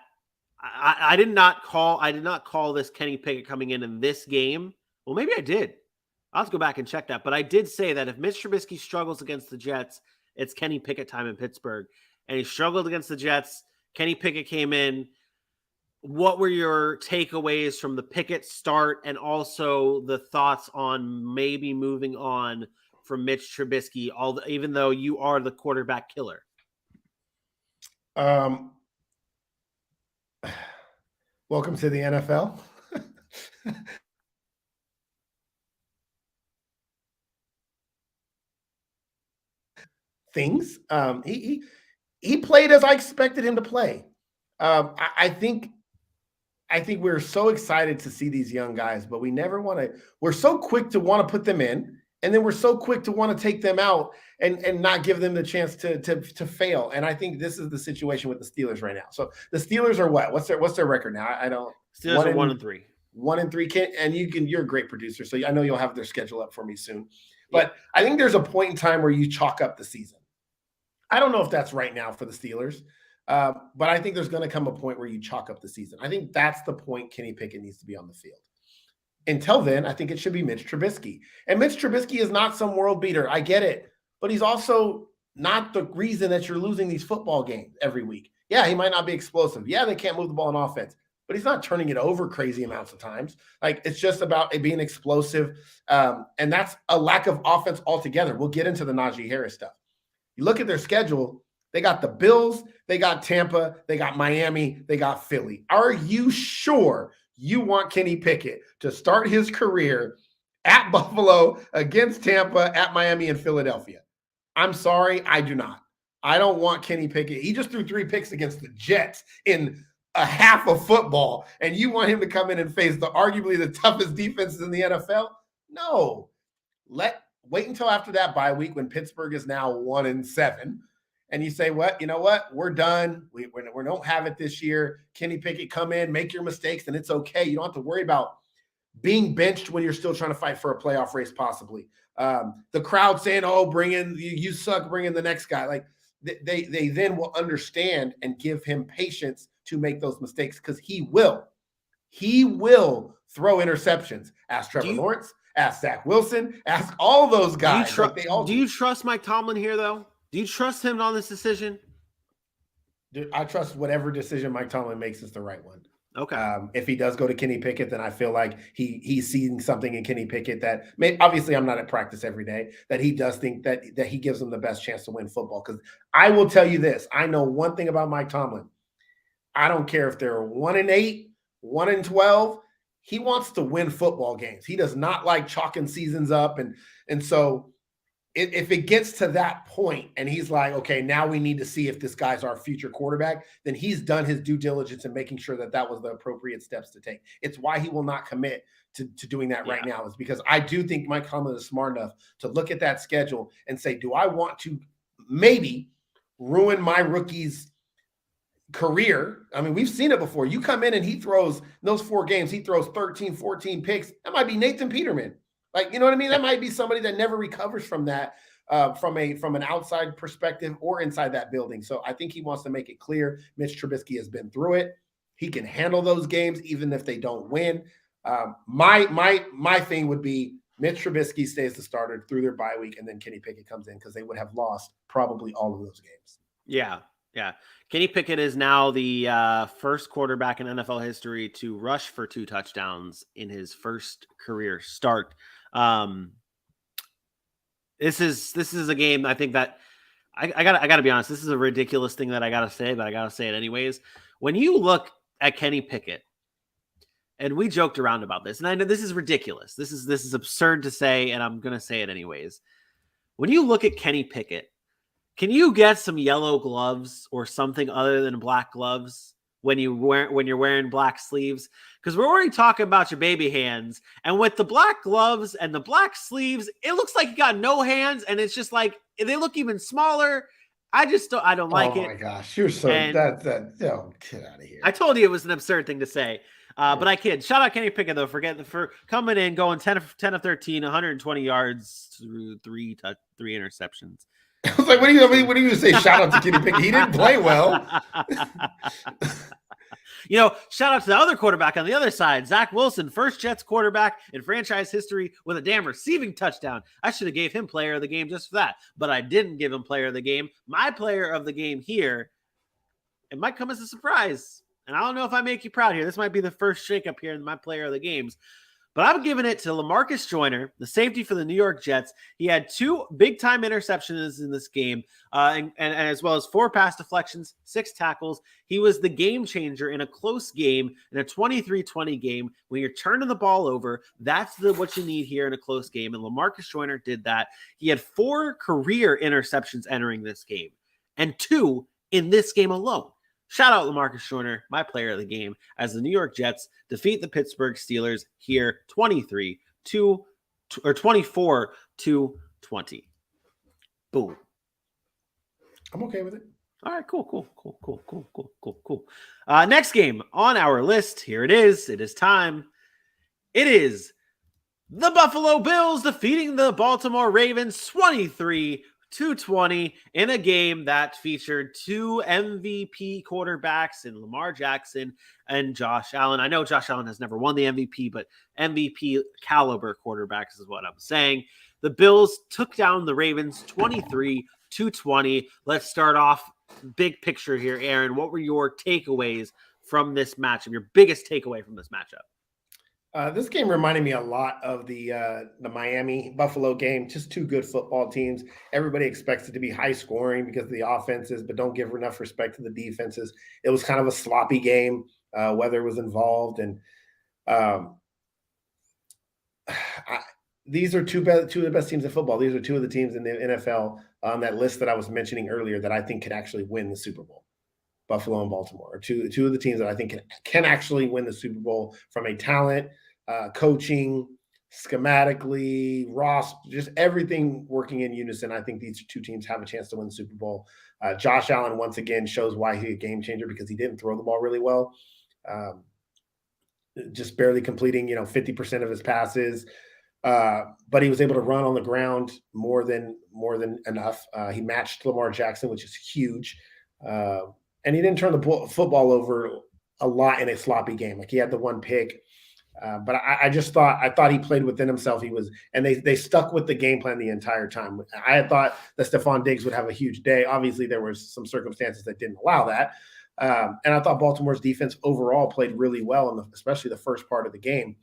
I did not call this Kenny Pickett coming in this game. Well, maybe I did. I'll have to go back and check that. But I did say that if Mitch Trubisky struggles against the Jets, it's Kenny Pickett time in Pittsburgh. And he struggled against the Jets. Kenny Pickett came in. What were your takeaways from the Pickett start, and also the thoughts on maybe moving on from Mitch Trubisky, even though you are the quarterback killer? Welcome to the NFL. Things. He played as I expected him to play. I think we're so excited to see these young guys, but we never want to. We're so quick to want to put them in, and then we're so quick to want to take them out and not give them the chance to fail. And I think this is the situation with the Steelers right now. So the Steelers are what? What's their record now? I don't. Steelers are 1-3. 1-3. And you're a great producer, so I know you'll have their schedule up for me soon. But I think there's a point in time where you chalk up the season. I don't know if that's right now for the Steelers. But I think there's going to come a point where you chalk up the season. I think that's the point Kenny Pickett needs to be on the field. Until then, I think it should be Mitch Trubisky. And Mitch Trubisky is not some world beater. I get it. But he's also not the reason that you're losing these football games every week. Yeah, he might not be explosive. Yeah, they can't move the ball in offense. But he's not turning it over crazy amounts of times. Like, it's just about it being explosive. And that's a lack of offense altogether. We'll get into the Najee Harris stuff. You look at their schedule. They got the Bills, they got Tampa, they got Miami, they got Philly. Are you sure you want Kenny Pickett to start his career at Buffalo, against Tampa, at Miami, and Philadelphia? I'm sorry, I do not. I don't want Kenny Pickett. He just threw 3 picks against the Jets in a half of football, and you want him to come in and face arguably the toughest defenses in the NFL? No. Wait until after that bye week when Pittsburgh is now 1-7. And you say, what? You know what? We're done. We don't have it this year. Kenny Pickett, come in, make your mistakes, and it's okay. You don't have to worry about being benched when you're still trying to fight for a playoff race, possibly. The crowd saying, oh, bring in, you suck, bring in the next guy. Like, they then will understand and give him patience to make those mistakes, because he will throw interceptions. Ask Trevor Lawrence, ask Zach Wilson, ask all those guys. Do you trust Mike Tomlin here, though? Do you trust him on this decision? Dude, I trust whatever decision Mike Tomlin makes is the right one. Okay. If he does go to Kenny Pickett, then I feel like he's seeing something in Kenny Pickett that obviously I'm not at practice every day, that he does think that he gives them the best chance to win football. Because I will tell you this, I know one thing about Mike Tomlin. I don't care if they're 1-8, 1-12. He wants to win football games. He does not like chalking seasons up. And so if it gets to that point and he's like, okay, now we need to see if this guy's our future quarterback, then he's done his due diligence in making sure that was the appropriate steps to take. It's why he will not commit to doing that right now, is because I do think Mike Tomlin is smart enough to look at that schedule and say, do I want to maybe ruin my rookie's career? I mean, we've seen it before. You come in and he throws, in those 4 games, he throws 13, 14 picks. That might be Nathan Peterman. Like, you know what I mean? That might be somebody that never recovers from that, from an outside perspective or inside that building. So I think he wants to make it clear Mitch Trubisky has been through it. He can handle those games, even if they don't win. My thing would be, Mitch Trubisky stays the starter through their bye week, and then Kenny Pickett comes in because they would have lost probably all of those games. Yeah. Kenny Pickett is now the first quarterback in NFL history to rush for 2 touchdowns in his first career start. This is a game I think that I gotta be honest. This is a ridiculous thing that I gotta say, but I gotta say it anyways. When you look at Kenny Pickett, and we joked around about this, and I know this is ridiculous. This is absurd to say, and I'm gonna say it anyways. When you look at Kenny Pickett, can you get some yellow gloves or something other than black gloves when you're wearing black sleeves? Because we're already talking about your baby hands, and with the black gloves and the black sleeves, it looks like you got no hands, and it's just like they look even smaller. I don't like it. Oh my gosh, you're so And that get out of here. I told you it was an absurd thing to say. But I kid. Shout out Kenny Pickett though for coming in, going 10 of 13, 120 yards through three interceptions. I was like, what do you going to say? Shout out to Kenny Pickett. He didn't play well. Shout out to the other quarterback on the other side, Zach Wilson, first Jets quarterback in franchise history with a damn receiving touchdown. I should have gave him player of the game just for that, but I didn't give him player of the game. My player of the game here, it might come as a surprise. And I don't know if I make you proud here. This might be the first shakeup here in my player of the games. But I'm giving it to Lamarcus Joyner, the safety for the New York Jets. He had 2 big-time interceptions in this game, and as well as 4 pass deflections, 6 tackles. He was the game changer in a close game, in a 23-20 game. When you're turning the ball over, that's what you need here in a close game, and Lamarcus Joyner did that. He had 4 career interceptions entering this game, and 2 in this game alone. Shout out Lamarcus Joyner, my player of the game, as the New York Jets defeat the Pittsburgh Steelers here 24-20. Boom. I'm okay with it. All right, cool. Next game on our list. Here it is. It is time. It is the Buffalo Bills defeating the Baltimore Ravens 23-20 in a game that featured 2 MVP quarterbacks in Lamar Jackson and Josh Allen. I know Josh Allen has never won the MVP, but MVP caliber quarterbacks is what I'm saying. The Bills took down the Ravens 23-20. Let's start off big picture here, Aaron. What were your takeaways from this matchup? Your biggest takeaway from this matchup? This game reminded me a lot of the Miami-Buffalo game. Just 2 good football teams. Everybody expects it to be high scoring because of the offenses, but don't give enough respect to the defenses. It was kind of a sloppy game. Weather was involved, and these are two of the best teams in football. These are 2 of the teams in the NFL on that list that I was mentioning earlier that I think could actually win the Super Bowl. Buffalo and Baltimore are two of the teams that I think can actually win the Super Bowl from a talent, coaching, schematically, just everything working in unison. I think these 2 teams have a chance to win the Super Bowl. Josh Allen, once again, shows why he's a game changer because he didn't throw the ball really well. Just barely completing, 50% of his passes. But he was able to run on the ground more than enough. He matched Lamar Jackson, which is huge. And he didn't turn the football over a lot in a sloppy game. Like he had the 1 pick, but I thought he played within himself. And they stuck with the game plan the entire time. I had thought that Stephon Diggs would have a huge day. Obviously, there was some circumstances that didn't allow that. And I thought Baltimore's defense overall played really well, especially the first part of the game.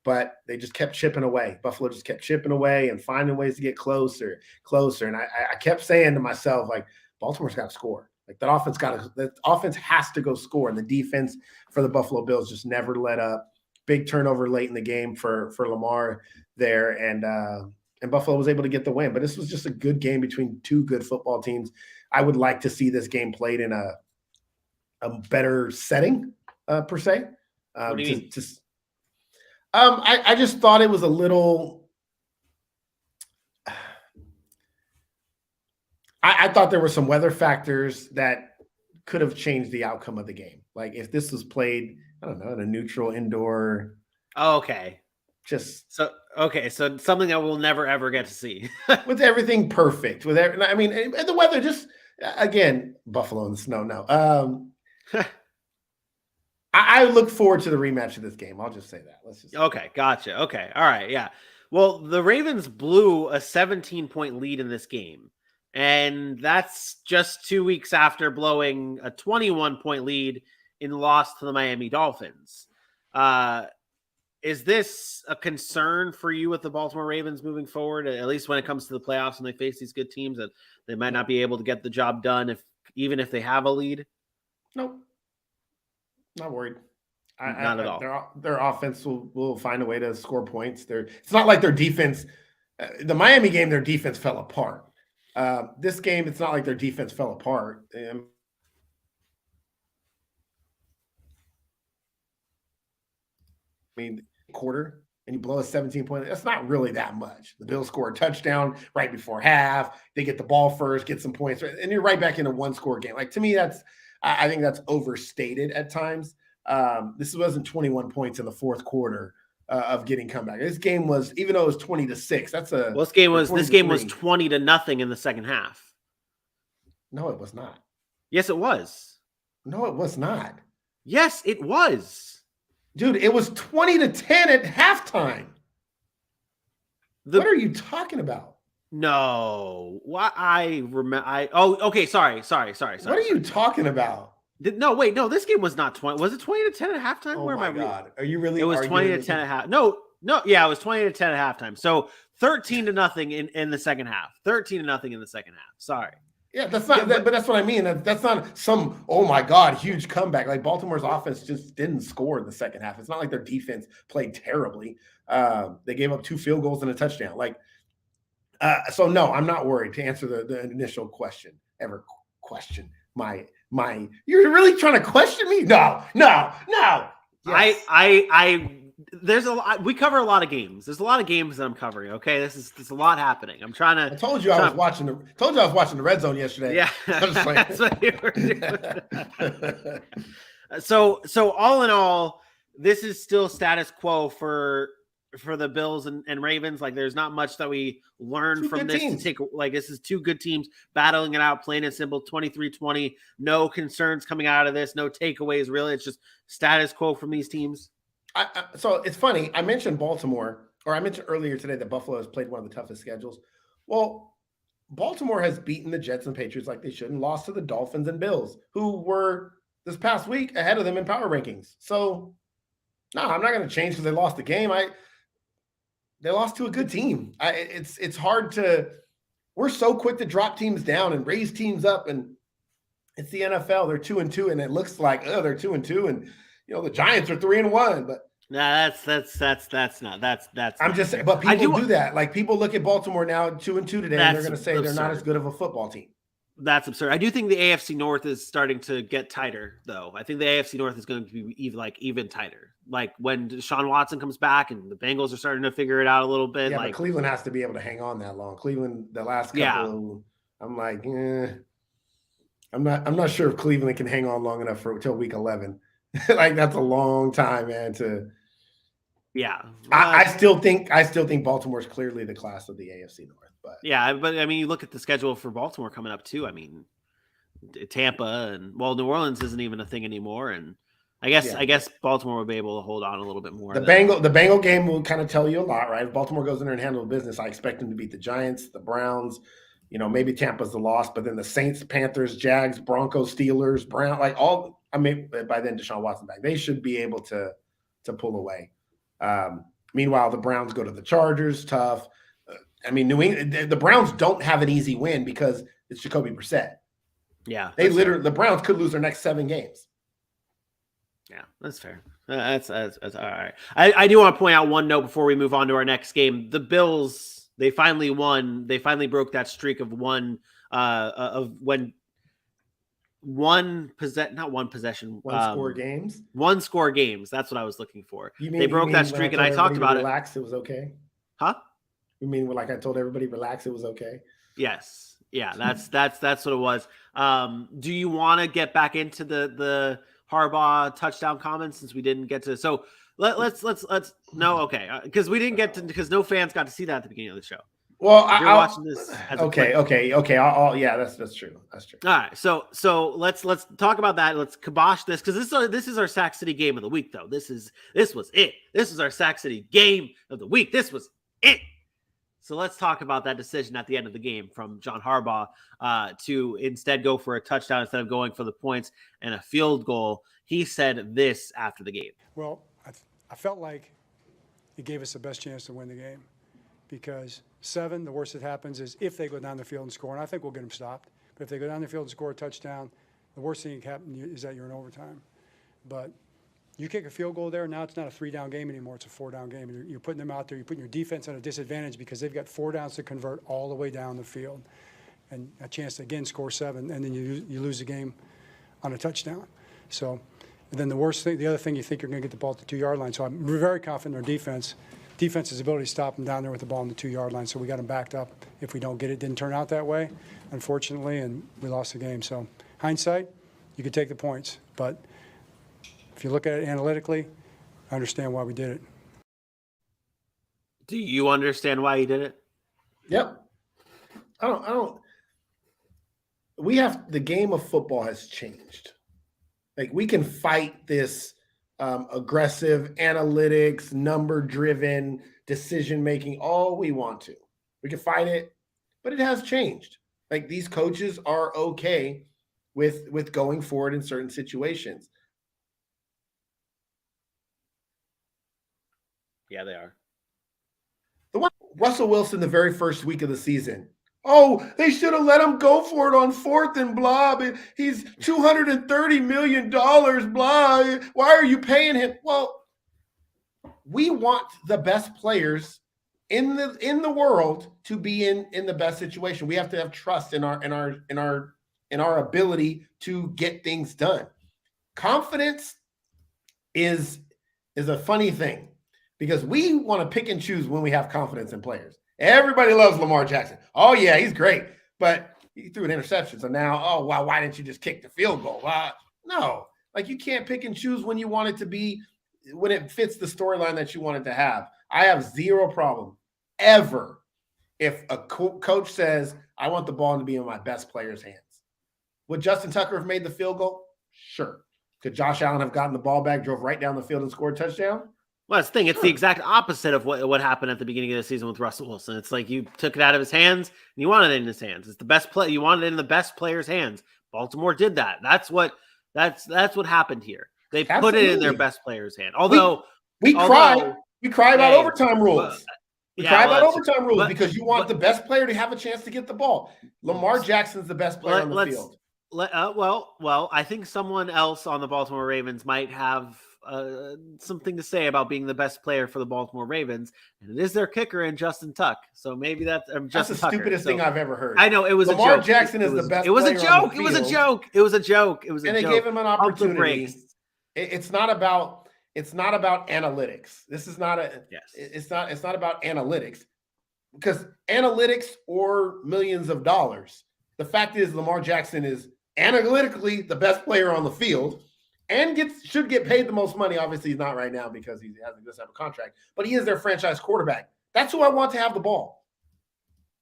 But they just kept chipping away. Buffalo just kept chipping away and finding ways to get closer. And I kept saying to myself, like, Baltimore's got to score. Like the offense has to go score, and the defense for the Buffalo Bills just never let up. Big turnover late in the game for Lamar there, and Buffalo was able to get the win. But this was just a good game between 2 good football teams. I would like to see this game played in a better setting, per se. What do you mean? I just thought it was a little. I thought there were some weather factors that could have changed the outcome of the game. Like if this was played, I don't know, in a neutral indoor. Okay. So something that we'll never ever get to see. With everything perfect. And the weather just again, Buffalo in the snow. No. I look forward to the rematch of this game. I'll just say that. Okay, gotcha. Okay, all right, yeah. Well, the Ravens blew a 17-point lead in this game, and that's just 2 weeks after blowing a 21-point lead in the loss to the Miami Dolphins. Is this a concern for you with the Baltimore Ravens moving forward, at least when it comes to the playoffs and they face these good teams, that they might not be able to get the job done even if they have a lead? Nope. Not worried. Not at all. Their offense will find a way to score points. It's not like their defense. The Miami game, their defense fell apart. This game, it's not like their defense fell apart. I mean, quarter and you blow a 17-point. That's not really that much. The Bills score a touchdown right before half. They get the ball first, get some points, and you're right back in a one-score game. Like, to me, I think that's overstated at times. This wasn't 21 points in the fourth quarter of getting comeback. This game was, even though it was 20-6, this game was 20-0 in the second half. No, it was not. Yes, it was. No, it was not. Yes, it was. Dude, it was 20-10 at halftime. What are you talking about? No. What I remember. Okay. Sorry. What are you talking about? No, this game was not 20. Was it 20-10 at halftime? Oh my God. Are you really? It was 20-10 at half. No. Yeah, it was 20-10 at halftime. So 13-0 in the second half. 13-0 in the second half. Sorry. Yeah, that's not. But that's what I mean. That's not some. Oh my God, huge comeback. Like, Baltimore's offense just didn't score in the second half. It's not like their defense played terribly. They gave up 2 field goals and a touchdown. So no, I'm not worried. To answer the initial question, you're really trying to question me? No. Yes. There's a lot. We cover a lot of games. There's a lot of games that I'm covering. Okay, there's a lot happening. I'm trying to. I told you I was watching the Red Zone yesterday. Yeah, that's what you were doing. So all in all, this is still status quo for the Bills and Ravens. Like, there's not much that we learned from this to take. Like, this is 2 good teams battling it out, plain and simple, 23-20. No concerns coming out of this. No takeaways, really. It's just status quo from these teams. So it's funny. I mentioned Baltimore, or I mentioned earlier today that Buffalo has played one of the toughest schedules. Well, Baltimore has beaten the Jets and Patriots like they should, and lost to the Dolphins and Bills, who were this past week ahead of them in power rankings. So, no, I'm not going to change because they lost the game. They lost to a good team. It's hard to. We're so quick to drop teams down and raise teams up, and it's the NFL. They're 2-2, and it looks like they're 2-2, and the Giants are 3-1. But nah, that's not. I'm just saying. But people do that. Like, people look at Baltimore now 2-2 today, and they're going to say they're not as good of a football team. That's absurd. I do think the AFC North is starting to get tighter, though. I think the AFC North is going to be even tighter. Like, when Deshaun Watson comes back and the Bengals are starting to figure it out a little bit. Yeah, but Cleveland has to be able to hang on that long. Cleveland, the last couple, I'm like, I'm not sure if Cleveland can hang on long enough until week 11. Like, that's a long time, man. I still think Baltimore's clearly the class of the AFC North. But I mean, you look at the schedule for Baltimore coming up too. I mean, Tampa and New Orleans isn't even a thing anymore, and I guess Baltimore will be able to hold on a little bit more. The Bengal game will kind of tell you a lot, right? If Baltimore goes in there and handles business, I expect them to beat the Giants, the Browns. Maybe Tampa's the loss, but then the Saints, Panthers, Jags, Broncos, Steelers, Brown, by then Deshaun Watson back, they should be able to pull away. Meanwhile, the Browns go to the Chargers, tough. New England, the Browns don't have an easy win because it's Jacoby Brissett. Yeah, the Browns could lose their next 7 games. Yeah, that's fair. That's all right. I do want to point out one note before we move on to our next game. The Bills, they finally won. They finally broke that streak of one score games. One score games. That's what I was looking for. They broke that streak, and I talked about relax, it was okay. Huh? You mean, like I told everybody, relax, it was okay? Yes. Yeah, that's what it was. Do you want to get back into the Harbaugh touchdown comments since we didn't get to? So let's no, okay, because we didn't get to, because no fans got to see that at the beginning of the show. Well, you're watching this. Okay. Yeah, that's true. That's true. All right, so let's talk about that. Let's kibosh this, because this is our Sac City game of the week, though. This was it. This is our Sac City game of the week. This was So let's talk about that decision at the end of the game from John Harbaugh to instead go for a touchdown instead of going for the points and a field goal. He said this after the game. Well, I felt like it gave us the best chance to win the game because 7, the worst that happens is if they go down the field and score, and I think we'll get them stopped. But if they go down the field and score a touchdown, the worst thing that can happen is that you're in overtime. But you kick a field goal there, now it's not a 3-down game anymore. It's a 4-down game. You're putting them out there. You're putting your defense at a disadvantage because they've got 4 downs to convert all the way down the field. And a chance to, again, score 7, and then you lose the game on a touchdown. So then the worst thing, the other thing, you think you're going to get the ball at the 2-yard line. So I'm very confident in our defense's ability to stop them down there with the ball on the 2-yard line. So we got them backed up if we don't get it. Didn't turn out that way, unfortunately, and we lost the game. So hindsight, you could take the points. But if you look at it analytically, I understand why we did it. Do you understand why he did it? Yep. I don't. The game of football has changed. Like, we can fight this aggressive analytics, number-driven decision-making all we want to. We can fight it, but it has changed. Like, these coaches are okay with going forward in certain situations. Yeah, they are. The one Russell Wilson, the very first week of the season. Oh, they should have let him go for it on 4th and blah. He's $230 million, blah. Why are you paying him? Well, we want the best players in the world to be in the best situation. We have to have trust in our ability to get things done. Confidence is a funny thing because we want to pick and choose when we have confidence in players. Everybody loves Lamar Jackson. Oh, yeah, he's great. But he threw an interception. So now, oh, wow, why didn't you just kick the field goal? No. Like, you can't pick and choose when you want it to be, when it fits the storyline that you want it to have. I have zero problem ever if a coach says, I want the ball to be in my best player's hands. Would Justin Tucker have made the field goal? Sure. Could Josh Allen have gotten the ball back, drove right down the field and scored a touchdown? Well, that's the thing. It's the exact opposite of what happened at the beginning of the season with Russell Wilson. It's like you took it out of his hands and you wanted it in his hands. It's the best play. You wanted it in the best player's hands. Baltimore did that. That's what happened here. They put it in their best player's hand. Although we cry about overtime rules. Overtime rules because you want the best player to have a chance to get the ball. Lamar Jackson's the best player on the field. Well, I think someone else on the Baltimore Ravens might have something to say about being the best player for the Baltimore Ravens, and it is their kicker in Justin Tuck. So maybe that's the stupidest thing I've ever heard. I know it was Lamar a joke. Jackson is the best. It was player a joke. On the it was a field, joke. It was a joke. It was a and joke. They gave him an opportunity. It's not about analytics. This is not a. Yes. It's not about analytics because analytics or millions of dollars. The fact is, Lamar Jackson is analytically the best player on the field. And should get paid the most money. Obviously, he's not right now because he doesn't have a contract. But he is their franchise quarterback. That's who I want to have the ball.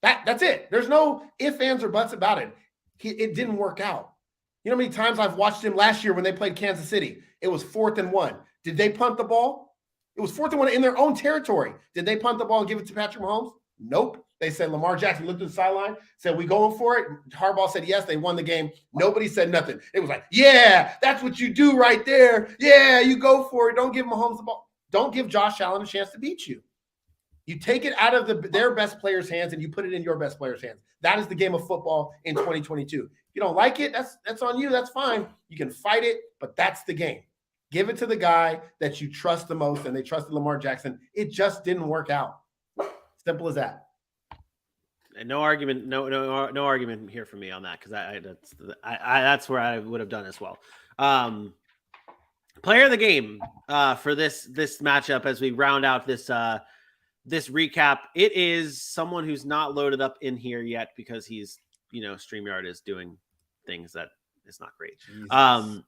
That's it. There's no ifs, ands, or buts about it. It didn't work out. You know how many times I've watched him last year when they played Kansas City? It was 4th and 1. Did they punt the ball? It was 4th and 1 in their own territory. Did they punt the ball and give it to Patrick Mahomes? Nope. They said Lamar Jackson looked at the sideline, said, we going for it? Harbaugh said yes. They won the game. Nobody said nothing. It was like, yeah, that's what you do right there. Yeah, you go for it. Don't give Mahomes the ball. Don't give Josh Allen a chance to beat you. You take it out of their best players' hands and you put it in your best players' hands. That is the game of football in 2022. If you don't like it, that's on you. That's fine. You can fight it, but that's the game. Give it to the guy that you trust the most, and they trusted Lamar Jackson. It just didn't work out. Simple as that. And no argument here for me on that because that's where I would have done as well. Player of the game for this matchup as we round out this recap. It is someone who's not loaded up in here yet because he's StreamYard is doing things that is not great. Jesus.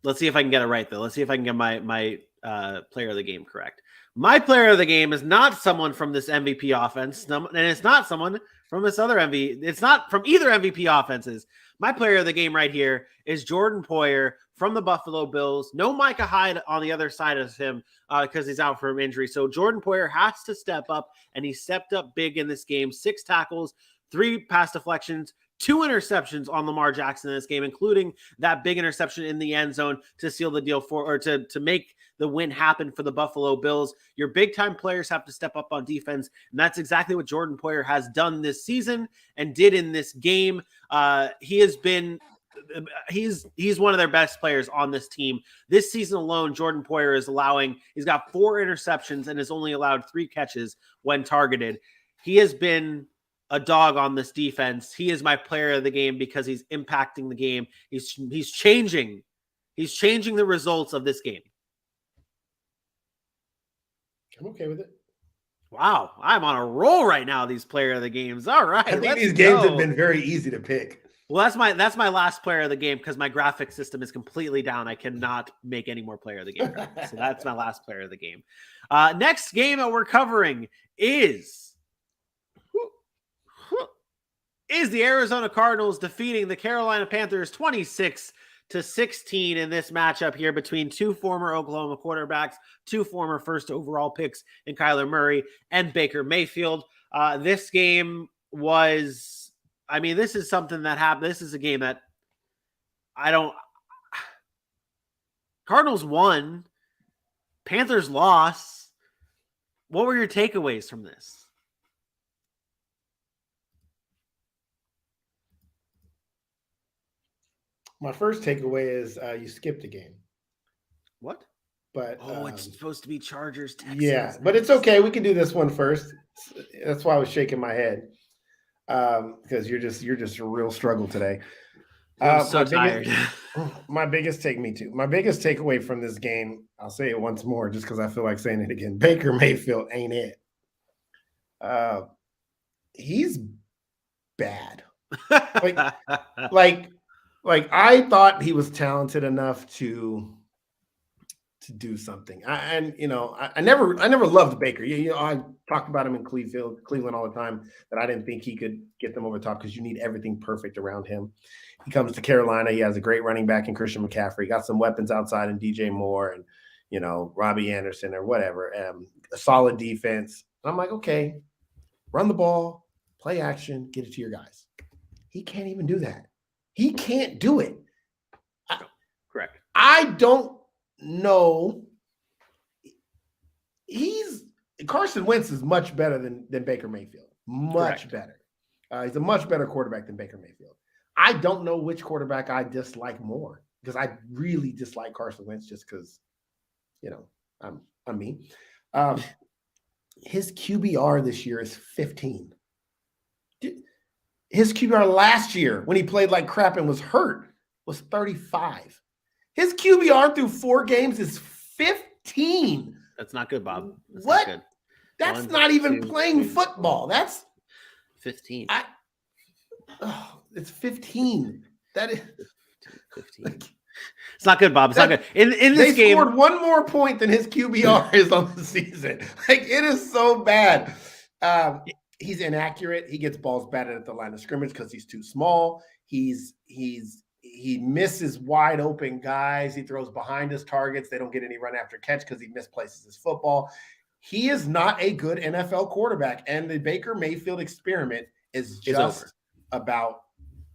Let's see if I can get it right though. Let's see if I can get my player of the game correct. My player of the game is not someone from this MVP offense, and it's not someone from this other MVP. It's not from either MVP offenses. My player of the game right here is Jordan Poyer from the Buffalo Bills. No Micah Hyde on the other side of him because he's out from injury. So Jordan Poyer has to step up, and he stepped up big in this game. 6 tackles, 3 pass deflections, 2 interceptions on Lamar Jackson in this game, including that big interception in the end zone to seal the deal to make the win happen for the Buffalo Bills. Your big-time players have to step up on defense, and that's exactly what Jordan Poyer has done this season and did in this game. He's one of their best players on this team. This season alone, Jordan Poyer he's got 4 interceptions and has only allowed 3 catches when targeted. He has been a dog on this defense. He is my player of the game because he's impacting the game. He's changing the results of this game. I'm okay with it. Wow, I'm on a roll right now. These player of the games. All right, I think these games have been very easy to pick. Well, that's my last player of the game because my graphic system is completely down. I cannot make any more player of the game. So that's my last player of the game. Next game that we're covering is the Arizona Cardinals defeating the Carolina Panthers 26-16 in this matchup here between 2 former Oklahoma quarterbacks, 2 former first overall picks in Kyler Murray and Baker Mayfield. This game was, this is something that happened. This is a game that Cardinals won, Panthers lost. What were your takeaways from this? My first takeaway is you skipped a game. What? But it's supposed to be Chargers, Texans. Yeah, but it's okay. We can do this one first. That's why I was shaking my head because you're just a real struggle today. I'm so tired. My biggest takeaway from this game, I'll say it once more just because I feel like saying it again. Baker Mayfield ain't it. He's bad. Like I thought he was talented enough to do something. I never loved Baker. I talked about him in Cleveland all the time that I didn't think he could get them over the top because you need everything perfect around him. He comes to Carolina. He has a great running back in Christian McCaffrey. Got some weapons outside in DJ Moore and Robbie Anderson or whatever. A solid defense. I'm like, okay, run the ball, play action, get it to your guys. He can't even do that. He can't do it. Correct. I don't know. Carson Wentz is much better than Baker Mayfield. Much better. He's a much better quarterback than Baker Mayfield. I don't know which quarterback I dislike more because I really dislike Carson Wentz just because, I'm me. His QBR this year is 15. His QBR last year when he played like crap and was hurt was 35. His QBR through 4 games is 15. That's not good, Bob. That's what? Not good. That's not even playing football. That's 15. It's 15. That is 15. It's not good, Bob. It's not good. In this game, scored 1 more point than his QBR is on the season. Like it is so bad. He's inaccurate. He gets balls batted at the line of scrimmage because he's too small. He misses wide open guys. He throws behind his targets. They don't get any run after catch because he misplaces his football. He is not a good NFL quarterback. And the Baker Mayfield experiment is just about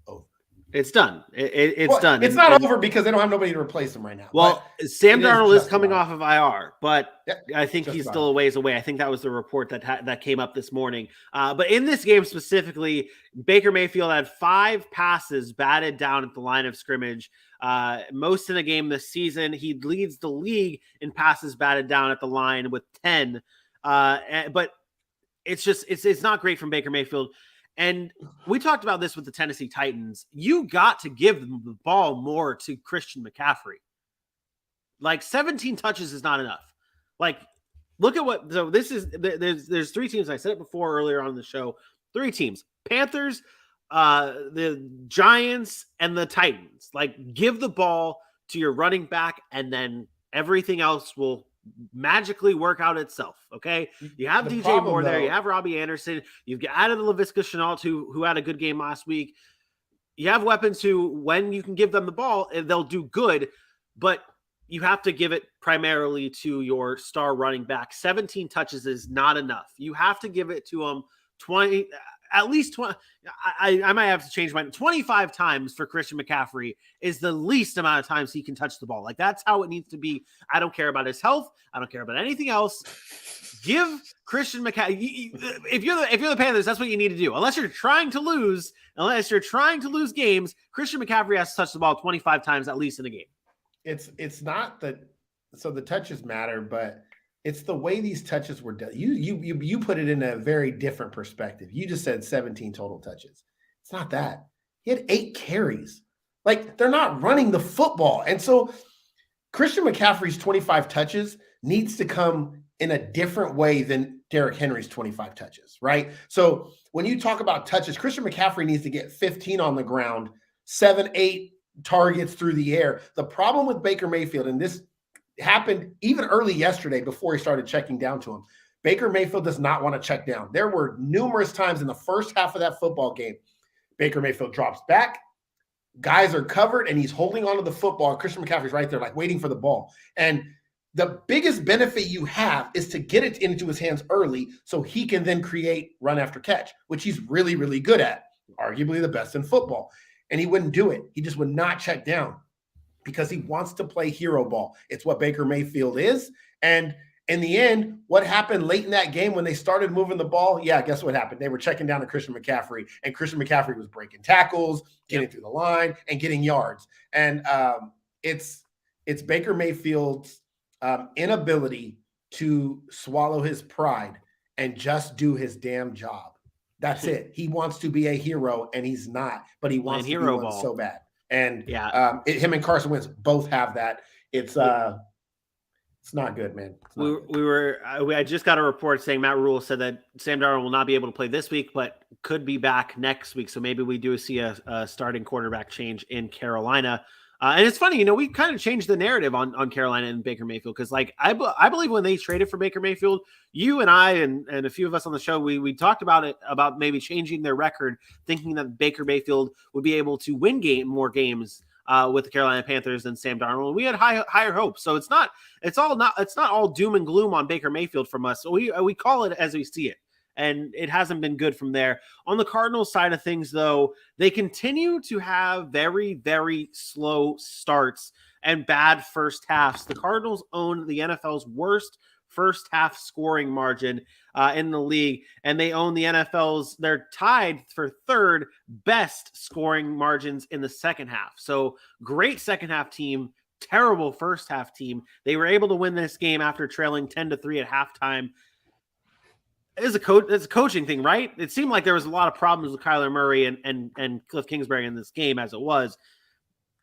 over. It's done. It's done. It's not over because they don't have nobody to replace him right now. Well, Sam Darnold is coming off of IR, but I think he's still a ways away. I think that was the report that came up this morning. But in this game specifically, Baker Mayfield had 5 passes batted down at the line of scrimmage. Most in a game this season. He leads the league in passes batted down at the line with 10. But it's not great from Baker Mayfield. And we talked about this with the Tennessee Titans. You got to give the ball more to Christian McCaffrey. Like 17 touches is not enough. Like, look at there's 3 teams. I said it before earlier on the show. 3 teams: Panthers, the Giants, and the Titans. Like, give the ball to your running back, and then everything else will magically work out itself. Okay. You have The DJ problem, Moore there. though- You have Robbie Anderson. You've added LaVisca Chenault, who had a good game last week. You have weapons who, when you can give them the ball, they'll do good, but you have to give it primarily to your star running back. 17 touches is not enough. You have to give it to him 20, at least 20. I might have to change my 25 times for Christian McCaffrey is the least amount of times he can touch the ball. Like, that's how it needs to be. I don't care about his health. I don't care about anything else. Give Christian McCaffrey. If you're the Panthers, that's what you need to do. Unless you're trying to lose games, Christian McCaffrey has to touch the ball 25 times at least in a game. It's not that. So the touches matter, but it's the way these touches were done. You put it in a very different perspective. You just said 17 total touches. It's not that. He had 8 carries. Like, they're not running the football. And so Christian McCaffrey's 25 touches needs to come in a different way than Derrick Henry's 25 touches, right? So when you talk about touches, Christian McCaffrey needs to get 15 on the ground, 7, 8 targets through the air. The problem with Baker Mayfield, and this happened even early yesterday before he started checking down to him, Baker Mayfield does not want to check down. There were numerous times in the first half of that football game, Baker Mayfield drops back, guys are covered, and he's holding onto the football. Christian McCaffrey's right there, like waiting for the ball. And the biggest benefit you have is to get it into his hands early so he can then create run after catch, which he's really, really good at, arguably the best in football. And he wouldn't do it. He just would not check down because he wants to play hero ball. It's what Baker Mayfield is. And in the end, what happened late in that game when they started moving the ball? Yeah, guess what happened? They were checking down to Christian McCaffrey, and Christian McCaffrey was breaking tackles, getting through the line, and getting yards. And it's Baker Mayfield's inability to swallow his pride and just do his damn job. That's it. He wants to be a hero, and he's not, but he wants to be one so bad. And him and Carson Wentz both have that. It's not good, man. I just got a report saying Matt Rule said that Sam Darnold will not be able to play this week, but could be back next week. So maybe we do see a starting quarterback change in Carolina. And it's funny, we kind of changed the narrative on Carolina and Baker Mayfield because, like, I believe when they traded for Baker Mayfield, you and I and a few of us on the show, we talked about maybe changing their record, thinking that Baker Mayfield would be able to win more games with the Carolina Panthers than Sam Darnold. We had higher hopes, so it's not all doom and gloom on Baker Mayfield from us. So we call it as we see it. And it hasn't been good from there. On the Cardinals side of things, though, they continue to have very, very slow starts and bad first halves. The Cardinals own the NFL's worst first half scoring margin in the league, and they own they're tied for third best scoring margins in the second half. So great second half team, terrible first half team. They were able to win this game after trailing 10-3 at halftime. It's a coaching thing, right? It seemed like there was a lot of problems with Kyler Murray and Cliff Kingsbury in this game as it was.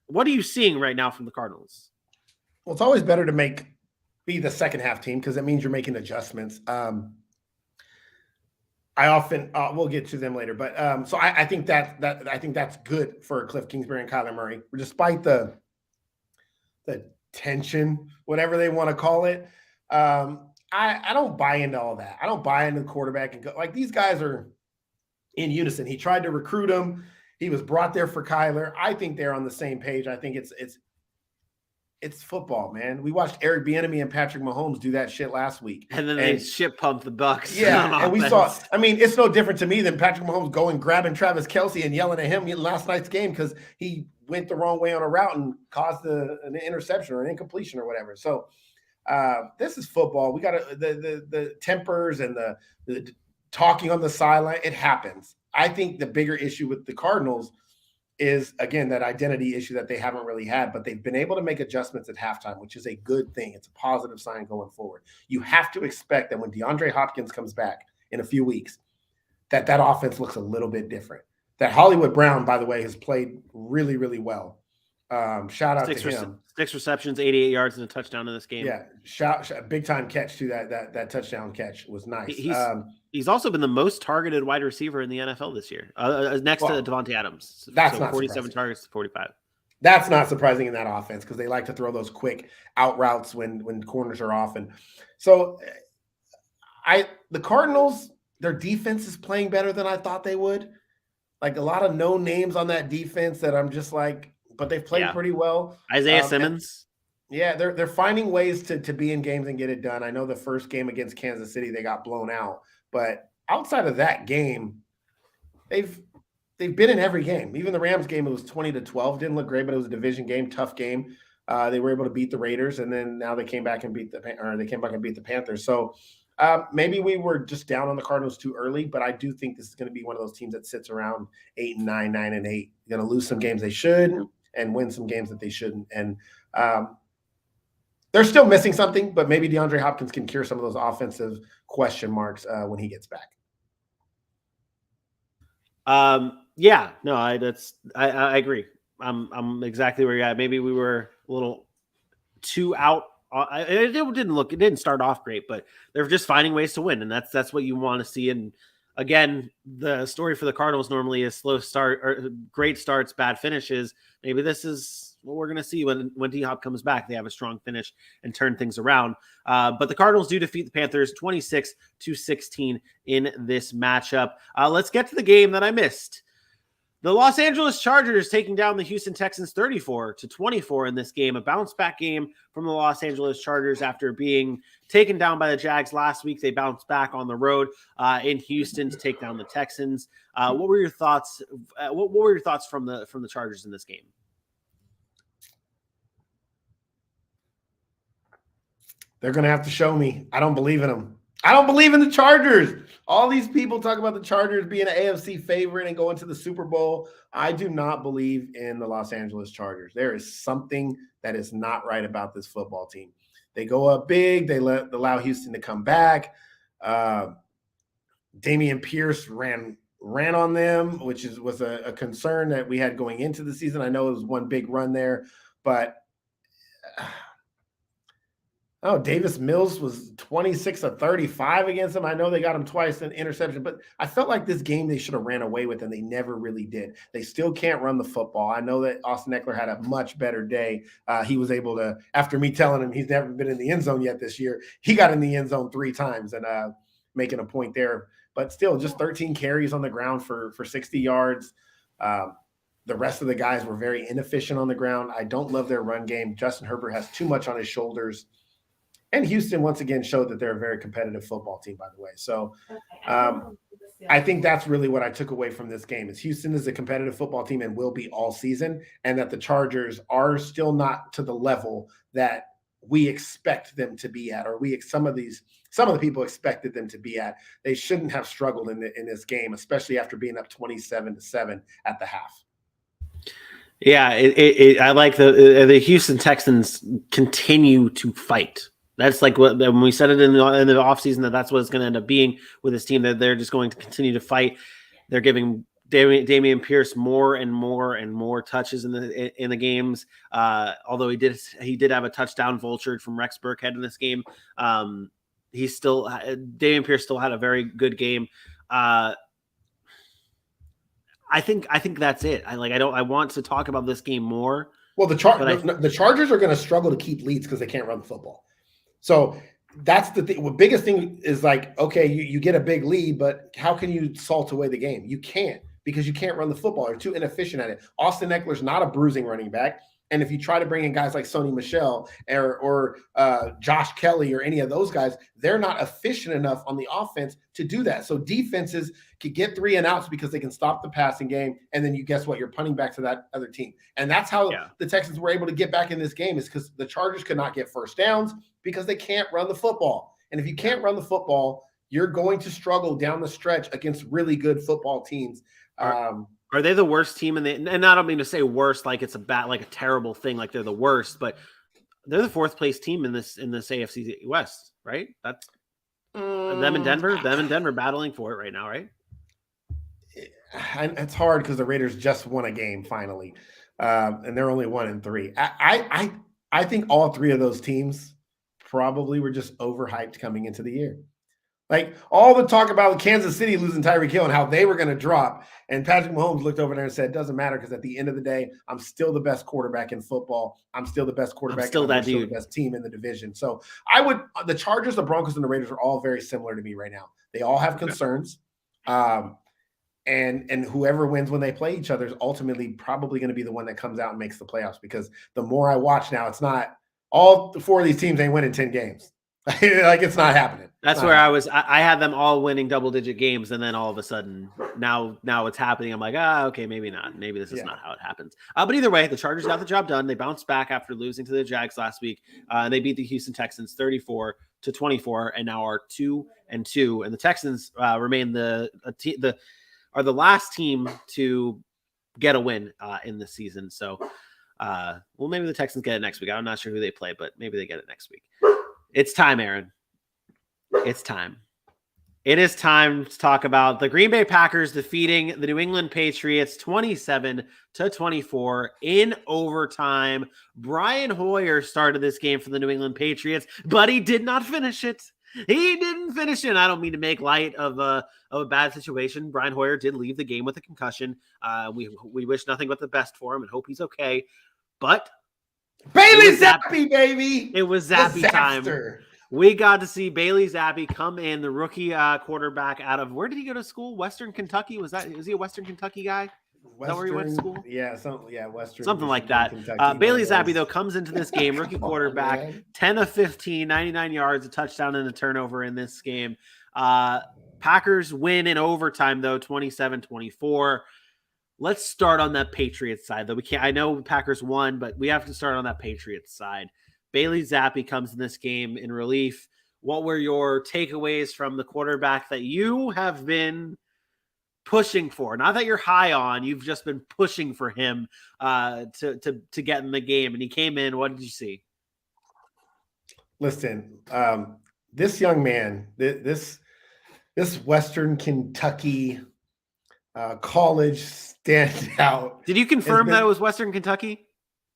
What are you seeing right now from the Cardinals? Well, it's always better to be the second half team because it means you're making adjustments. I often we'll get to them later, but so I think I think that's good for Cliff Kingsbury and Kyler Murray, despite the tension, whatever they want to call it. I don't buy into all that. I don't buy into the quarterback and go, like, these guys are in unison. He tried to recruit him. He was brought there for Kyler. I think they're on the same page. I think it's football, man. We watched Eric Bieniemy and Patrick Mahomes do that shit last week. And then they shit pumped the Bucs. Yeah, and we saw, it's no different to me than Patrick Mahomes going grabbing Travis Kelce and yelling at him in last night's game because he went the wrong way on a route and caused an interception or an incompletion or whatever. So this is football. We got the tempers and the talking on the sideline. It happens. I think the bigger issue with the Cardinals is, again, that identity issue that they haven't really had, but they've been able to make adjustments at halftime, which is a good thing. It's a positive sign going forward. You have to expect that when DeAndre Hopkins comes back in a few weeks, that offense looks a little bit different. That Hollywood Brown, by the way, has played really, really well. Shout out to him. 6 receptions, 88 yards, and a touchdown in this game. Yeah, big time catch too. That touchdown catch was nice. He's also been the most targeted wide receiver in the NFL this year, next to Devontae Adams. That's so not 47 surprising. targets to 45. That's not surprising in that offense because they like to throw those quick out routes when corners are off. And so the Cardinals, their defense is playing better than I thought they would. Like a lot of no names on that defense that I'm just like, but they've played pretty well. Isaiah Simmons. Yeah, they're finding ways to be in games and get it done. I know the first game against Kansas City, they got blown out. But outside of that game, they've been in every game. Even the Rams game, it was 20-12. Didn't look great, but it was a division game, tough game. They were able to beat the Raiders, and then now they came back and beat the Panthers. So maybe we were just down on the Cardinals too early, but I do think this is going to be one of those teams that sits around 8-9, 9-8. Going to lose some games they should and win some games that they shouldn't. And they're still missing something, but maybe DeAndre Hopkins can cure some of those offensive question marks when he gets back. Yeah, no, I agree. I'm exactly where you're at. Maybe we were a little too out. It didn't start off great, but they're just finding ways to win, and that's what you want to see. And again, the story for the Cardinals normally is slow start or great starts, bad finishes. Maybe this is what we're going to see when D-Hop comes back. They have a strong finish and turn things around. But the Cardinals do defeat the Panthers 26-16 in this matchup. Let's get to the game that I missed. The Los Angeles Chargers taking down the Houston Texans 34-24 in this game, a bounce-back game from the Los Angeles Chargers after being taken down by the Jags last week. They bounced back on the road in Houston to take down the Texans. What were your thoughts? What were your thoughts from the Chargers in this game? They're going to have to show me. I don't believe in them. I don't believe in the Chargers. All these people talk about the Chargers being an AFC favorite and going to the Super Bowl. I do not believe in the Los Angeles Chargers. There is something that is not right about this football team. They go up big. They allow Houston to come back. Dameon Pierce ran on them, which was a concern that we had going into the season. I know it was one big run there, but Davis Mills was 26-35 against them. I know they got him twice in interception, but I felt like this game they should have ran away with, and they never really did. They still can't run the football. I know that Austin Eckler had a much better day. He was able to, after me telling him he's never been in the end zone yet this year, he got in the end zone 3 times and making a point there. But still, just 13 carries on the ground for 60 yards. The rest of the guys were very inefficient on the ground. I don't love their run game. Justin Herbert has too much on his shoulders. And Houston, once again, showed that they're a very competitive football team, by the way. So I think that's really what I took away from this game is Houston is a competitive football team and will be all season, and that the Chargers are still not to the level that we expect them to be at, or some of the people expected them to be at. They shouldn't have struggled in this game, especially after being up 27-7 at the half. Yeah, I like the Houston Texans continue to fight. That's like when we said it in the offseason that's what it's going to end up being with this team, that they're just going to continue to fight. They're giving Dameon Pierce more and more touches in the games. Although he did have a touchdown vultured from Rex Burkhead in this game. Dameon Pierce still had a very good game. I think that's it. I want to talk about this game more. Well, the Chargers are going to struggle to keep leads because they can't run the football. So that's the thing. The biggest thing is okay, you get a big lead, but how can you salt away the game? You can't, because you can't run the football. You're too inefficient at it. Austin Eckler's not a bruising running back. And if you try to bring in guys like Sony Michel or Josh Kelly or any of those guys, they're not efficient enough on the offense to do that. So defenses could get 3 and outs because they can stop the passing game. And then guess what? You're punting back to that other team. And that's how the Texans were able to get back in this game, is because the Chargers could not get first downs because they can't run the football. And if you can't run the football, you're going to struggle down the stretch against really good football teams. Are they the worst team and I don't mean to say worst like it's a terrible thing, like they're the worst, but they're the 4th place team in this AFC West, right? That's them and Denver battling for it right now, right? It's hard because the Raiders just won a game finally, and they're only 1-3. I think all 3 of those teams probably were just overhyped coming into the year. Like all the talk about Kansas City losing Tyreek Hill and how they were going to drop. And Patrick Mahomes looked over there and said, it doesn't matter because at the end of the day, I'm still the best quarterback in football. I'm still the best quarterback. I'm still that dude. The best team in the division. So the Chargers, the Broncos, and the Raiders are all very similar to me right now. They all have concerns. And whoever wins when they play each other is ultimately probably going to be the one that comes out and makes the playoffs, because the more I watch now, it's not all 4 of these teams ain't winning 10 games. Like it's not happening. That's where I had them all winning double-digit games, and then all of a sudden, now it's happening. I'm like, okay, maybe not. Maybe this is not how it happens. But either way, the Chargers got the job done. They bounced back after losing to the Jags last week. They beat the Houston Texans 34-24, and now are 2-2. And the Texans remain the last team to get a win in the season. So, maybe the Texans get it next week. I'm not sure who they play, but maybe they get it next week. It's time, Aaron. It's time. It is time to talk about the Green Bay Packers defeating the New England Patriots 27-24 in overtime. Brian Hoyer started this game for the New England Patriots, but he did not finish it. He didn't finish it. And I don't mean to make light of a bad situation. Brian Hoyer did leave the game with a concussion. We wish nothing but the best for him and hope he's okay. But Bailey Zappi, baby. It was Zappi time. We got to see Bailey Zappi come in, the rookie quarterback out of, where did he go to school? Western Kentucky? Was he a Western Kentucky guy? Is that where he went to school? Yeah, Western. Something like that. Bailey Zappi, though, comes into this game, rookie quarterback, 10 of 15, 99 yards, a touchdown and a turnover in this game. Packers win in overtime, though, 27-24. Let's start on that Patriots side, though. I know Packers won, but we have to start on that Patriots side. Bailey Zappi comes in this game in relief. What were your takeaways from the quarterback that you have been pushing for? Not that you're high on, you've just been pushing for him to get in the game. And he came in. What did you see? Listen, this young man, this Western Kentucky college standout. Did you confirm that it was Western Kentucky?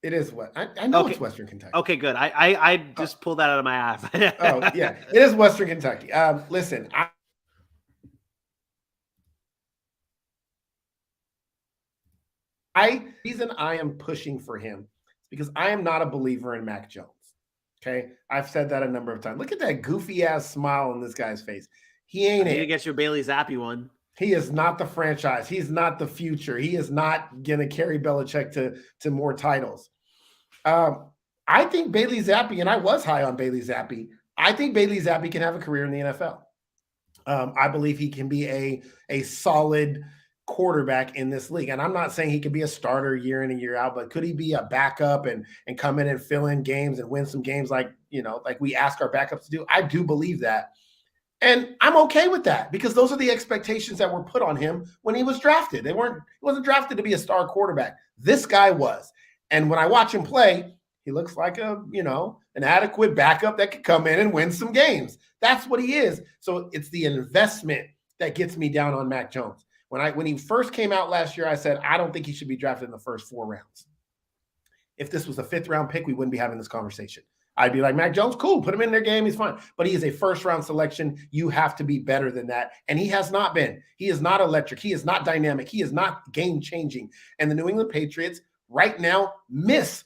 It is what I know. It's Western Kentucky. Okay, good. I just pulled that out of my ass. Oh yeah, it is Western Kentucky. Listen, reason I am pushing for him is because I am not a believer in Mac Jones. Okay, I've said that a number of times. Look at that goofy ass smile on this guy's face. He ain't it. You get your Bailey Zappi one. He is not the franchise. He's not the future. He is not going to carry Belichick to more titles. I think Bailey Zappi, and I was high on Bailey Zappi, I think Bailey Zappi can have a career in the NFL. I believe he can be a solid quarterback in this league. And I'm not saying he could be a starter year in and year out, but could he be a backup and come in and fill in games and win some games like we ask our backups to do? I do believe that. And I'm okay with that because those are the expectations that were put on him when he was drafted. He wasn't drafted to be a star quarterback. This guy was. And when I watch him play, he looks like an adequate backup that could come in and win some games. That's what he is. So it's the investment that gets me down on Mac Jones. When he first came out last year, I said, I don't think he should be drafted in the first 4 rounds. If this was a 5th round pick, we wouldn't be having this conversation. I'd be like, Mac Jones, cool, put him in their game, he's fine. But he is a first-round selection. You have to be better than that. And he has not been. He is not electric. He is not dynamic. He is not game-changing. And the New England Patriots right now miss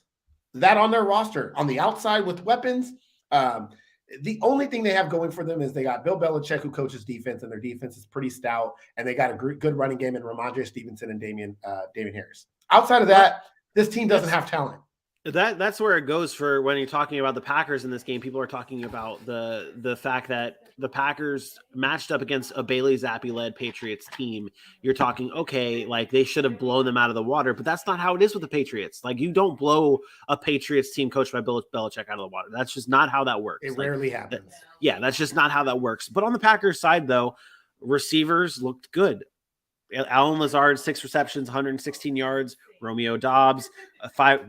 that on their roster. On the outside with weapons, the only thing they have going for them is they got Bill Belichick, who coaches defense, and their defense is pretty stout. And they got a good running game in Ramondre Stevenson and Damian Harris. Outside of that, this team doesn't have talent. That's where it goes for when you're talking about the Packers in this game. People are talking about the fact that the Packers matched up against a Bailey Zappi-led Patriots team. You're talking, okay, like they should have blown them out of the water, but that's not how it is with the Patriots. Like you don't blow a Patriots team coached by Bill Belichick out of the water. That's just not how that works. It rarely happens. That's just not how that works. But on the Packers side, though, receivers looked good. Allen Lazard, 6 receptions, 116 yards. Romeo Doubs, 5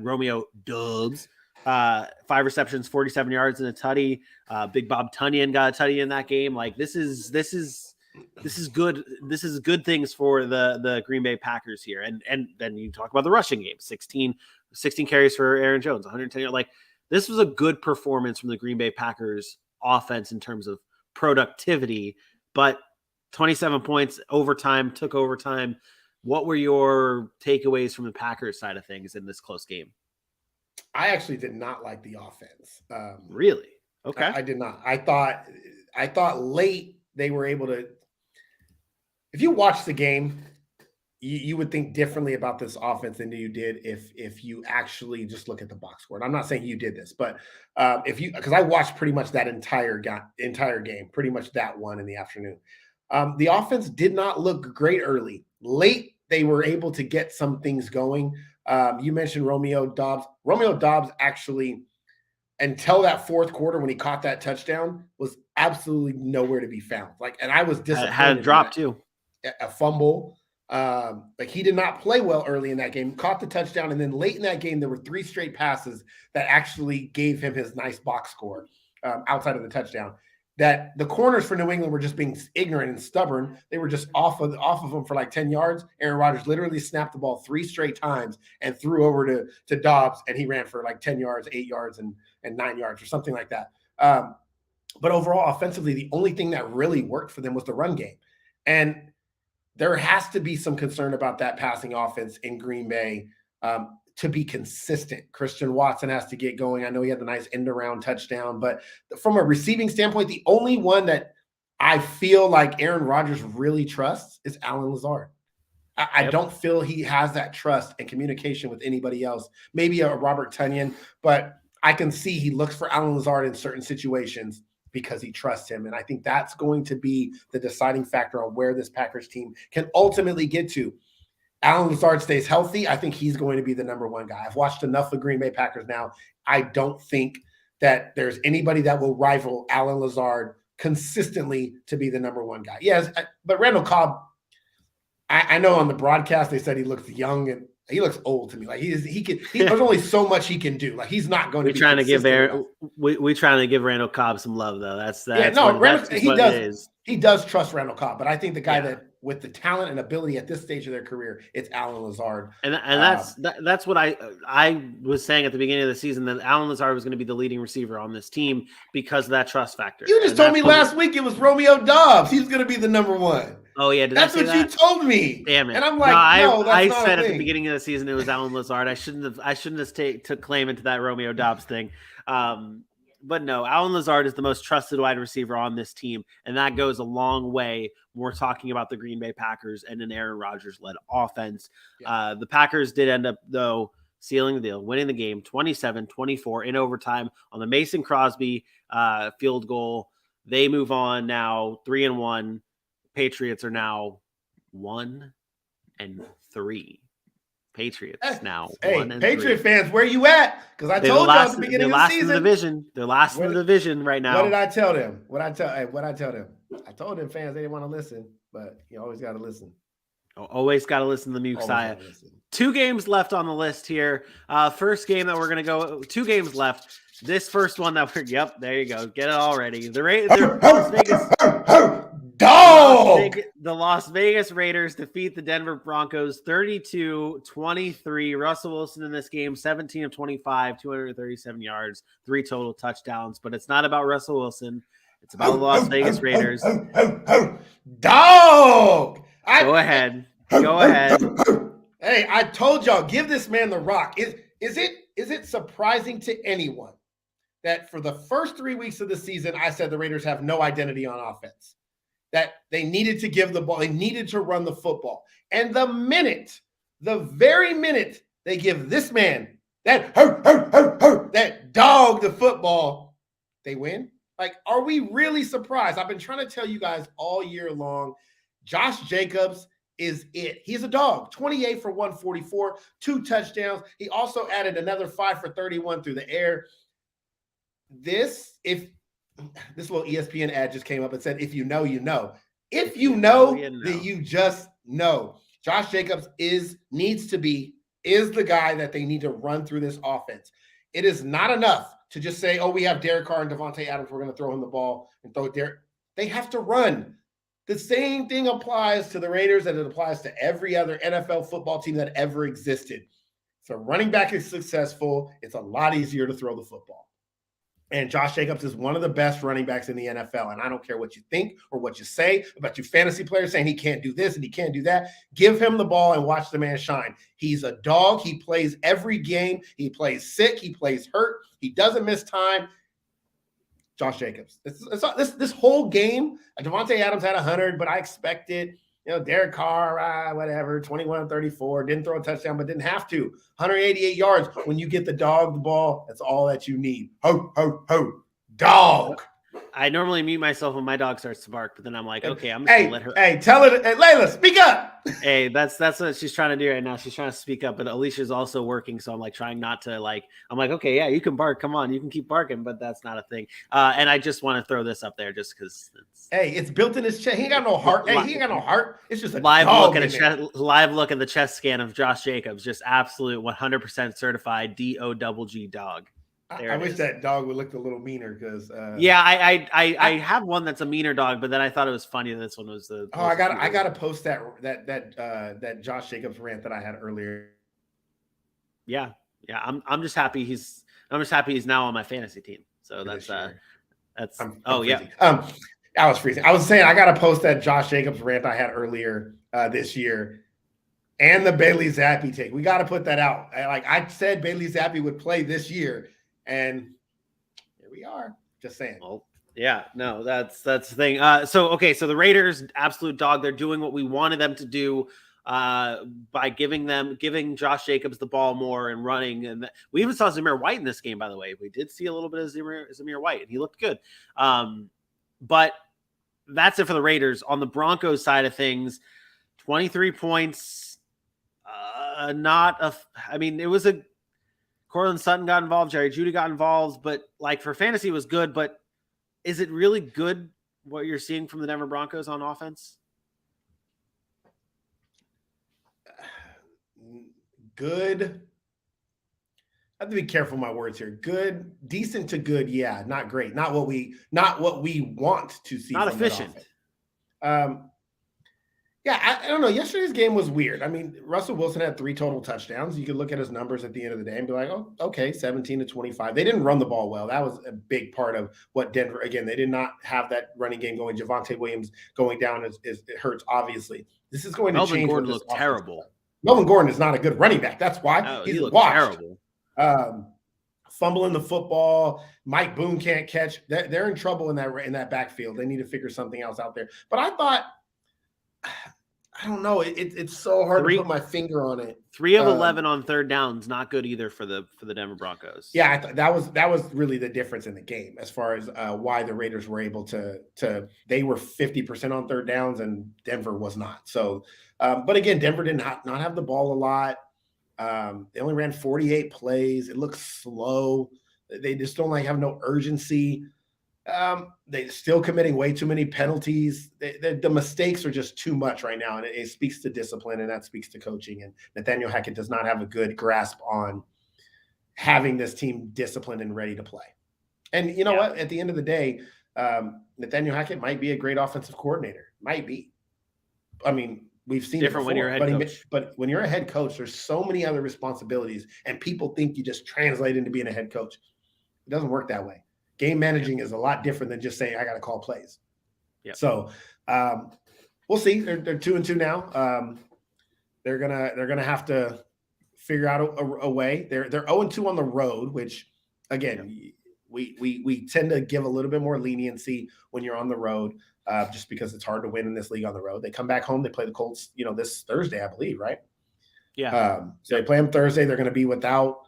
receptions, 47 yards and a tutty. Big Bob Tunyon got a tutty in that game. Like this is good. This is good things for the Green Bay Packers here. And then you talk about the rushing game, 16 carries for Aaron Jones, 110 yards. Like this was a good performance from the Green Bay Packers offense in terms of productivity, but 27 points, took overtime. What were your takeaways from the Packers side of things in this close game? I actually did not like the offense. Really? Okay. I did not. I thought late they were able to. If you watch the game, you would think differently about this offense than you did if you actually just look at the box score. And I'm not saying you did this, but because I watched pretty much that entire game, pretty much that one in the afternoon. The offense did not look great early. Late, they were able to get some things going. You mentioned Romeo Doubs. Romeo Doubs actually, until that fourth quarter when he caught that touchdown, was absolutely nowhere to be found. And I was disappointed. Had a drop too. A fumble. He did not play well early in that game, caught the touchdown, and then late in that game, there were 3 straight passes that actually gave him his nice box score outside of the touchdown. That the corners for New England were just being ignorant and stubborn. They were just off of them for 10 yards. Aaron Rodgers literally snapped the ball 3 straight times and threw over to Dobbs, and he ran for 10 yards, 8 yards, and 9 yards or something like that. But overall, offensively, the only thing that really worked for them was the run game. And there has to be some concern about that passing offense in Green Bay to be consistent. Christian Watson has to get going. I know he had the nice end-around touchdown, but from a receiving standpoint, the only one that I feel like Aaron Rodgers really trusts is Allen Lazard. I don't feel he has that trust and communication with anybody else. Maybe a Robert Tonyan, but I can see he looks for Allen Lazard in certain situations because he trusts him. And I think that's going to be the deciding factor on where this Packers team can ultimately get to. Allen Lazard stays healthy. I think he's going to be the number one guy. I've watched enough of Green Bay Packers now. I don't think that there's anybody that will rival Allen Lazard consistently to be the number one guy. Yes, but Randall Cobb, I know on the broadcast they said he looks young and he looks old to me. There's only so much he can do. He's not going to be trying to give we trying to give Randall Cobb some love though. He does trust Randall Cobb, but I think the guy that with the talent and ability at this stage of their career, it's Allen Lazard. And that's what I was saying at the beginning of the season, that Allen Lazard was going to be the leading receiver on this team because of that trust factor. You just told me last week it was Romeo Doubs. He's going to be the number one. Oh yeah, that's what you told me. Damn it! And I'm like, I said at the beginning of the season it was Allen Lazard. I shouldn't have took claim into that Romeo Doubs thing. But no, Allen Lazard is the most trusted wide receiver on this team, and that goes a long way when we're talking about the Green Bay Packers and an Aaron Rodgers-led offense. Yeah. The Packers did end up, though, sealing the deal, winning the game 27-24 in overtime on the Mason Crosby field goal. They move on now 3-1. Patriots are now 1-3. Patriots now. Hey, Patriot fans, where you at? Because I told you at the beginning of the season. They're last in the division right now. What did I tell them? What I tell them? I told them fans they didn't want to listen, but you always got to listen. Always got to listen to the Mukesiah. 2 games left on the list here. First game that we're going to go. 2 games left. This first one that we're. Yep, there you go. Get it already. Las Vegas. Dog! The Las Vegas Raiders defeat the Denver Broncos 32-23. Russell Wilson in this game, 17 of 25, 237 yards, 3 total touchdowns. But it's not about Russell Wilson. It's about the Las Vegas Raiders. Dog! Go ahead. Hey, I told y'all, give this man the rock. Is it surprising to anyone that for the first 3 weeks of the season, I said the Raiders have no identity on offense? That they needed to give the ball, they needed to run the football. And the very minute they give this man that dog the football, they win. Are we really surprised? I've been trying to tell you guys all year long, Josh Jacobs is it. He's a dog. 28 for 144, 2 touchdowns. He also added another 5 for 31 through the air. This little ESPN ad just came up and said, if you know, you know. If you know, then you just know. Josh Jacobs is the guy that they need to run through this offense. It is not enough to just say, oh, we have Derek Carr and Devontae Adams. We're going to throw him the ball and throw it there. They have to run. The same thing applies to the Raiders as it applies to every other NFL football team that ever existed. If a running back is successful, it's a lot easier to throw the football. And Josh Jacobs is one of the best running backs in the NFL. And I don't care what you think or what you say about your fantasy players saying he can't do this and he can't do that. Give him the ball and watch the man shine. He's a dog. He plays every game. He plays sick. He plays hurt. He doesn't miss time. Josh Jacobs. This whole game, Devontae Adams had 100, but I expected, Derek Carr, whatever, 21-34, didn't throw a touchdown, but didn't have to. 188 yards. When you get the dog the ball, that's all that you need. Ho, ho, ho, dog. I normally mute myself when my dog starts to bark, but then I'm like, okay, I'm just gonna let her. Hey, tell her, Layla, speak up. Hey, that's what she's trying to do right now. She's trying to speak up, but Alicia's also working, so I'm like trying not to I'm like, okay, yeah, you can bark. Come on, you can keep barking, but that's not a thing. And I just want to throw this up there just because. Hey, it's built in his chest. He ain't got no heart. Hey, he ain't got no heart. It's just a live dog look at the chest scan of Josh Jacobs. Just absolute 100% certified DOGG dog. I wish that dog would look a little meaner because I have one that's a meaner dog, but then I thought it was funny that this one was the I gotta post that Josh Jacobs rant that I had earlier. Yeah. I'm just happy he's now on my fantasy team. So that's I'm yeah. I was freezing. I was saying I gotta post that Josh Jacobs rant I had earlier this year. And the Bailey Zappi take. We got to put that out. Like I said, Bailey Zappi would play this year. And here we are. Just saying. Well, yeah, no, that's the thing. So the Raiders, absolute dog. They're doing what we wanted them to do by giving Josh Jacobs the ball more and running. And we even saw Zamir White in this game, by the way. We did see a little bit of Zamir White, and he looked good. But that's it for the Raiders. On the Broncos side of things, 23 points. It was Cortland Sutton got involved, Jerry Jeudy got involved, but for fantasy it was good, but is it really good what you're seeing from the Denver Broncos on offense? Good. I have to be careful with my words here. Good, decent to good, yeah, not great. Not what we want to see. Not efficient. Yeah, I don't know. Yesterday's game was weird. I mean, Russell Wilson had 3 total touchdowns. You could look at his numbers at the end of the day and be like, oh, okay, 17-25. They didn't run the ball well. That was a big part of what Denver, again, they did not have that running game going. Javonte Williams going down it hurts, obviously. This is going to change. Melvin Gordon looked terrible. Melvin Gordon is not a good running back. That's why he's washed. Terrible. Fumbling the football. Mike Boone can't catch. They're in trouble in that backfield. They need to figure something else out there. But I thought, I don't know. It's so hard to put my finger on it. 3 of 11 on third downs, not good either for the Denver Broncos. Yeah, I thought that was really the difference in the game as far as why the Raiders were able to. They were 50% on third downs and Denver was not. So, but again, Denver did not have the ball a lot. They only ran 48 plays. It looks slow. They just don't have no urgency. They're still committing way too many penalties. The mistakes are just too much right now, and it speaks to discipline, and that speaks to coaching. And Nathaniel Hackett does not have a good grasp on having this team disciplined and ready to play. And you know what? At the end of the day, Nathaniel Hackett might be a great offensive coordinator. Might be. I mean, we've seen different when you're a head coach. But when you're a head coach, there's so many other responsibilities, and people think you just translate into being a head coach. It doesn't work that way. Game managing is a lot different than just saying I got to call plays. Yeah. So we'll see. They're 2-2 now. They're gonna have to figure out a way. They're 0-2 on the road, which again we tend to give a little bit more leniency when you're on the road, just because it's hard to win in this league on the road. They come back home. They play the Colts, this Thursday, I believe, right? Yeah. So they play them Thursday. They're going to be without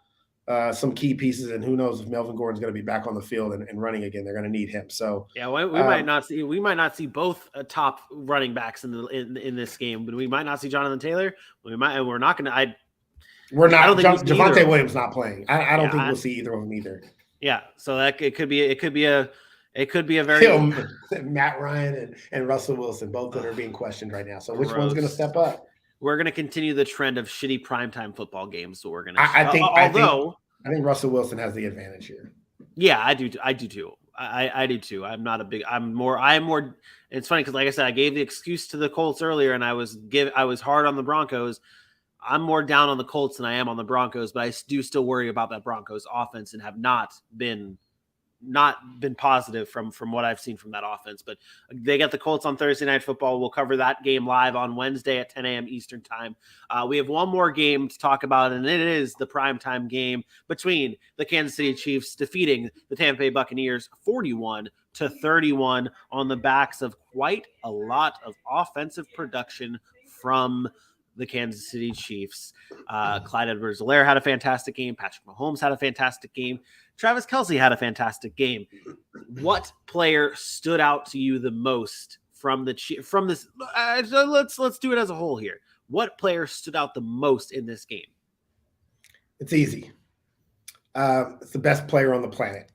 some key pieces, and who knows if Melvin Gordon's going to be back on the field and running again. They're going to need him. So yeah, we might not see both top running backs in this game, but we might not see Jonathan Taylor. We're not going to. Javonte Williams not playing. I don't think we'll see either of them either. Yeah, so that it could be a very Matt Ryan and Russell Wilson, both that are being questioned right now. So which one's going to step up? We're going to continue the trend of shitty primetime football games. So we're going to. I think Russell Wilson has the advantage here. Yeah, I do too. I do too. I'm more. It's funny because, like I said, I gave the excuse to the Colts earlier, and I was hard on the Broncos. I'm more down on the Colts than I am on the Broncos, but I do still worry about that Broncos offense and have not been not been positive from what I've seen from that offense. But they get the Colts on Thursday Night Football. We'll cover that game live on Wednesday at 10 a.m. Eastern time. We have one more game to talk about, and it is the primetime game between the Kansas City Chiefs defeating the Tampa Bay Buccaneers 41-31 on the backs of quite a lot of offensive production from the Kansas City Chiefs. Clyde Edwards-Helaire had a fantastic game. Patrick Mahomes had a fantastic game. Travis Kelce had a fantastic game. What player stood out to you the most from this? Let's do it as a whole here. What player stood out the most in this game? It's easy. It's the best player on the planet.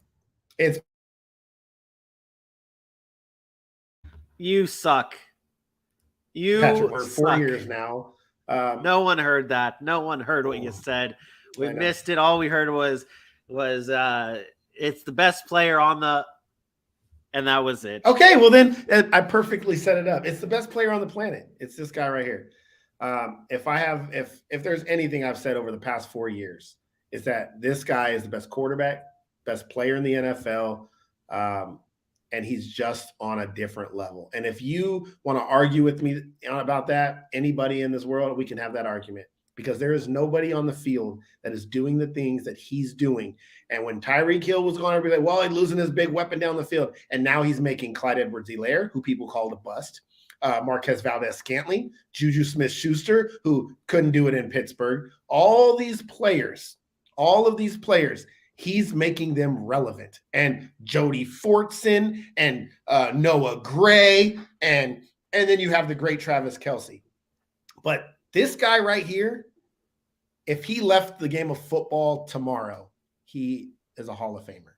You suck. Patrick, we're 4 years now. No one heard that. No one heard what you said. We missed it. All we heard was it's the best player on the, and that was it. Okay, well then I perfectly set it up. It's the best player on the planet. It's this guy right here. If there's anything I've said over the past 4 years, is that this guy is the best quarterback, best player in the NFL, and he's just on a different level. And if you want to argue with me about that, anybody in this world, we can have that argument, because there is nobody on the field that is doing the things that he's doing. And when Tyreek Hill was going to be like, well, he's losing his big weapon down the field, and now he's making Clyde Edwards-Helaire, who people called a bust, Marquez Valdez-Scantling, Juju Smith-Schuster, who couldn't do it in Pittsburgh. All of these players, he's making them relevant. And Jody Fortson and Noah Gray, and then you have the great Travis Kelce. But this guy right here, if he left the game of football tomorrow, he is a Hall of Famer.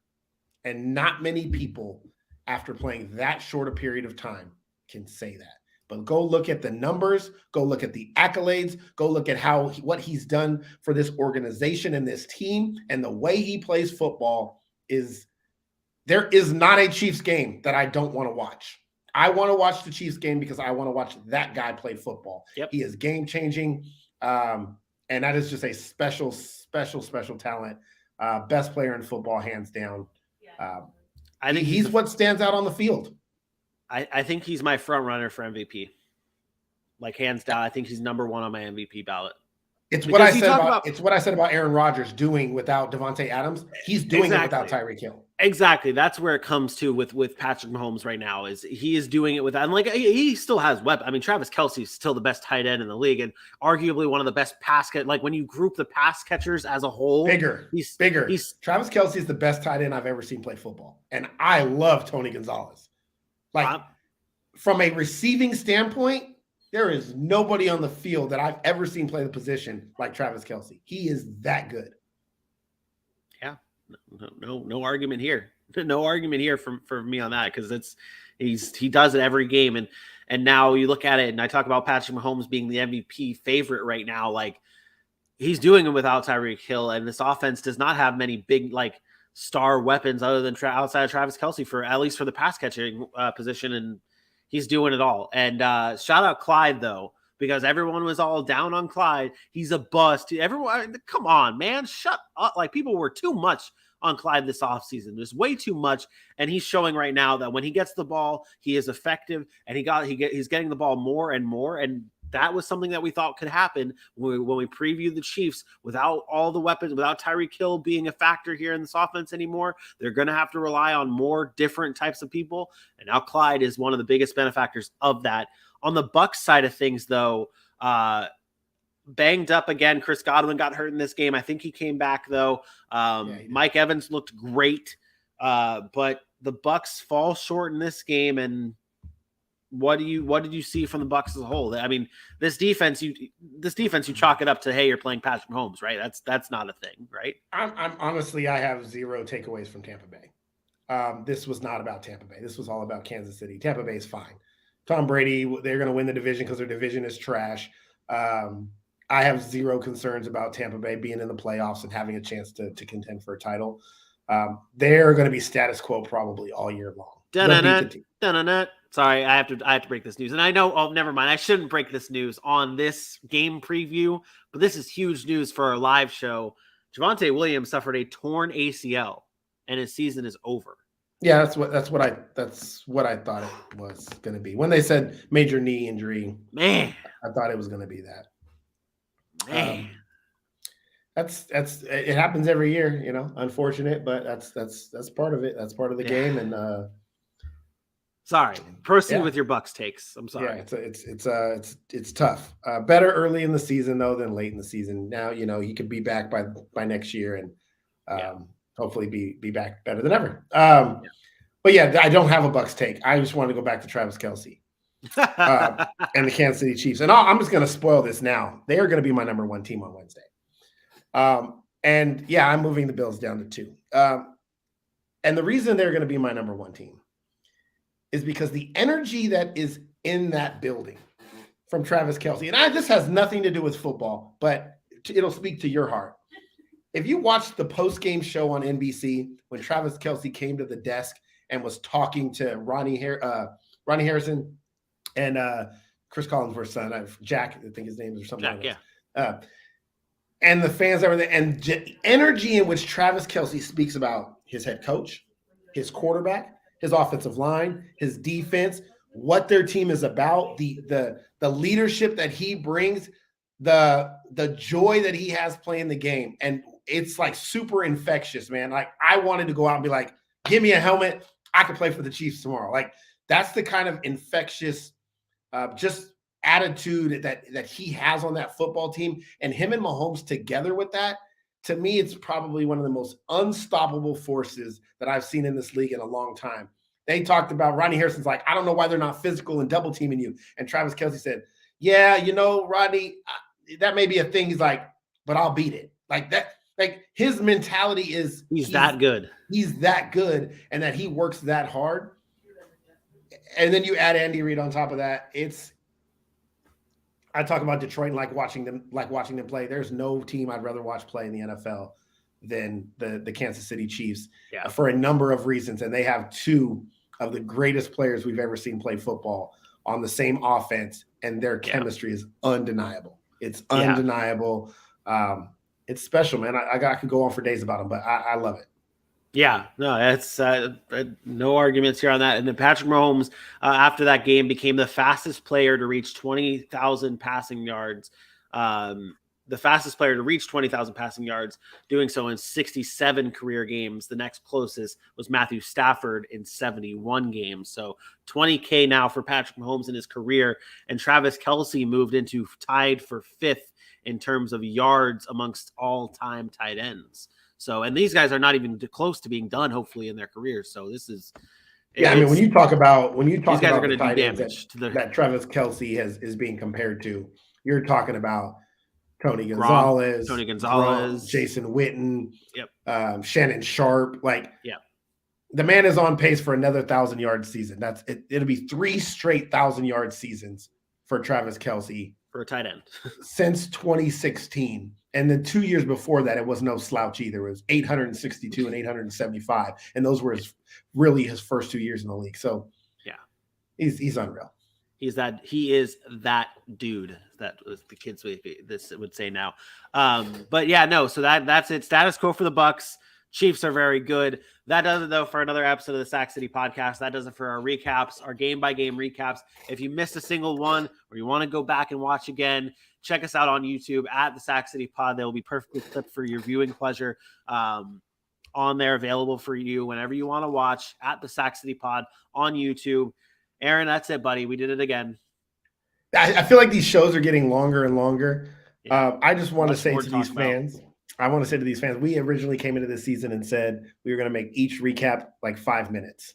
And not many people, after playing that short a period of time, can say that. But go look at the numbers, go look at the accolades, go look at what he's done for this organization and this team, and the way he plays football there is not a Chiefs game that I don't want to watch. I want to watch the Chiefs game because I want to watch that guy play football. Yep. He is game-changing, and that is just a special, special, special talent. Best player in football, hands down. I think he's what stands out on the field. I think he's my front runner for MVP. Like, hands down, I think he's number one on my MVP ballot. It's what I said about Aaron Rodgers doing without Devontae Adams. He's doing it without Tyreek Hill. Exactly. That's where it comes to with Patrick Mahomes right now, is he is doing it without, and like, he still has weapons. I mean, Travis Kelce is still the best tight end in the league, and arguably one of the best pass catchers. Like, when you group the pass catchers as a whole, bigger. Travis Kelce is the best tight end I've ever seen play football, and I love Tony Gonzalez. Like, from a receiving standpoint, there is nobody on the field that I've ever seen play the position like Travis Kelce. He is that good. Yeah, no argument here. No argument here for me on that, because he does it every game, and now you look at it, and I talk about Patrick Mahomes being the MVP favorite right now. Like, he's doing it without Tyreek Hill, and this offense does not have many big, like, star weapons other than outside of Travis Kelce, for at least for the pass catching position, and he's doing it all. And shout out Clyde, though, because everyone was all down on Clyde. He's a bust. Everyone, come on, man, shut up. Like, people were too much on Clyde this offseason. There's way too much, and he's showing right now that when he gets the ball, he is effective, and he's getting the ball more and more, and that was something that we thought could happen when we previewed the Chiefs without all the weapons, without Tyreek Hill being a factor here in this offense anymore. They're going to have to rely on more different types of people. And now Clyde is one of the biggest benefactors of that. On the Bucs side of things, though, banged up again. Chris Godwin got hurt in this game. I think he came back, though. Mike Evans looked great, but the Bucs fall short in this game. And what did you see from the Bucs as a whole? I mean, this defense, you chalk it up to, hey, you're playing Patrick Mahomes, right? That's not a thing, right? I'm honestly, I have zero takeaways from Tampa Bay. This was not about Tampa Bay. This was all about Kansas City. Tampa Bay is fine. Tom Brady, they're going to win the division because their division is trash. I have zero concerns about Tampa Bay being in the playoffs and having a chance to contend for a title. They're going to be status quo probably all year long. Sorry, I have to break this news. And I know, never mind. I shouldn't break this news on this game preview, but this is huge news for our live show. Javonte Williams suffered a torn ACL and his season is over. Yeah, that's what I thought it was going to be. When they said major knee injury, Man, I thought it was going to be that. man. That's it happens every year, you know. Unfortunate, but that's part of it. That's part of the game. And sorry, proceed with your Bucks takes. I'm sorry. Yeah, it's tough. Better early in the season though than late in the season. Now you know he could be back by next year and hopefully be back better than ever. But yeah, I don't have a Bucks take. I just wanted to go back to Travis Kelce and the Kansas City Chiefs. And I'm just going to spoil this now. They are going to be my number one team on Wednesday. And yeah, I'm moving the Bills down to 2. And the reason they're going to be my number one team is because the energy that is in that building from Travis Kelce, and this has nothing to do with football, but it'll speak to your heart. If you watched the post-game show on NBC when Travis Kelce came to the desk and was talking to Ronnie Harrison and Chris Collinsworth's son, Jack, I think his name is, or something Jack, like that. And the fans, everything, and the energy in which Travis Kelce speaks about his head coach, his quarterback, his offensive line, his defense, what their team is about, the leadership that he brings, the joy that he has playing the game. And it's like super infectious, man. Like I wanted to go out and be like, give me a helmet. I could play for the Chiefs tomorrow. Like that's the kind of infectious, just attitude that he has on that football team, and him and Mahomes together with that. To me, it's probably one of the most unstoppable forces that I've seen in this league in a long time. They talked about Ronnie Harrison's like, I don't know why they're not physical and double teaming you. And Travis Kelce said, yeah, you know, Rodney, that may be a thing. He's like, but I'll beat it. Like that. Like his mentality is he's that good. He's that good, and that he works that hard. And then you add Andy Reid on top of that. I talk about Detroit and like watching them play. There's no team I'd rather watch play in the NFL than the Kansas City Chiefs for a number of reasons. And they have 2 of the greatest players we've ever seen play football on the same offense, and their chemistry is undeniable. It's undeniable. It's special, man. I could go on for days about them, but I love it. Yeah, no, it's no arguments here on that. And then Patrick Mahomes, after that game, became the fastest player to reach 20,000 passing yards. The fastest player to reach 20,000 passing yards, doing so in 67 career games. The next closest was Matthew Stafford in 71 games. So 20K now for Patrick Mahomes in his career. And Travis Kelce moved into tied for 5th in terms of yards amongst all-time tight ends. So, and these guys are not even close to being done, hopefully, in their careers. So this is, I mean, when you talk about these guys are going to do damage that Travis Kelce is being compared to, you're talking about Tony Gonzalez, Gronk, Jason Witten, Shannon Sharp. Like, the man is on pace for another 1,000-yard season. That's it. It'll be 3 straight 1,000-yard seasons for Travis Kelce for a tight end since 2016. And then 2 years before that, it was no slouch either. It was 862 and 875. And those were his first 2 years in the league. So he's unreal. He is that dude. That was the kids would say now. But yeah, no. So that's it. Status quo for the Bucks. Chiefs are very good. That does it though for another episode of the Sack City Podcast. That does it for our recaps, our game by game recaps. If you missed a single one or you want to go back and watch again, check us out on YouTube at the Sack City Pod. They will be perfectly clipped for your viewing pleasure. On there, available for you whenever you want to watch at the Sack City Pod on YouTube. Aaron, that's it, buddy. We did it again. I feel like these shows are getting longer and longer. I just want to say to these fans, we originally came into this season and said we were going to make each recap like 5 minutes.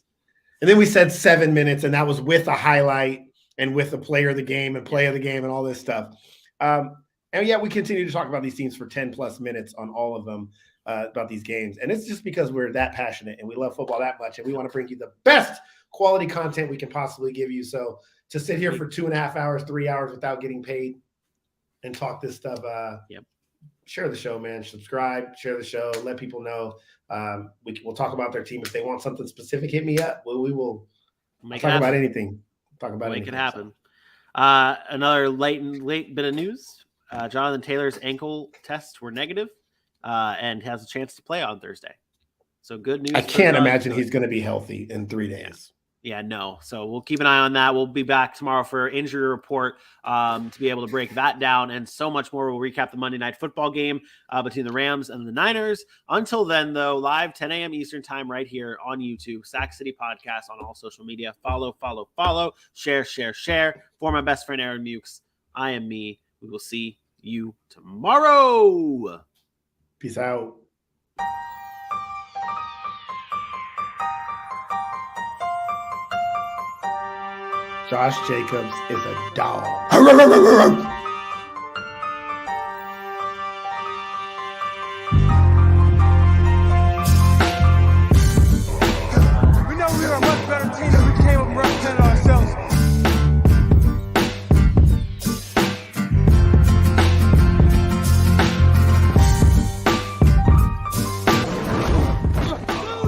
And then we said 7 minutes, and that was with a highlight and with the player of the game and play of the game and all this stuff. And we continue to talk about these teams for 10 plus minutes on all of them, about these games. And it's just because we're that passionate and we love football that much. And we want to bring you the best quality content we can possibly give you. So to sit here for 2.5 hours, 3 hours without getting paid and talk this stuff, share the show, man. Subscribe, share the show, let people know. We'll talk about their team. If they want something specific, hit me up. We will talk about anything. Make it happen. Another late bit of news. Jonathan Taylor's ankle tests were negative and has a chance to play on Thursday. So good news. I can't imagine he's going to be healthy in 3 days. Yeah, no. So we'll keep an eye on that. We'll be back tomorrow for injury report to be able to break that down and so much more. We'll recap the Monday Night Football game between the Rams and the Niners. Until then, though, live 10 a.m. Eastern time right here on YouTube, Sack City Podcast on all social media. Follow, share. For my best friend, Aaron Mukes, I am me. We will see you tomorrow. Peace out. Josh Jacobs is a dog.